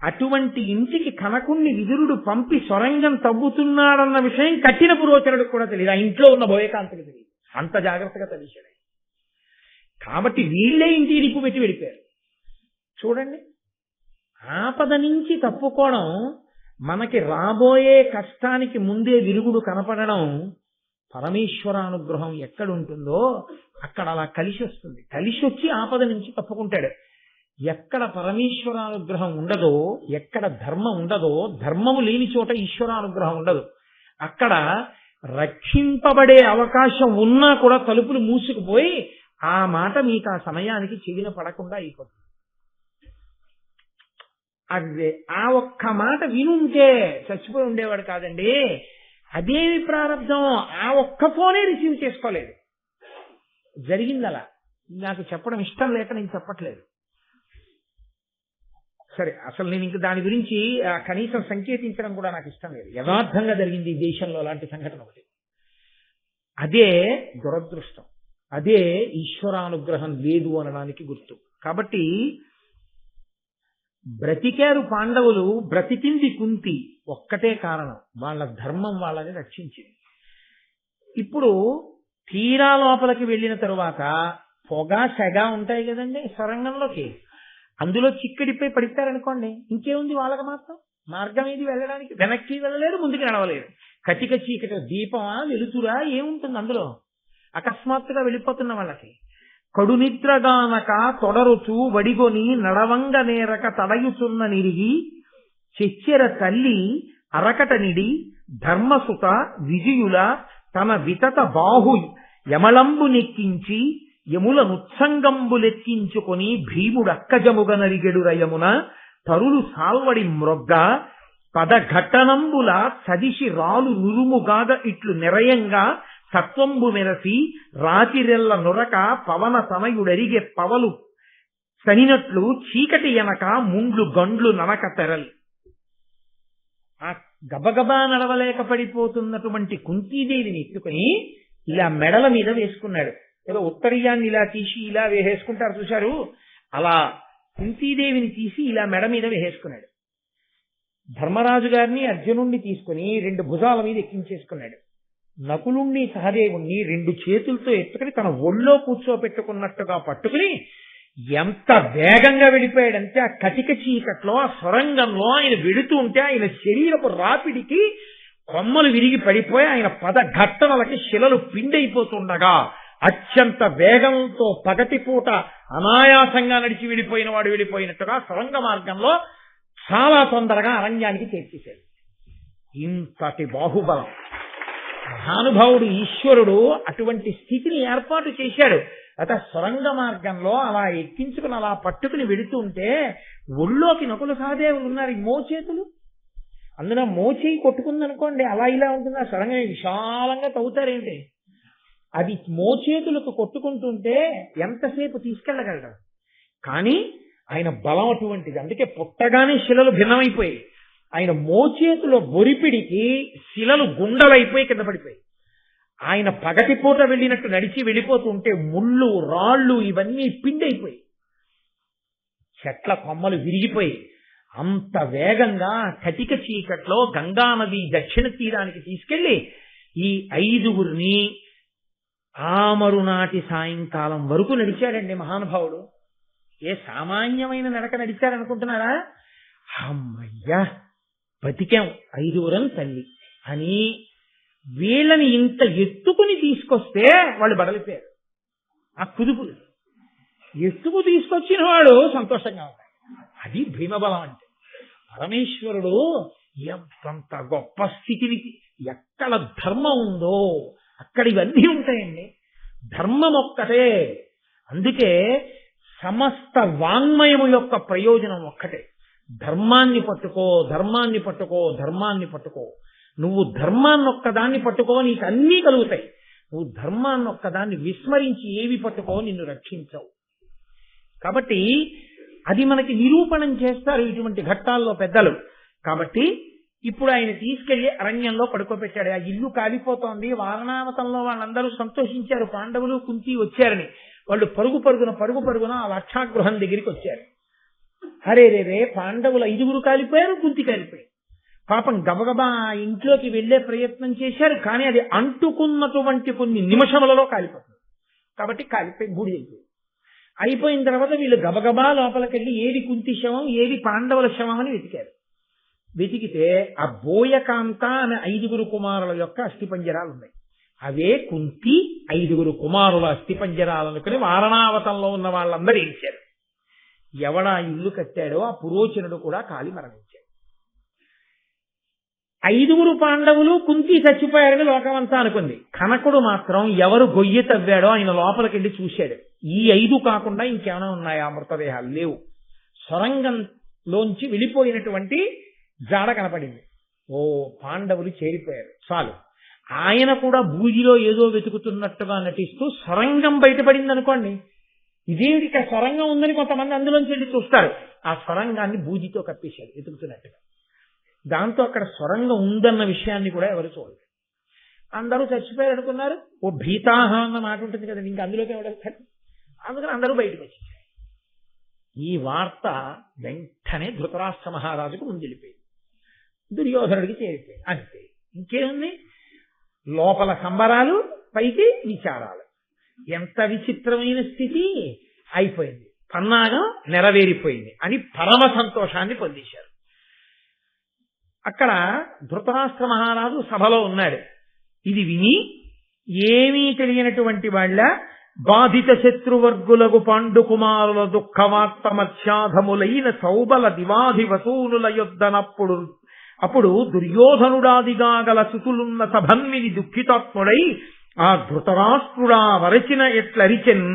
అటువంటి ఇంటికి కనకుణ్ణి విదురుడు పంపి సొరంగం తవ్వుతున్నాడన్న విషయం కట్టిన పురోచనుడు కూడా తెలియదు, ఆ ఇంట్లో ఉన్న బోయకాంతకి తెలియదు. అంత జాగ్రత్తగా తెలిసాడు. కాబట్టి వీళ్ళే ఇంటి నిప్పు పెట్టి వెళ్ళిపోయారు. చూడండి, ఆపద నుంచి తప్పుకోవడం, మనకి రాబోయే కష్టానికి ముందే విరుగుడు కనపడడం, పరమేశ్వరానుగ్రహం ఎక్కడుంటుందో అక్కడ అలా కలిసి వస్తుంది. కలిసి వచ్చి ఆపద నుంచి తప్పుకుంటాడు. ఎక్కడ పరమేశ్వరానుగ్రహం ఉండదో, ఎక్కడ ధర్మం ఉండదో, ధర్మము లేని చోట ఈశ్వరానుగ్రహం ఉండదు. అక్కడ రక్షింపబడే అవకాశం ఉన్నా కూడా తలుపులు మూసుకుపోయి ఆ మాట మీకు ఆ సమయానికి చెవిన పడకుండా అయిపోతుంది. అదే ఆ ఒక్క మాట వినుంటే చచ్చిపోయి ఉండేవాడు కాదండి. అదేమి ప్రారంభం, ఆ ఒక్క ఫోనే రిసీవ్ చేసుకోలేదు. జరిగింది అలా. నాకు చెప్పడం ఇష్టం లేక నేను చెప్పట్లేదు. సరే, అసలు నేను ఇంక దాని గురించి కనీసం సంకేతించడం కూడా నాకు ఇష్టం లేదు. యథార్థంగా జరిగింది ఈ దేశంలో అలాంటి సంఘటన ఒకటి. అదే దురదృష్టం, అదే ఈశ్వరానుగ్రహం లేదు అనడానికి గుర్తు. కాబట్టి బ్రతికారు పాండవులు, బ్రతికింది కుంతి. ఒక్కటే కారణం, వాళ్ళ ధర్మం వాళ్ళని రక్షించింది. ఇప్పుడు తీరా లోపలికి వెళ్ళిన తరువాత పొగ సెగ ఉంటాయి కదండి సొరంగంలోకి. అందులో చిక్కడిపోయి పడిపోయారనుకోండి, ఇంకేముంది వాళ్ళకి మాత్రం మార్గం ఏది వెళ్ళడానికి? వెనక్కి వెళ్ళలేరు, ముందుకు నడవలేరు. కటిక చీకటి, దీపమా వెలుతురా ఏముంటుంది అందులో? అకస్మాత్తుగా వెళ్ళిపోతున్న వాళ్ళకి. కడునిద్రగానక తొడరుచు వడిగొని నడవంగ నేరక తడయుచున్న నిరిగి చెచ్చెర తల్లి అరకట నిడి ధర్మసుత విజయుల తన వితత బాహు యమలంబు నెక్కించి యముల నుత్సంగంబులెక్కించుకొని భీముడక్కజముగ నరిగెడు రయమున తరులు సాల్వడి మ్రొగ్గ పదఘట్టనంబుల సదిశి రాలు నురుముగాగ ఇట్లు నిరయంగా సత్వంబు మెరసి రాతిరెల్ల నురక పవన తనయుడరిగే పవలు సనినట్లు చీకటి ఎనక ముండ్లు గండ్లు ననక తెరలి. ఆ గబగబా నడవలేక పడిపోతున్నటువంటి కుంతీదేవిని ఎత్తుకుని ఇలా మెడల మీద వేసుకున్నాడు. ఏదో ఉత్తరీయాన్ని ఇలా తీసి ఇలా వేసేసుకుంటారు చూశారు, అలా కుంతీదేవిని తీసి ఇలా మెడ మీద వేసేసుకున్నాడు. ధర్మరాజు గారిని అర్జునుణ్ణి తీసుకుని 2 భుజాల మీద ఎక్కించేసుకున్నాడు. నకులుణ్ణి సహదేవుణ్ణి 2 చేతులతో ఎత్తుకుని తన ఒళ్ళో కూర్చోపెట్టుకున్నట్టుగా పట్టుకుని ఎంత వేగంగా వెళ్ళిపోయాడంటే ఆ కటిక చీకట్లో ఆ సొరంగంలో ఆయన వెడుతూ ఉంటే ఆయన శరీరపు రాపిడికి కొమ్మలు విరిగి పడిపోయి ఆయన పదఘట్టనలకి శిలలు పిండైపోతుండగా అత్యంత వేగంతో పగటిపూట అనాయాసంగా నడిచి వెళ్ళిపోయిన వాడు వెళ్ళిపోయినట్టుగా సొరంగ మార్గంలో చాలా తొందరగా అరణ్యానికి చేర్చేశాడు. ఇంతటి బాహుబలం మహానుభావుడు ఈశ్వరుడు అటువంటి స్థితిని ఏర్పాటు చేశాడు. అత సొరంగ మార్గంలో అలా ఎక్కించుకుని అలా పట్టుకుని వెడుతూ ఉంటే ఒళ్ళోకి నకుల సహదేవులు ఉన్నారు, ఈ మోచేతులు. అందులో మోచేయి కొట్టుకుందనుకోండి అలా ఇలా ఉంటుంది. ఆ సొరంగం విశాలంగా తవ్వుతారేంటి, అది మోచేతులకు కొట్టుకుంటుంటే ఎంతసేపు తీసుకెళ్ళగలరు. కానీ ఆయన బలం అటువంటిది. అందుకే పుట్టగానే శిలలు భిన్నమైపోయాయి. ఆయన మోచేతుల బొరిపిడికి శిలలు గుండలైపోయి కింద పడిపోయి ఆయన పగటిపూట వెళ్ళినట్టు నడిచి వెళ్ళిపోతుంటే ముళ్ళు రాళ్ళు ఇవన్నీ పిండైపోయి చెట్ల కొమ్మలు విరిగిపోయి అంత వేగంగా కటిక చీకట్లో గంగానది దక్షిణ తీరానికి తీసుకెళ్లి ఈ 5గురిని ఆమరునాటి సాయంకాలం వరకు నడిచాడండి మహానుభావుడు. ఏ సామాన్యమైన నడక నడిచారనుకుంటున్నారా? అమ్మయ్యా బతికాం 5గురం తల్లి అని వీళ్ళని ఇంత ఎత్తుకుని తీసుకొస్తే వాళ్ళు బడలిపోయారు. ఆ కుదుపులు ఎత్తుకు తీసుకొచ్చిన వాడు సంతోషంగా ఉంటాడు. అది భీమబలం అంటే. పరమేశ్వరుడు ఎంతంత గొప్ప స్థితిని, ఎక్కడ ధర్మం ఉందో అక్కడ ఇవన్నీ ఉంటాయండి. ధర్మం ఒక్కటే. అందుకే సమస్త వాంగ్మయము యొక్క ప్రయోజనం ఒక్కటే. ధర్మాన్ని పట్టుకో, ధర్మాన్ని పట్టుకో, ధర్మాన్ని పట్టుకో. నువ్వు ధర్మాన్ని ఒక్కదాన్ని పట్టుకో, నీకు అన్నీ కలుగుతాయి. నువ్వు ధర్మాన్ని ఒక్కదాన్ని విస్మరించి ఏవి పట్టుకో నిన్ను రక్షించవు. కాబట్టి అది మనకి నిరూపణం చేస్తారు ఇటువంటి ఘట్టాల్లో పెద్దలు. కాబట్టి ఇప్పుడు ఆయన తీసుకెళ్లి అరణ్యంలో పడుకోబెట్టాడు. ఆ ఇల్లు కాలిపోతోంది. వారణావతంలో వాళ్ళందరూ సంతోషించారు, పాండవులు కుంతి వచ్చారని. వాళ్ళు పరుగు పరుగున ఆ లక్షాగృహం దగ్గరికి వచ్చారు. హరే రే పాండవులు 5గురు కాలిపోయారు, కుంతి కాలిపోయారు. పాపం గబగబా ఇంట్లోకి వెళ్లే ప్రయత్నం చేశారు, కానీ అది అంటుకున్నటువంటి కొన్ని నిమిషములలో కాలిపోతుంది. కాబట్టి కాలిపోయి బూడిదైపోయింది. అయిపోయిన తర్వాత వీళ్ళు గబగబా లోపలికెళ్ళి ఏది కుంతి శవం ఏది పాండవుల శవం అని వెతికారు. వెతికితే ఆ బోయకాంత అనే 5గురు కుమారుల యొక్క అస్థిపంజరాలు ఉన్నాయి. అవే కుంతి 5గురు కుమారుల అస్థిపంజరాలు అనుకుని వారణావతంలో ఉన్న వాళ్ళందరూ ఇచ్చారు. ఎవడా ఇల్లు కట్టాడో ఆ పురోచనుడు కూడా కాలి మరణించాడు. 5గురు పాండవులు కుంతి చచ్చిపోయారని లోకమంతా అనుకుంది. కనకుడు మాత్రం ఎవరు గొయ్యి తవ్వాడో ఆయన లోపలికెళ్ళి చూశాడు. ఈ 5 కాకుండా ఇంకేమైనా ఉన్నాయా మృతదేహాలు? లేవు. సొరంగంలోంచి వెళ్ళిపోయినటువంటి జాడ కనపడింది. ఓ పాండవులు చేరిపోయారు చాలు. ఆయన కూడా బూజిలో ఏదో వెతుకుతున్నట్టుగా నటిస్తూ సొరంగం బయటపడింది అనుకోండి. ఇదేమిటి సొరంగం ఉందని కొంతమంది అందులోంచి వెళ్ళి చూస్తారు. ఆ సొరంగాన్ని బూజితో కప్పేశారు వెతుకుతున్నట్టుగా. దాంతో అక్కడ సొరంగం ఉందన్న విషయాన్ని కూడా ఎవరు చూడలేదు. అందరూ చచ్చిపోయారు అనుకున్నారు. ఓ భీతాహ అన్న మాట ఉంటుంది కదా, ఇంకా అందులోకి ఎవడెళ్తాడు. అందుకని అందరూ బయటకు వచ్చేసారు. ఈ వార్త వెంటనే ధృతరాష్ట్ర మహారాజుకు ముందెళ్ళిపోయింది. దుర్యోధనుడికి చేరిపోయింది. అంతే, ఇంకేముంది? లోపల సంబరాలు, పైకి విచారాలు. ఎంత విచిత్రమైన స్థితి అయిపోయింది, పన్నాగం నెరవేరిపోయింది అని పరమ సంతోషాన్ని పొందేశారు. అక్కడ ధృతరాష్ట్ర మహారాజు సభలో ఉన్నాడు. ఇది విని ఏమీ తెలియనటువంటి వాళ్ళ బాధిత శత్రువర్గులకు పాండు కుమారుల దుఃఖవార్త మత్స్యాధములైన సౌబల దివాధి వసూనుల అప్పుడు దుర్యోధనుడాదిగా గల సుతులున్న సభన్మిని దుఃఖితాత్ముడై ఆ ధృతరాష్ట్రుడా వరచిన ఎట్లరిచెన్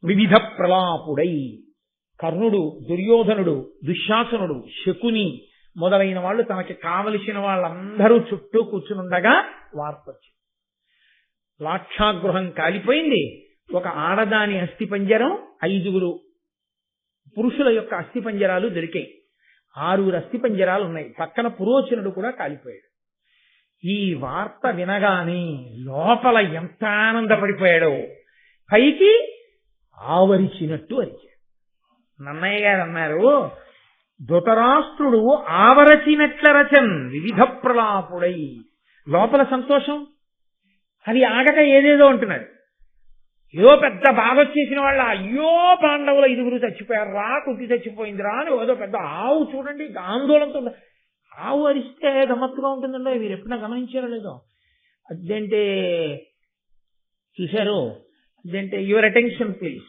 వివిధ ప్రలాపుడై. కర్ణుడు, దుర్యోధనుడు, దుశ్శాసనుడు, శకుని మొదలైన వాళ్ళు తనకి కావలసిన వాళ్ళందరూ చుట్టూ కూర్చునుండగా వార్త వచ్చింది. లాక్షాగృహం కాలిపోయింది. ఒక ఆడదాని అస్థిపంజరం, 5 పురుషుల యొక్క అస్థిపంజరాలు దొరికాయి. 6 అస్థిపంజరాలు ఉన్నాయి. పక్కన పురోచనుడు కూడా కాలిపోయాడు. ఈ వార్త వినగానే లోపల ఎంత ఆనందపడిపోయాడో పైకి ఆవరిచినట్టు అరిచాడు. నన్నయ్య గారు అన్నారు, ధృతరాష్ట్రుడు ఆవరచినట్ల రచన్ వివిధ ప్రలాపుడై. లోపల సంతోషం అది ఆగక ఏదేదో అంటున్నాడు. ఏదో పెద్ద బాధ వచ్చేసిన వాళ్ళ, అయ్యో పాండవులు 5 చచ్చిపోయారు రా, కుట్టి చచ్చిపోయిందిరా అని ఏదో పెద్ద ఆవు చూడండి ఆందోళనతో. ఆవు అరిస్తే గమ్మత్తుగా ఉంటుందండి, మీరు ఎప్పుడైనా గమనించారో లేదో. అదేంటే చూశారు, అదేంటే యువర్ అటెన్షన్ ప్లీజ్,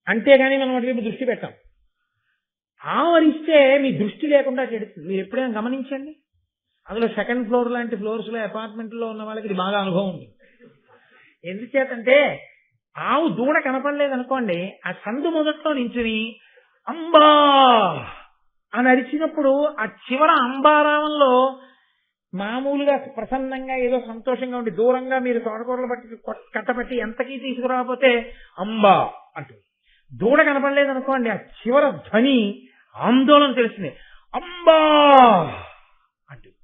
అంతేగాని మనం వాటి వైపు దృష్టి పెట్టాం. ఆవు అరిస్తే మీ దృష్టి లేకుండా చెడుతుంది. మీరు ఎప్పుడైనా గమనించండి. అందులో 2nd ఫ్లోర్ లాంటి ఫ్లోర్స్ లో అపార్ట్మెంట్లో ఉన్న వాళ్ళకి ఇది బాగా అనుభవం ఉంది. ఎందుచేతంటే ఆవు దూడ కనపడలేదనుకోండి, ఆ సందు మొదట్లో నించుని అంబా అని అరిచినప్పుడు ఆ చివర అంబారామంలో మామూలుగా ప్రసన్నంగా ఏదో సంతోషంగా ఉండి దూరంగా మీరు తోటకూరలు బట్టి కట్టబట్టి ఎంతకీ తీసుకురాకపోతే అంబా అంటుంది. దూడ కనపడలేదనుకోండి, ఆ చివర ధ్వని ఆందోళన తెలిసింది, అంబా అంటుంది.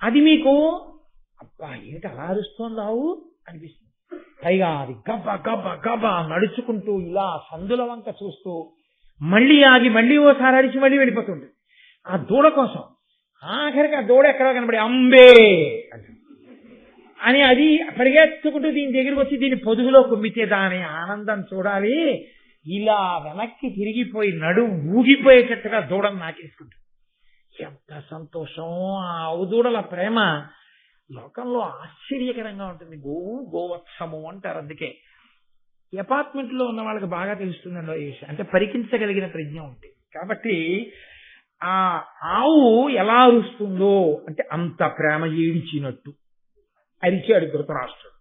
అది మీకు అబ్బా ఏమిటి అలా అరుస్తోంది ఆవు అనిపిస్తుంది. పైగా అది గబ్బ గబ్బ గబ్బ నడుచుకుంటూ ఇలా సందుల వంక చూస్తూ మళ్ళీ ఆగి మళ్ళీ ఓసారి అరిచి మళ్ళీ వెళ్ళిపోతుంది ఆ దూడ కోసం. ఆఖరికి ఆ దూడ ఎక్కడో కనబడి అంబే అని అది పరిగెత్తుకుంటూ దీని దగ్గరికి వచ్చి దీని పొదుగులో కుమ్మితే దాని ఆనందం చూడాలి. ఇలా వెనక్కి తిరిగిపోయి ఊగిపోయేటట్టుగా దూడను నాకేసుకుంటుంది. ఎంత సంతోషం! ఆ ఆవుదూడల ప్రేమ లోకంలో ఆశ్చర్యకరంగా ఉంటుంది. గోవత్సము అంటారు. అందుకే అపార్ట్మెంట్ లో ఉన్న వాళ్ళకి బాగా తెలుస్తుందండి ఈ విషయం. అంటే పరికించగలిగిన ప్రజ్ఞ ఉంటుంది. కాబట్టి ఆ ఆవు ఎలా అరుస్తుందో అంటే అంత ప్రేమ ఏడిచినట్టు అరిచాడు ధృతరాష్ట్రుడు.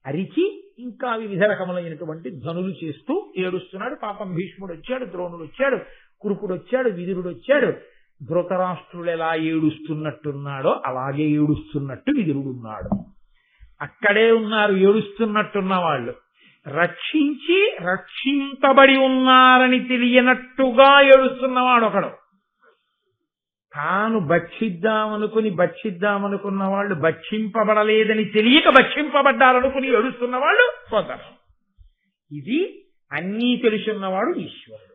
అరిచి ఇంకా వివిధ రకములైనటువంటి ధ్వనులు చేస్తూ ఏడుస్తున్నాడు. పాపం భీష్ముడు వచ్చాడు, ద్రోణుడు వచ్చాడు, కురుకుడు వచ్చాడు, విదురుడు వచ్చాడు. ధృతరాష్ట్రుడు ఎలా ఏడుస్తున్నట్టున్నాడో అలాగే ఏడుస్తున్నట్టు విదురుడున్నాడు. అక్కడే ఉన్నారు ఏడుస్తున్నట్టున్న వాళ్ళు. రక్షించి రక్షింపబడి ఉన్నారని తెలియనట్టుగా ఏడుస్తున్నవాడు ఒకడు. తాను భక్షిద్దామనుకున్న వాళ్ళు భక్షింపబడలేదని తెలియక భక్షింపబడ్డారనుకుని ఏడుస్తున్న వాళ్ళు కొందరు. ఇది అన్నీ తెలుసున్నవాడు ఈశ్వరుడు.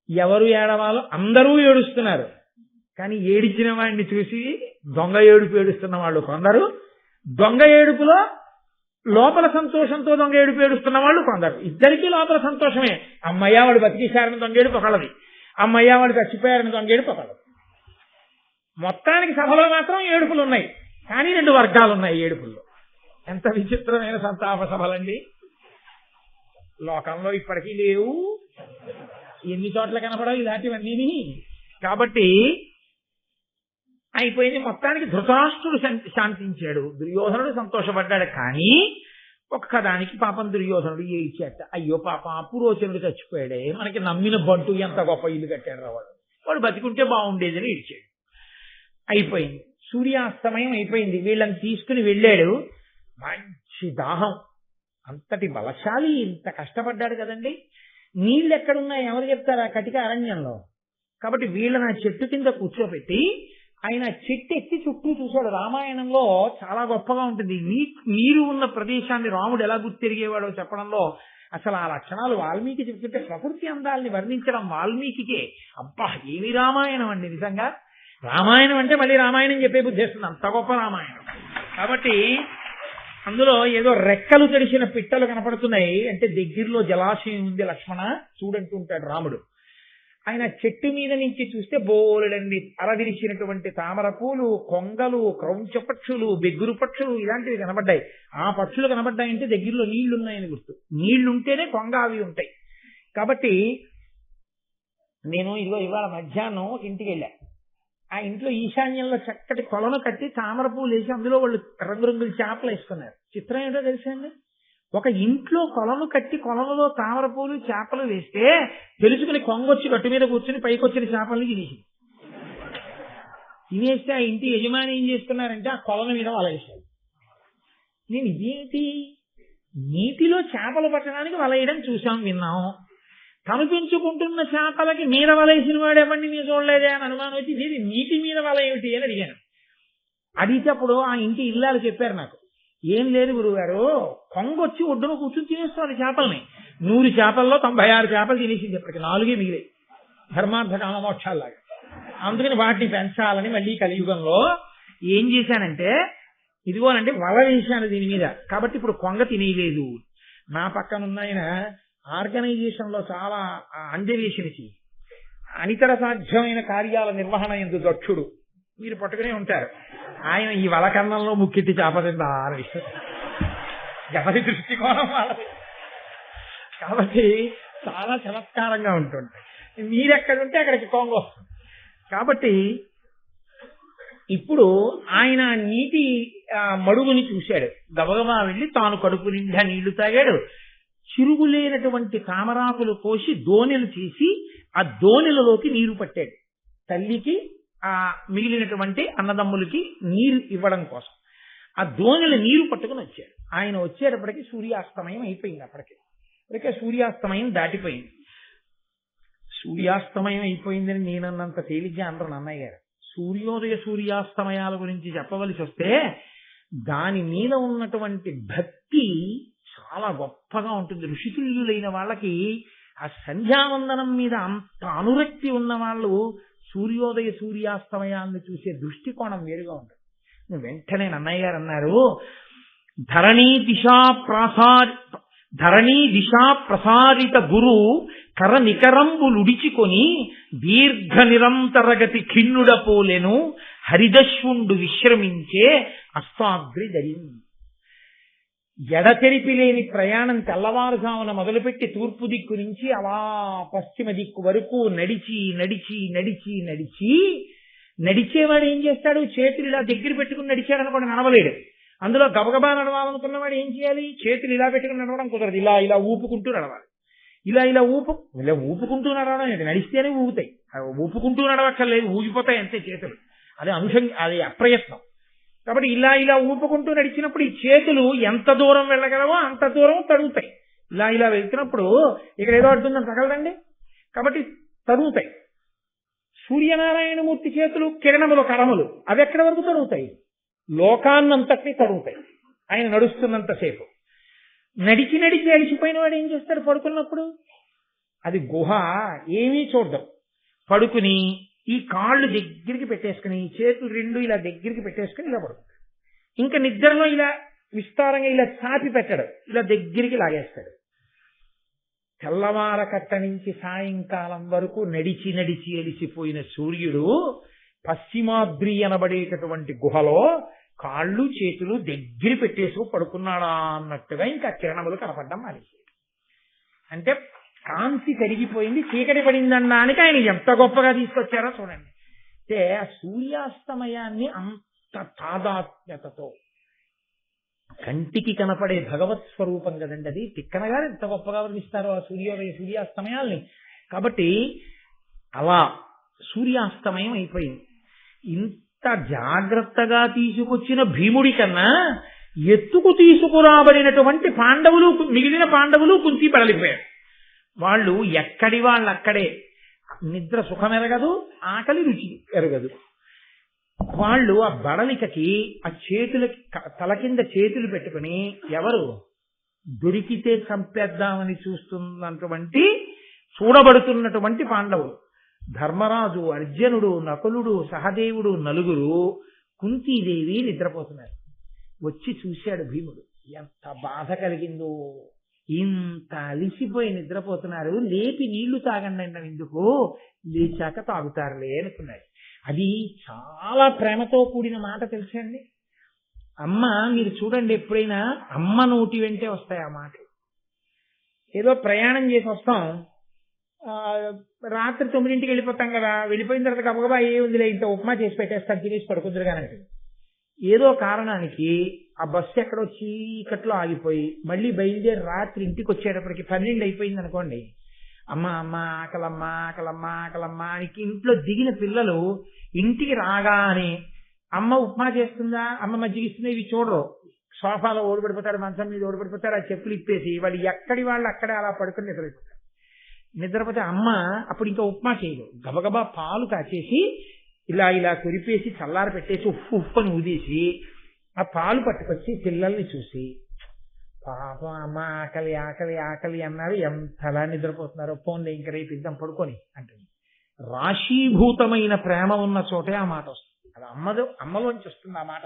ఎవరు ఏడవాలో అందరూ ఏడుస్తున్నారు. కానీ ఏడిచిన వాడిని చూసి దొంగ ఏడుపు ఏడుస్తున్న వాళ్ళు కొందరు, దొంగ ఏడుపులో లోపల సంతోషంతో దొంగ ఏడుపు ఏడుస్తున్న వాళ్ళు కొందరు. ఇద్దరికీ లోపల సంతోషమే. అమ్మయ్య వాడు బతికేశారని దొంగ ఏడుపు ఒకళ్ళది, అమ్మయ్య వాడు చచ్చిపోయారని దొంగ ఏడుపు ఒకళ్ళది. మొత్తానికి సభలో మాత్రం ఏడుపులు ఉన్నాయి, కానీ 2 వర్గాలు ఉన్నాయి ఏడుపుల్లో. ఎంత విచిత్రమైన సంతాప సభలండి! లోకంలో ఇప్పటికీ లేవు, ఎన్ని చోట్ల కనపడవు ఇలాంటివన్నీ. కాబట్టి అయిపోయింది. మొత్తానికి ధృతరాష్ట్రుడు శాంతించాడు, దుర్యోధనుడు సంతోషపడ్డాడు. కానీ ఒక్కదానికి పాపం దుర్యోధనుడు ఏడ్చాట. అయ్యో పాపం పురోచనుడు చచ్చిపోయాడే, మనకి నమ్మిన బంటు ఎంత గొప్ప ఇల్లు కట్టాడు వాడు బతికుంటే బాగుండేదని ఏడ్చాడు. అయిపోయింది. సూర్యాస్తమయం అయిపోయింది. వీళ్ళని తీసుకుని వెళ్ళాడు. మంచి దాహం, అంతటి బలశాలి, ఇంత కష్టపడ్డాడు కదండి. నీళ్ళు ఎక్కడున్నాయి ఎవరు చెప్తారా కటిక అరణ్యంలో. కాబట్టి వీళ్ళని చెట్టు కింద కూర్చోబెట్టి ఆయన చెట్టు ఎక్కి చుట్టూ చూశాడు. రామాయణంలో చాలా గొప్పగా ఉంటుంది. నీరు ఉన్న ప్రదేశాన్ని రాముడు ఎలా గుర్తిరిగేవాడో చెప్పడంలో అసలు ఆ లక్షణాలు వాల్మీకి చెప్తుంటే ప్రకృతి అందాలని వర్ణించడం వాల్మీకికే. అబ్బా ఏమి రామాయణం అండి నిజంగా. రామాయణం అంటే మళ్ళీ రామాయణం చెప్పే బుద్ధి వస్తుంది, అంత గొప్ప రామాయణం. కాబట్టి అందులో ఏదో రెక్కలు తెరిచిన పిట్టలు కనపడుతున్నాయి. అంటే దగ్గరలో జలాశయం ఉంది లక్ష్మణ చూడంటూ ఉంటాడు రాముడు. ఆయన చెట్టు మీద నుంచి చూస్తే బోలెడండి అరవిరిచినటువంటి తామర పూలు, కొంగలు, క్రౌంచ పక్షులు, బెగ్గురు పక్షులు ఇలాంటివి కనబడ్డాయి. ఆ పక్షులు కనబడ్డాయంటే దగ్గరలో నీళ్లున్నాయని గుర్తు. నీళ్లుంటేనే కొంగ అవి ఉంటాయి. కాబట్టి నేను ఇవాళ మధ్యాహ్నం ఇంటికి వెళ్ళా. ఆ ఇంట్లో ఈశాన్యంలో చక్కటి కొలను కట్టి తామర పూలు వేసి అందులో వాళ్ళు రంగురంగుల చేపలు వేసుకున్నారు. చిత్రం ఏంటో తెలుసా అండి? ఒక ఇంట్లో కొలను కట్టి కొలంలో తామర పూలు చేపలు వేస్తే తెలుసుకుని కొంగొచ్చి గట్టు మీద కూర్చుని పైకి వచ్చిన చేపల్ని తినేస్తే ఆ ఇంటి యజమాని ఏం చేస్తున్నారంటే ఆ కొలను మీద వల వేశారు. నేను ఇదేంటి, నీటిలో చేపలు పట్టడానికి వల వేయడం చూసాం విన్నాం, కనిపించుకుంటున్న చేపలకి మీద వలేసిన వాడు ఎవరిని మీరు చూడలేదే అని అనుమానం వచ్చి ఇది నీటి మీద వల ఏమిటి అని అడిగాను. అడిగితే అప్పుడు ఆ ఇంటి ఇల్లాలు చెప్పారు నాకు, ఏం లేదు గురువుగారు, కొంగొచ్చి ఒడ్డున కూర్చుని తినేస్తుంది చేపల్ని. 100 చేపల్లో 96 చేపలు తినేసింది, ఇప్పటికి 4 మిగిలే ధర్మార్థ కామమోక్షాల్లాగా. అందుకని వాటిని పెంచాలని మళ్ళీ కలియుగంలో ఏం చేశానంటే ఇదిగోనండి వల వేశాను దీని మీద. కాబట్టి ఇప్పుడు కొంగ తినేయలేదు. నా పక్కన ఉన్న ఆయన ఆర్గనైజేషన్ లో చాలా అంజవేషినిచి అనితర సాధ్యమైన కార్యాల నిర్వహణ ఎందు దక్షుడు, మీరు పట్టుకునే ఉంటారు. ఆయన ఈ వలకన్నంలో ముక్కెట్టి చేపతింది ఎవరి దృష్టికోణం వాళ్ళది. కాబట్టి చాలా చమత్కారంగా ఉంటుంది. మీరెక్కడుంటే అక్కడికి కొంగ వస్తుంది. కాబట్టి ఇప్పుడు ఆయన నీటి మడుగుని చూశాడు. గబగబా వెళ్ళి తాను కడుపు నిండా నీళ్లు తాగాడు. చిరుగులేనటువంటి తామరాకులు కోసి దోణెలు చేసి ఆ దోణెలలోకి నీరు పట్టాడు. తల్లికి ఆ మిగిలినటువంటి అన్నదమ్ములకి నీరు ఇవ్వడం కోసం ఆ దోణెలు నీరు పట్టుకుని వచ్చాడు. ఆయన వచ్చేటప్పటికి సూర్యాస్తమయం అయిపోయింది. అప్పటికే సూర్యాస్తమయం దాటిపోయింది. సూర్యాస్తమయం అయిపోయిందని నేనన్నంత తేలిగ్గా అందరూ అన్నయ్య గారు. సూర్యోదయ సూర్యాస్తమయాల గురించి చెప్పవలసి వస్తే దాని మీద ఉన్నటువంటి భక్తి చాలా గొప్పగా ఉంటుంది. ఋషితుల్యులైన వాళ్ళకి ఆ సంధ్యావందనం మీద అంత అనురక్తి ఉన్న వాళ్ళు సూర్యోదయ సూర్యాస్తమయాన్ని చూసే దృష్టికోణం వేరుగా ఉంటుంది. వెంటనే నన్నయ్య గారు అన్నారు, ధరణీ దిశా ప్రసారిత గురు కర నికరంబులుడిచికొని దీర్ఘ నిరంతరగతి ఖిన్నుడపోలెను హరిదశ్వుండు విశ్రమించే అస్తాగ్రి ధరింది. ఎడతెరిపి లేని ప్రయాణం తెల్లవారుజామున మొదలుపెట్టి తూర్పు దిక్కు నుంచి అలా పశ్చిమ దిక్కు వరకు నడిచి నడిచి నడిచి నడిచి నడిచేవాడు ఏం చేస్తాడు? చేతులు ఇలా దగ్గర పెట్టుకుని నడిచాడు అనుకోండి, నడవలేడు. అందులో గబగబా నడవాలనుకున్నవాడు ఏం చేయాలి? చేతులు ఇలా పెట్టుకుని నడవడం కుదరదు. ఇలా ఇలా ఊపుకుంటూ నడవాలి. ఇలా ఊపుకుంటూ నడవడం ఏంటి? నడిస్తేనే ఊగుతాయి. ఊపుకుంటూ నడవక్కర్లేదు, ఊగిపోతాయి అంతే చేతులు. అది అప్రయత్నం. కాబట్టి ఇలా ఊపుకుంటూ నడిచినప్పుడు ఈ చేతులు ఎంత దూరం వెళ్ళగలవో అంత దూరం తరుగుతాయి. ఇలా వెళ్తున్నప్పుడు ఇక్కడ ఏదో అడుగుతుందని తగలదండి, కాబట్టి తరుగుతాయి. సూర్యనారాయణమూర్తి చేతులు కిరణములు కరములు అవి ఎక్కడి వరకు తరుగుతాయి? లోకాన్నంతటినీ తరుగుతాయి ఆయన నడుస్తున్నంతసేపు. నడిచి నడిచి అలిసిపోయిన వాడు ఏం చేస్తాడు? పడుకున్నప్పుడు అది గుహ ఏమీ చూడడం. పడుకుని ఈ కాళ్ళు దగ్గరికి పెట్టేసుకుని చేతులు 2 ఇలా దగ్గరికి పెట్టేసుకుని ఇలా పడుకుంటాడు. ఇంకా నిద్రలో ఇలా విస్తారంగా ఇలా చాపి పెట్టాడు, ఇలా దగ్గరికి లాగేస్తాడు. తెల్లవార కట్ట నుంచి సాయంకాలం వరకు నడిచి నడిచి అలిసిపోయిన సూర్యుడు పశ్చిమాద్రి అనబడేటటువంటి గుహలో కాళ్ళు చేతులు దగ్గర పెట్టేసుకు పడుకున్నాడా అన్నట్టుగా ఇంకా కిరణములు కనపడ్డం మానేసి. అంటే కాంతి కరిగిపోయింది, చీకటి పడిందనడానికి ఆయన ఎంత గొప్పగా తీసుకొచ్చారో చూడండి. అంటే ఆ సూర్యాస్తమయాన్ని అంత తాదాత్మ్యతతో కంటికి కనపడే భగవత్ స్వరూపం కదండి అది. తిక్కన గారు ఎంత గొప్పగా వర్ణిస్తారో ఆ సూర్యోదయ సూర్యాస్తమయాల్ని. కాబట్టి అలా సూర్యాస్తమయం అయిపోయింది. ఇంత జాగ్రత్తగా తీసుకొచ్చిన భీముడి కన్నా ఎత్తుకు తీసుకురాబడినటువంటి పాండవులు, మిగిలిన పాండవులు కుంతి బడలిపోయారు. వాళ్ళు ఎక్కడి వాళ్ళు అక్కడే. నిద్ర సుఖమెరగదు, ఆకలి రుచి ఎరగదు. వాళ్ళు ఆ బడలికకి ఆ చేతులకి తల కింద చేతులు పెట్టుకుని ఎవరు దొరికితే చంపేద్దామని చూడబడుతున్నటువంటి పాండవులు, ధర్మరాజు, అర్జునుడు, నకులుడు, సహదేవుడు, 4 కుంతీదేవి నిద్రపోతున్నారు. వచ్చి చూశాడు భీముడు. ఎంత బాధ కలిగిందో. ఇంత అలిసిపోయి నిద్రపోతున్నారు, లేపి నీళ్లు తాగండి అన్నం ఎందుకు, లేచాక తాగుతారులే అనుకున్నాడు. అది చాలా ప్రేమతో కూడిన మాట తెలుసండి. అమ్మ, మీరు చూడండి, ఎప్పుడైనా అమ్మ నోటి వెంటే వస్తాయి ఆ మాటలు. ఏదో ప్రయాణం చేసి వస్తాం, రాత్రి 9ంటికి వెళ్ళిపోతాం కదా, వెళ్ళిపోయిన తర్వాత గబగబా ఏ ఉందిలే ఇంత ఉప్మా చేసి పెట్టేస్తాను, తినేసి పడుకుందరుగానంటే ఏదో కారణానికి ఆ బస్సు ఎక్కడో చీకట్లో ఆగిపోయి మళ్ళీ బయలుదేరి రాత్రి ఇంటికి వచ్చేటప్పటికి 12 అయిపోయింది అనుకోండి. అమ్మ అమ్మ ఆకలమ్మ ఆకలమ్మ ఆకలమ్మ అని ఇంట్లో దిగిన పిల్లలు ఇంటికి రాగానే అమ్మ ఉప్మా చేస్తుందా, అమ్మ మజ్జిగ ఇస్తుందా ఇవి చూడరు. సోఫాలో ఓడిపడిపోతారు, మంచం మీద ఓడిపడిపోతారు, ఆ చెప్పులు ఇప్పేసి వాళ్ళు ఎక్కడి వాళ్ళు అక్కడే అలా పడుకుని నిద్రపోతారు. నిద్రపోతే అమ్మ అప్పుడు ఇంకా ఉప్మా చేయదు, గబగబా పాలు కాచేసి ఇలా ఇలా కురిపేసి చల్లార పెట్టేసి ఉప్పని ఊదేసి ఆ పాలు పట్టుకొచ్చి పిల్లల్ని చూసి, పాపం అమ్మ ఆకలి ఆకలి ఆకలి అన్నారు, ఎంతలా నిద్రపోతున్నారో, పోన్లే ఇంక రేపు ఇద్దాం పడుకొని అంటుంది. రాశీభూతమైన ప్రేమ ఉన్న చోటే ఆ మాట వస్తుంది. అది అమ్మలోంచి వస్తుంది ఆ మాట.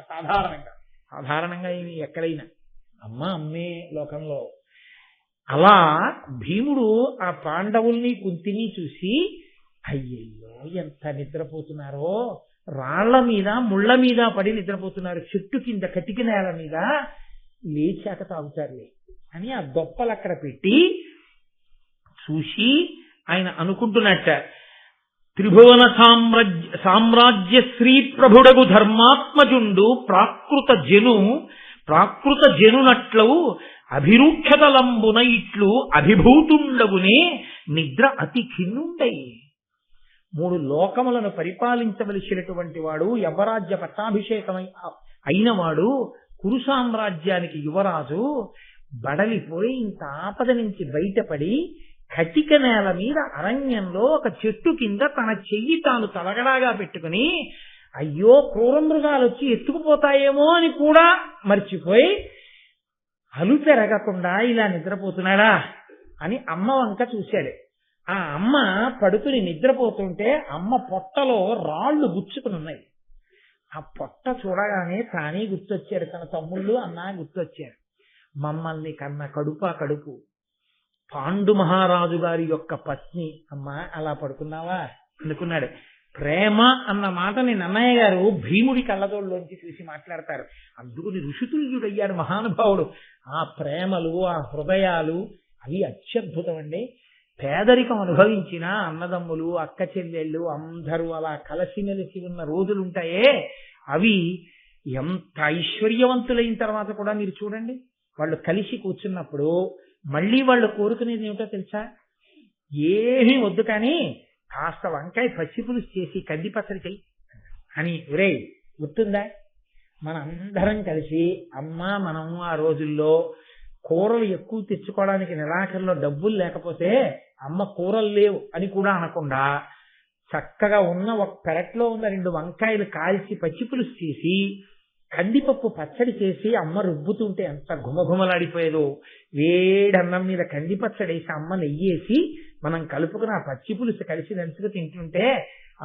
సాధారణంగా ఇవి ఎక్కడైనా అమ్మ అమ్మే లోకంలో. అలా భీముడు ఆ పాండవుల్ని కుంతిని చూసి, అయ్యయ్యో ఎంత నిద్రపోతున్నారో, రాళ్ల మీద ముళ్ల మీద పడి నిద్రపోతున్నారు, చెట్టు కింద కటిక నేల మీద, లేచాక తాగుతారులే అని ఆ దొప్పలు అక్కడ పెట్టి చూసి ఆయన అనుకుంటున్నట్ట, త్రిభువన సామ్రాజ్య శ్రీ ప్రభుడగు ధర్మాత్మజుండు ప్రాకృత జనునట్లు అభిరూక్షతలంబున ఇట్లు అభిభూతుండగునే నిద్ర అతి ఖిన్నుండై. 3 లోకములను పరిపాలించవలసినటువంటి వాడు, యవరాజ్య పట్టాభిషేకమై అయినవాడు, కురు సామ్రాజ్యానికి యువరాజు, బడలిపోయి ఇంత ఆపద నుంచి బయటపడి కటిక నేల మీద అరణ్యంలో ఒక చెట్టు కింద తన చెయ్యి తాను తలగడాగా పెట్టుకుని, అయ్యో క్రూరమృగాలు వచ్చి ఎత్తుకుపోతాయేమో అని కూడా మర్చిపోయి అలుపెరగకుండా ఇలా నిద్రపోతున్నాడా అని అమ్మ వంక చూశాడు. ఆ అమ్మ పడుకుని నిద్రపోతుంటే అమ్మ పొట్టలో రాళ్లు గుచ్చుకుని ఉన్నాయి. ఆ పొట్ట చూడగానే తానే గుర్తొచ్చారు, తన తమ్ముళ్ళు అన్నా గుర్తొచ్చారు. మమ్మల్ని కన్న కడుపు పాండు మహారాజు గారి యొక్క పత్ని అమ్మ, అలా పడుకున్నావా అనుకున్నాడు. ప్రేమ అన్న మాటని నన్నయ్య గారు భీముడి కళ్ళతోళ్ళలోంచి చూసి మాట్లాడతారు. అందుకుని ఋషితుల్యుడయ్యాడు మహానుభావుడు. ఆ ప్రేమలు, ఆ హృదయాలు అవి అత్యద్భుతం అండి. పేదరికం అనుభవించిన అన్నదమ్ములు, అక్క చెల్లెళ్ళు అందరూ అలా కలసిమెలిసి ఉన్న రోజులుంటాయే, అవి ఎంత ఐశ్వర్యవంతులైన తర్వాత కూడా మీరు చూడండి, వాళ్ళు కలిసి కూర్చున్నప్పుడు మళ్ళీ వాళ్ళు కోరుకునేది ఏమిటో తెలుసా? ఏమీ వద్దు కానీ కాస్త వంకాయ పచ్చిపులుసు చేసి కంది పచ్చడి చెయ్యి అని. ఒరేయ్ గుర్తుందా, మనందరం కలిసి అమ్మా, మనం ఆ రోజుల్లో కూరలు ఎక్కువ తెచ్చుకోవడానికి నెలాఖరులో డబ్బులు లేకపోతే అమ్మ కూరలు లేవు అని కూడా అనకుండా చక్కగా ఉన్న ఒక పెరట్లో ఉన్న 2 వంకాయలు కాల్చి పచ్చిపులుసు చేసి కందిపప్పు పచ్చడి చేసి అమ్మ రుబ్బుతుంటే ఎంత ఘుమఘుమలాడిపోయేదో. వేడన్నం మీద కంది పచ్చడి వేసి అమ్మ నెయ్యేసి మనం కలుపుకుని ఆ పచ్చి పులుసు కలిసి దంచుకు తింటుంటే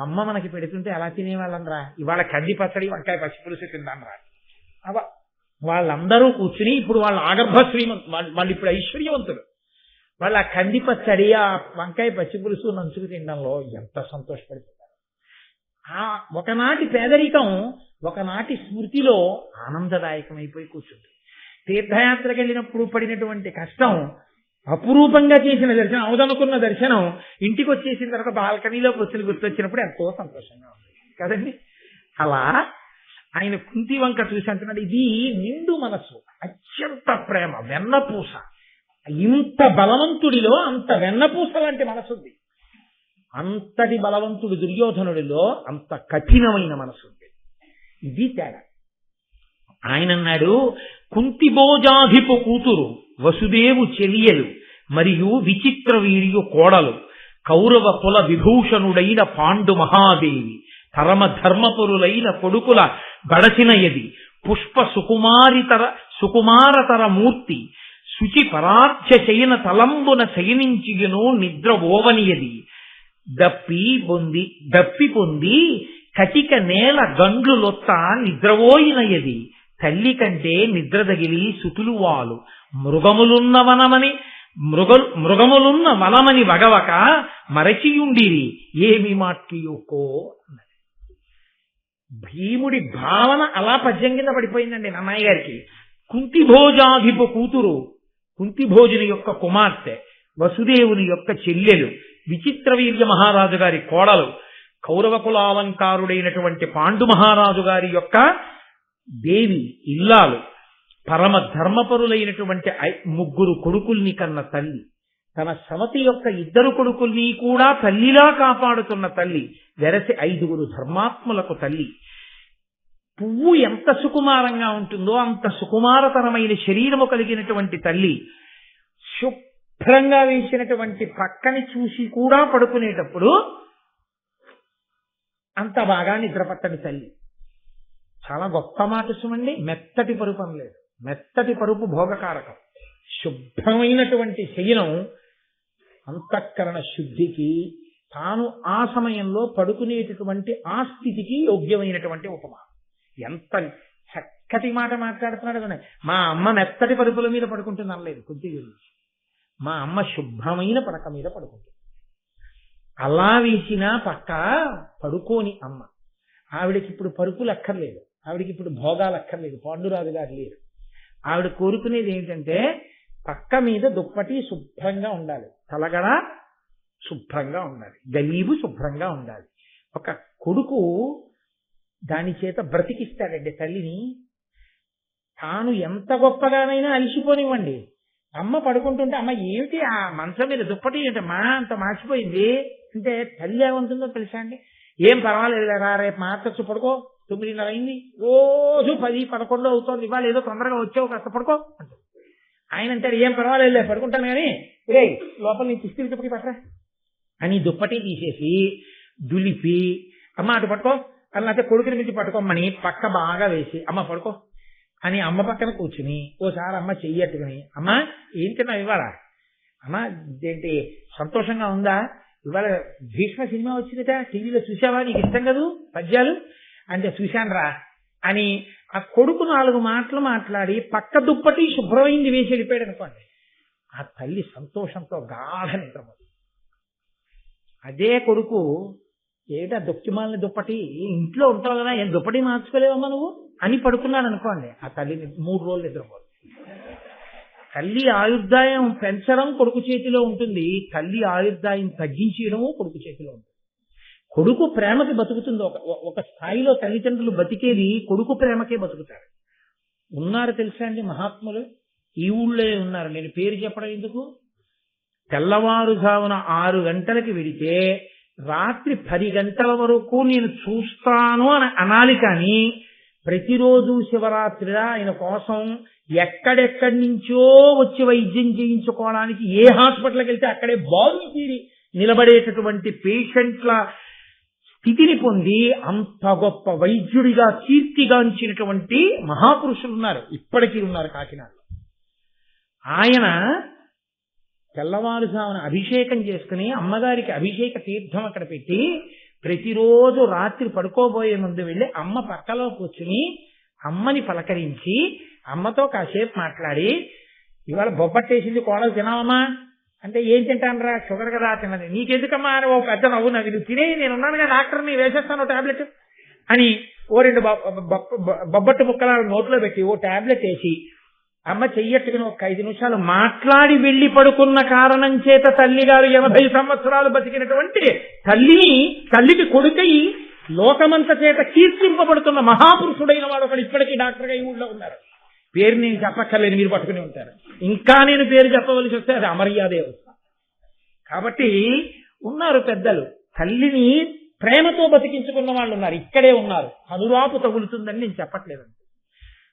అమ్మ మనకి పెడుతుంటే ఎలా తినేవాళ్ళం రా. ఇవాళ కంది పచ్చడి వంకాయ పచ్చి పులుసు తిందాం రా. వాళ్ళందరూ కూర్చుని ఇప్పుడు వాళ్ళ ఆగర్భ వాళ్ళు ఇప్పుడు ఐశ్వర్యవంతులు. వాళ్ళు ఆ కంది పచ్చడి, ఆ వంకాయ పచ్చి పులుసు నంచుకు తినడంలో ఎంత సంతోషపడుతున్నారు. ఆ ఒకనాటి పేదరికం ఒకనాటి స్మృతిలో ఆనందదాయకమైపోయి కూర్చుంది. తీర్థయాత్రకు వెళ్ళినప్పుడు పడినటువంటి కష్టం అపురూపంగా చేసిన దర్శనం, అవదనుకున్న దర్శనం ఇంటికి వచ్చేసిన తర్వాత బాల్కనీలో కూర్చుని గుర్తొచ్చినప్పుడు ఎంతో సంతోషంగా ఉంది కదండి. అలా ఆయన కుంతి వంక చూసి అంటున్నాడు, ఇది నిండు మనసు, అత్యంత ప్రేమ, వెన్నపూస. ఇంత బలవంతుడిలో అంత వెన్నపూస లాంటి మనసుంది. అంతటి బలవంతుడు దుర్యోధనుడిలో అంత కఠినమైన మనసుంది. ఇది తేడా. ఆయన అన్నాడు, కుంతిభోజాధిపు కూతురు వసుదేవు చెలియలు మరియు విచిత్ర వీర్యు కోడలు కౌరవ కుల విభూషణుడైన పాండు మహాదేవి పరమ ధర్మపురులైన కొడుకుల బడసినయది పుష్ప సుకుమారతర మూర్తి శుచి పరార్చ శయన తలంబున శయనించియును నిద్ర ఓవనియది దప్పి పొంది కటిక నేల గండ్లు లొత్త నిద్రవోయినయది తల్లి కంటే నిద్ర తగిలి సుతులు వాలు మృగములున్న వనమని వగవక మరచియుండిరి ఏమి మాట్లియుకో అన్నది. భీముడి భావన అలా పద్యం కింద పడిపోయిందండి నన్నయ్య గారికి. కుంతిభోజాధిప కూతురు, కుంతిభోజుని యొక్క కుమార్తె, వసుదేవుని యొక్క చెల్లెలు, విచిత్రవీర్య మహారాజు గారి కోడలు, కౌరవ కులాలంకారుడైనటువంటి పాండు మహారాజు గారి యొక్క దేవి ఇల్లాలు, పరమ ధర్మపరులైనటువంటి 3 కొడుకుల్ని కన్న తల్లి, తన సమతి యొక్క 2 కొడుకుల్ని కూడా తల్లిలా కాపాడుతున్న తల్లి, వెరసి 5 ధర్మాత్ములకు తల్లి. పువ్వు ఎంత సుకుమారంగా ఉంటుందో అంత సుకుమారతరమైన శరీరము కలిగినటువంటి తల్లి, శుభ్రంగా వేసినటువంటి పక్కని చూసి కూడా పడుకునేటప్పుడు అంత బాగా నిద్రపట్టని తల్లి. చాలా గొప్ప మాట సుమండి. మెత్తటి పరుపు అనలేదు, మెత్తటి పరుపు భోగకారకం. శుభ్రమైనటువంటి శయనం అంతఃకరణ శుద్ధికి, తాను ఆ సమయంలో పడుకునేటటువంటి ఆ స్థితికి యోగ్యమైనటువంటి ఉపమానం. ఎంత చక్కటి మాట మాట్లాడుతున్నాడు కదా. మా అమ్మ మెత్తటి పరుపుల మీద పడుకుంటుంది అనలేదు కొద్ది గురించి, మా అమ్మ శుభ్రమైన పడక మీద పడుకుంటుంది. అలా వేసిన పక్క పడుకోని అమ్మ, ఆవిడకి ఇప్పుడు పరుపులు అక్కర్లేదు, ఆవిడకి ఇప్పుడు భోగాలు అక్కర్లేదు, పాండురాజు గారు లేరు. ఆవిడ కోరుకునేది ఏంటంటే పక్క మీద దుప్పటి శుభ్రంగా ఉండాలి, తలగడ శుభ్రంగా ఉండాలి, గలీబు శుభ్రంగా ఉండాలి. ఒక కొడుకు దాని చేత బ్రతికిస్తాడండి తల్లిని. తాను ఎంత గొప్పగానైనా అలిసిపోనివ్వండి, అమ్మ పడుకుంటుంటే అమ్మ ఏమిటి ఆ మంచం మీద దుప్పటి ఏంటమ్మా అంత మార్చిపోయింది అంటే తల్లి ఏమంటుందో తెలుసా అండి? ఏం పర్వాలేదు రా, రేపు మార్చచ్చు, పడుకో, 9:30 అయింది, రోజు 10, 11 అవుతోంది, ఇవాళ ఏదో తొందరగా వచ్చావు, కాస్త పడుకో అంటాడు. ఆయన అంటాడు ఏం పర్వాలేదు పడుకుంటాను కానీ రే లోపల నీ ఇస్త్రీ దుప్పటి పట్టరా అని దుప్పటి తీసేసి దులిపి అమ్మ అటు పట్టుకో అన్నట్టే కొడుకుని మించి పట్టుకోమని పక్క బాగా వేసి అమ్మ పడుకో అని అమ్మ పక్కన కూర్చుని ఓసారి అమ్మ చెయ్యట్టుకుని అమ్మ ఏం తిన్నావు ఇవాళ, అమ్మ ఏంటి సంతోషంగా ఉందా, ఇవాళ భీష్మ సినిమా వచ్చిందట టీవీలో చూసావా, నీకు ఇష్టం కదూ పద్యాలు అంటే చూశానురా అని ఆ కొడుకు 4 మాటలు మాట్లాడి పక్క దుప్పటి శుభ్రమైంది వేసి వెళ్ళిపోయాడు అనుకోండి, ఆ తల్లి సంతోషంతో గాఢ నిద్రపోతుంది. అదే కొడుకు ఏటా దుఃఖిమాలని దుప్పటి ఇంట్లో ఉంటావు కదా, ఏం దుప్పటి మార్చుకోలేవమ్మా నువ్వు అని పడుకున్నాడు అనుకోండి, ఆ తల్లిని 3 రోజులు నిద్రపోదు. తల్లి ఆయుర్దాయం పెంచడం కొడుకు చేతిలో ఉంటుంది, తల్లి ఆయుర్దాయం తగ్గించడము కొడుకు చేతిలో ఉంటుంది. కొడుకు ప్రేమకి బతుకుతుంది. ఒక స్థాయిలో తల్లిదండ్రులు బతికేది కొడుకు ప్రేమకే బతుకుతారు. ఉన్నారు తెలుసా అండి మహాత్ములు, ఈ ఊళ్ళో ఉన్నారు, నేను పేరు చెప్పడం ఎందుకు. తెల్లవారుజామున 6 గంటలకి వెడితే రాత్రి 10 గంటల వరకు నేను చూస్తాను అని అనాలి. కానీ ప్రతిరోజు శివరాత్రిగా ఆయన కోసం ఎక్కడెక్కడి నుంచో వచ్చి వైద్యం చేయించుకోవడానికి ఏ హాస్పిటల్కి వెళ్తే అక్కడే బాగు తీరి నిలబడేటటువంటి పేషెంట్ల స్థితిని పొంది అంత గొప్ప వైద్యుడిగా కీర్తిగాంచినటువంటి మహాపురుషులు ఉన్నారు, ఇప్పటికీ ఉన్నారు కాకినాడలో. ఆయన తెల్లవారుజామున అభిషేకం చేసుకుని అమ్మగారికి అభిషేక తీర్థం అక్కడ పెట్టి ప్రతిరోజు రాత్రి పడుకోబోయే ముందు వెళ్ళి అమ్మ పక్కలో కూర్చుని అమ్మని పలకరించి అమ్మతో కాసేపు మాట్లాడి ఇవాళ బొబ్బట్టేసింది కోడలు తినావమ్మా అంటే ఏం తింటానరా, షుగర్ కదా తిన్నది, నీకెందుకమ్మా అని ఓ పెద్ద నవ్వు నవ్వి, నువ్వు తినే నేనున్నానుగా డాక్టర్ని వేసేస్తాను టాబ్లెట్ అని ఓ 2 బొబ్బట్టు ముక్కల నోట్లో పెట్టి ఓ టాబ్లెట్ వేసి అమ్మ చెయ్యట్టుకుని ఒక 5 నిమిషాలు మాట్లాడి వెళ్లి పడుకున్న కారణం చేత తల్లిగారు 80 సంవత్సరాలు బతికినటువంటి తల్లికి కొడుకై లోకమంత చేత కీర్తింపబడుతున్న మహాపురుషుడైన వాడు ఒకడు ఇప్పటికీ డాక్టర్గా ఈ ఊళ్ళో ఉన్నారు. పేరు నేను చెప్పక్కర్లేదు, మీరు పట్టుకుని ఉంటారు. ఇంకా నేను పేరు చెప్పవలసి వస్తే అది అమర్యాదే వస్తుంది. కాబట్టి ఉన్నారు పెద్దలు, తల్లిని ప్రేమతో బతికించుకున్న వాళ్ళు ఉన్నారు, ఇక్కడే ఉన్నారు. అనురాపు తగులుతుందని నేను చెప్పట్లేదండి.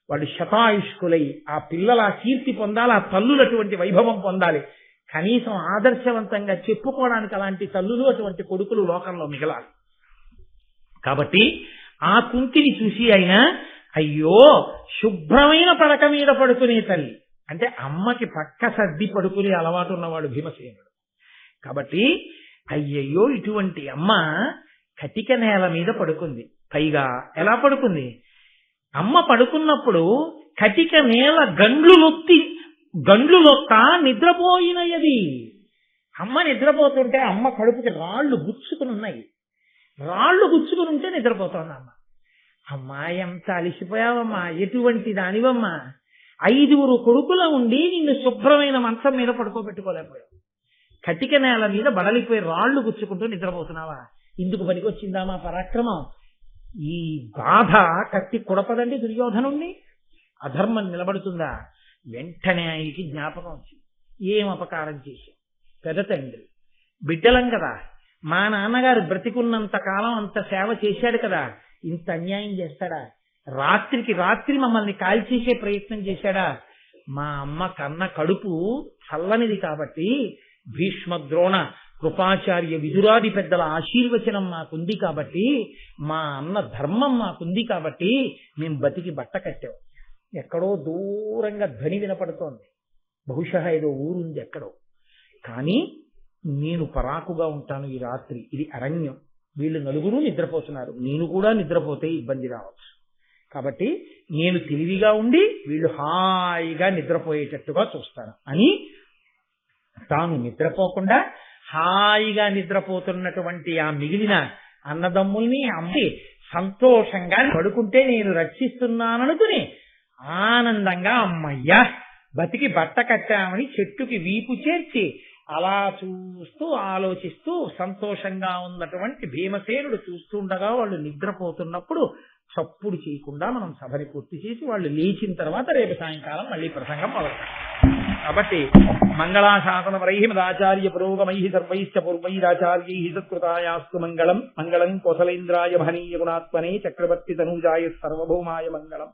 వాళ్ళు శతాయుష్కులై ఆ పిల్లల కీర్తి పొందాలి, ఆ తల్లులు అటువంటి వైభవం పొందాలి. కనీసం ఆదర్శవంతంగా చెప్పుకోవడానికి అలాంటి తల్లులు అటువంటి కొడుకులు లోకంలో మిగలాలి. కాబట్టి ఆ కుంతిని చూసి ఆయన అయ్యో శుభ్రమైన పడక మీద పడుకునే తల్లి అంటే అమ్మకి పక్క సర్ది పడుకునే అలవాటు ఉన్నవాడు భీమసేనుడు. కాబట్టి అయ్యయ్యో ఇటువంటి అమ్మ కటిక నేల మీద పడుకుంది. పైగా ఎలా పడుకుంది, అమ్మ పడుకున్నప్పుడు కటిక నేల గండ్లు లొక్క నిద్రపోయినది. అమ్మ నిద్రపోతుంటే అమ్మ కడుపుకి రాళ్లు గుచ్చుకుని ఉన్నాయి. రాళ్లు గుచ్చుకుని ఉంటే నిద్రపోతోంది అమ్మ. అమ్మా ఎంత అలిసిపోయావమ్మా, ఎటువంటి దానివమ్మా, 5 కొడుకుల ఉండి నిన్ను శుభ్రమైన మంచం మీద పడుకోబెట్టుకోలేకపోయావు. కటిక నేల మీద బడలిపోయి రాళ్లు గుచ్చుకుంటూ నిద్రపోతున్నావా? ఇందుకు పనికొచ్చిందా మా పరాక్రమం? ఈ బాధ కత్తి కుడపదండి దుర్యోధనుణ్ణి. అధర్మం నిలబడుతుందా? వెంటనే ఆయనకి జ్ఞాపకం వచ్చింది. ఏం అపకారం చేశాం? పెద్ద తండ్రి బిడ్డలం కదా, మా నాన్నగారు బ్రతికున్నంత కాలం అంత సేవ చేశాడు కదా, ఇంత అన్యాయం చేస్తాడా? రాత్రికి రాత్రి మమ్మల్ని కాల్చేసే ప్రయత్నం చేశాడా? మా అమ్మ కన్న కడుపు చల్లనిది కాబట్టి, భీష్మ ద్రోణ కృపాచార్య విదురాది పెద్దల ఆశీర్వచనం మాకుంది కాబట్టి, మా అన్న ధర్మం మాకుంది కాబట్టి మేము బతికి బట్ట కట్టాం. ఎక్కడో దూరంగా ధ్వని వినపడుతోంది. బహుశా ఏదో ఊరుంది ఎక్కడో. కానీ నేను పరాకుగా ఉంటాను ఈ రాత్రి. ఇది అరణ్యం. వీళ్ళు 4 నిద్రపోతున్నారు. నేను కూడా నిద్రపోతే ఇబ్బంది రావచ్చు. కాబట్టి నేను తెలివిగా ఉండి వీళ్ళు హాయిగా నిద్రపోయేటట్టుగా చూస్తాను అని తాను నిద్రపోకుండా హాయిగా నిద్రపోతున్నటువంటి ఆ మిగిలిన అన్నదమ్ముల్ని అమ్మి సంతోషంగా పడుకుంటే నేను రక్షిస్తున్నాననుకుని ఆనందంగా అమ్మయ్యా బతికి బట్ట కట్టామని చెట్టుకి వీపు చేర్చి అలా చూస్తూ ఆలోచిస్తూ సంతోషంగా ఉన్నటువంటి భీమసేనుడు చూస్తుండగా వాళ్ళు నిద్రపోతున్నప్పుడు చప్పుడు చేయకుండా మనం సభని పూర్తి చేసి వాళ్ళు లేచిన తర్వాత రేపు సాయంకాలం మళ్ళీ ప్రసంగం మొదలుపెడతాం. కాబట్టి మంగళాశాసనపరై మదాచార్య పురోగమై సర్వైశ్చ పూర్వైరాచార్యై సత్కృతాయాస్తు మంగళం. మంగళం కోసలేంద్రాయ మహనీయ గుణాత్మనే చక్రవర్తి తనూజాయ సర్వభౌమాయ మంగళం.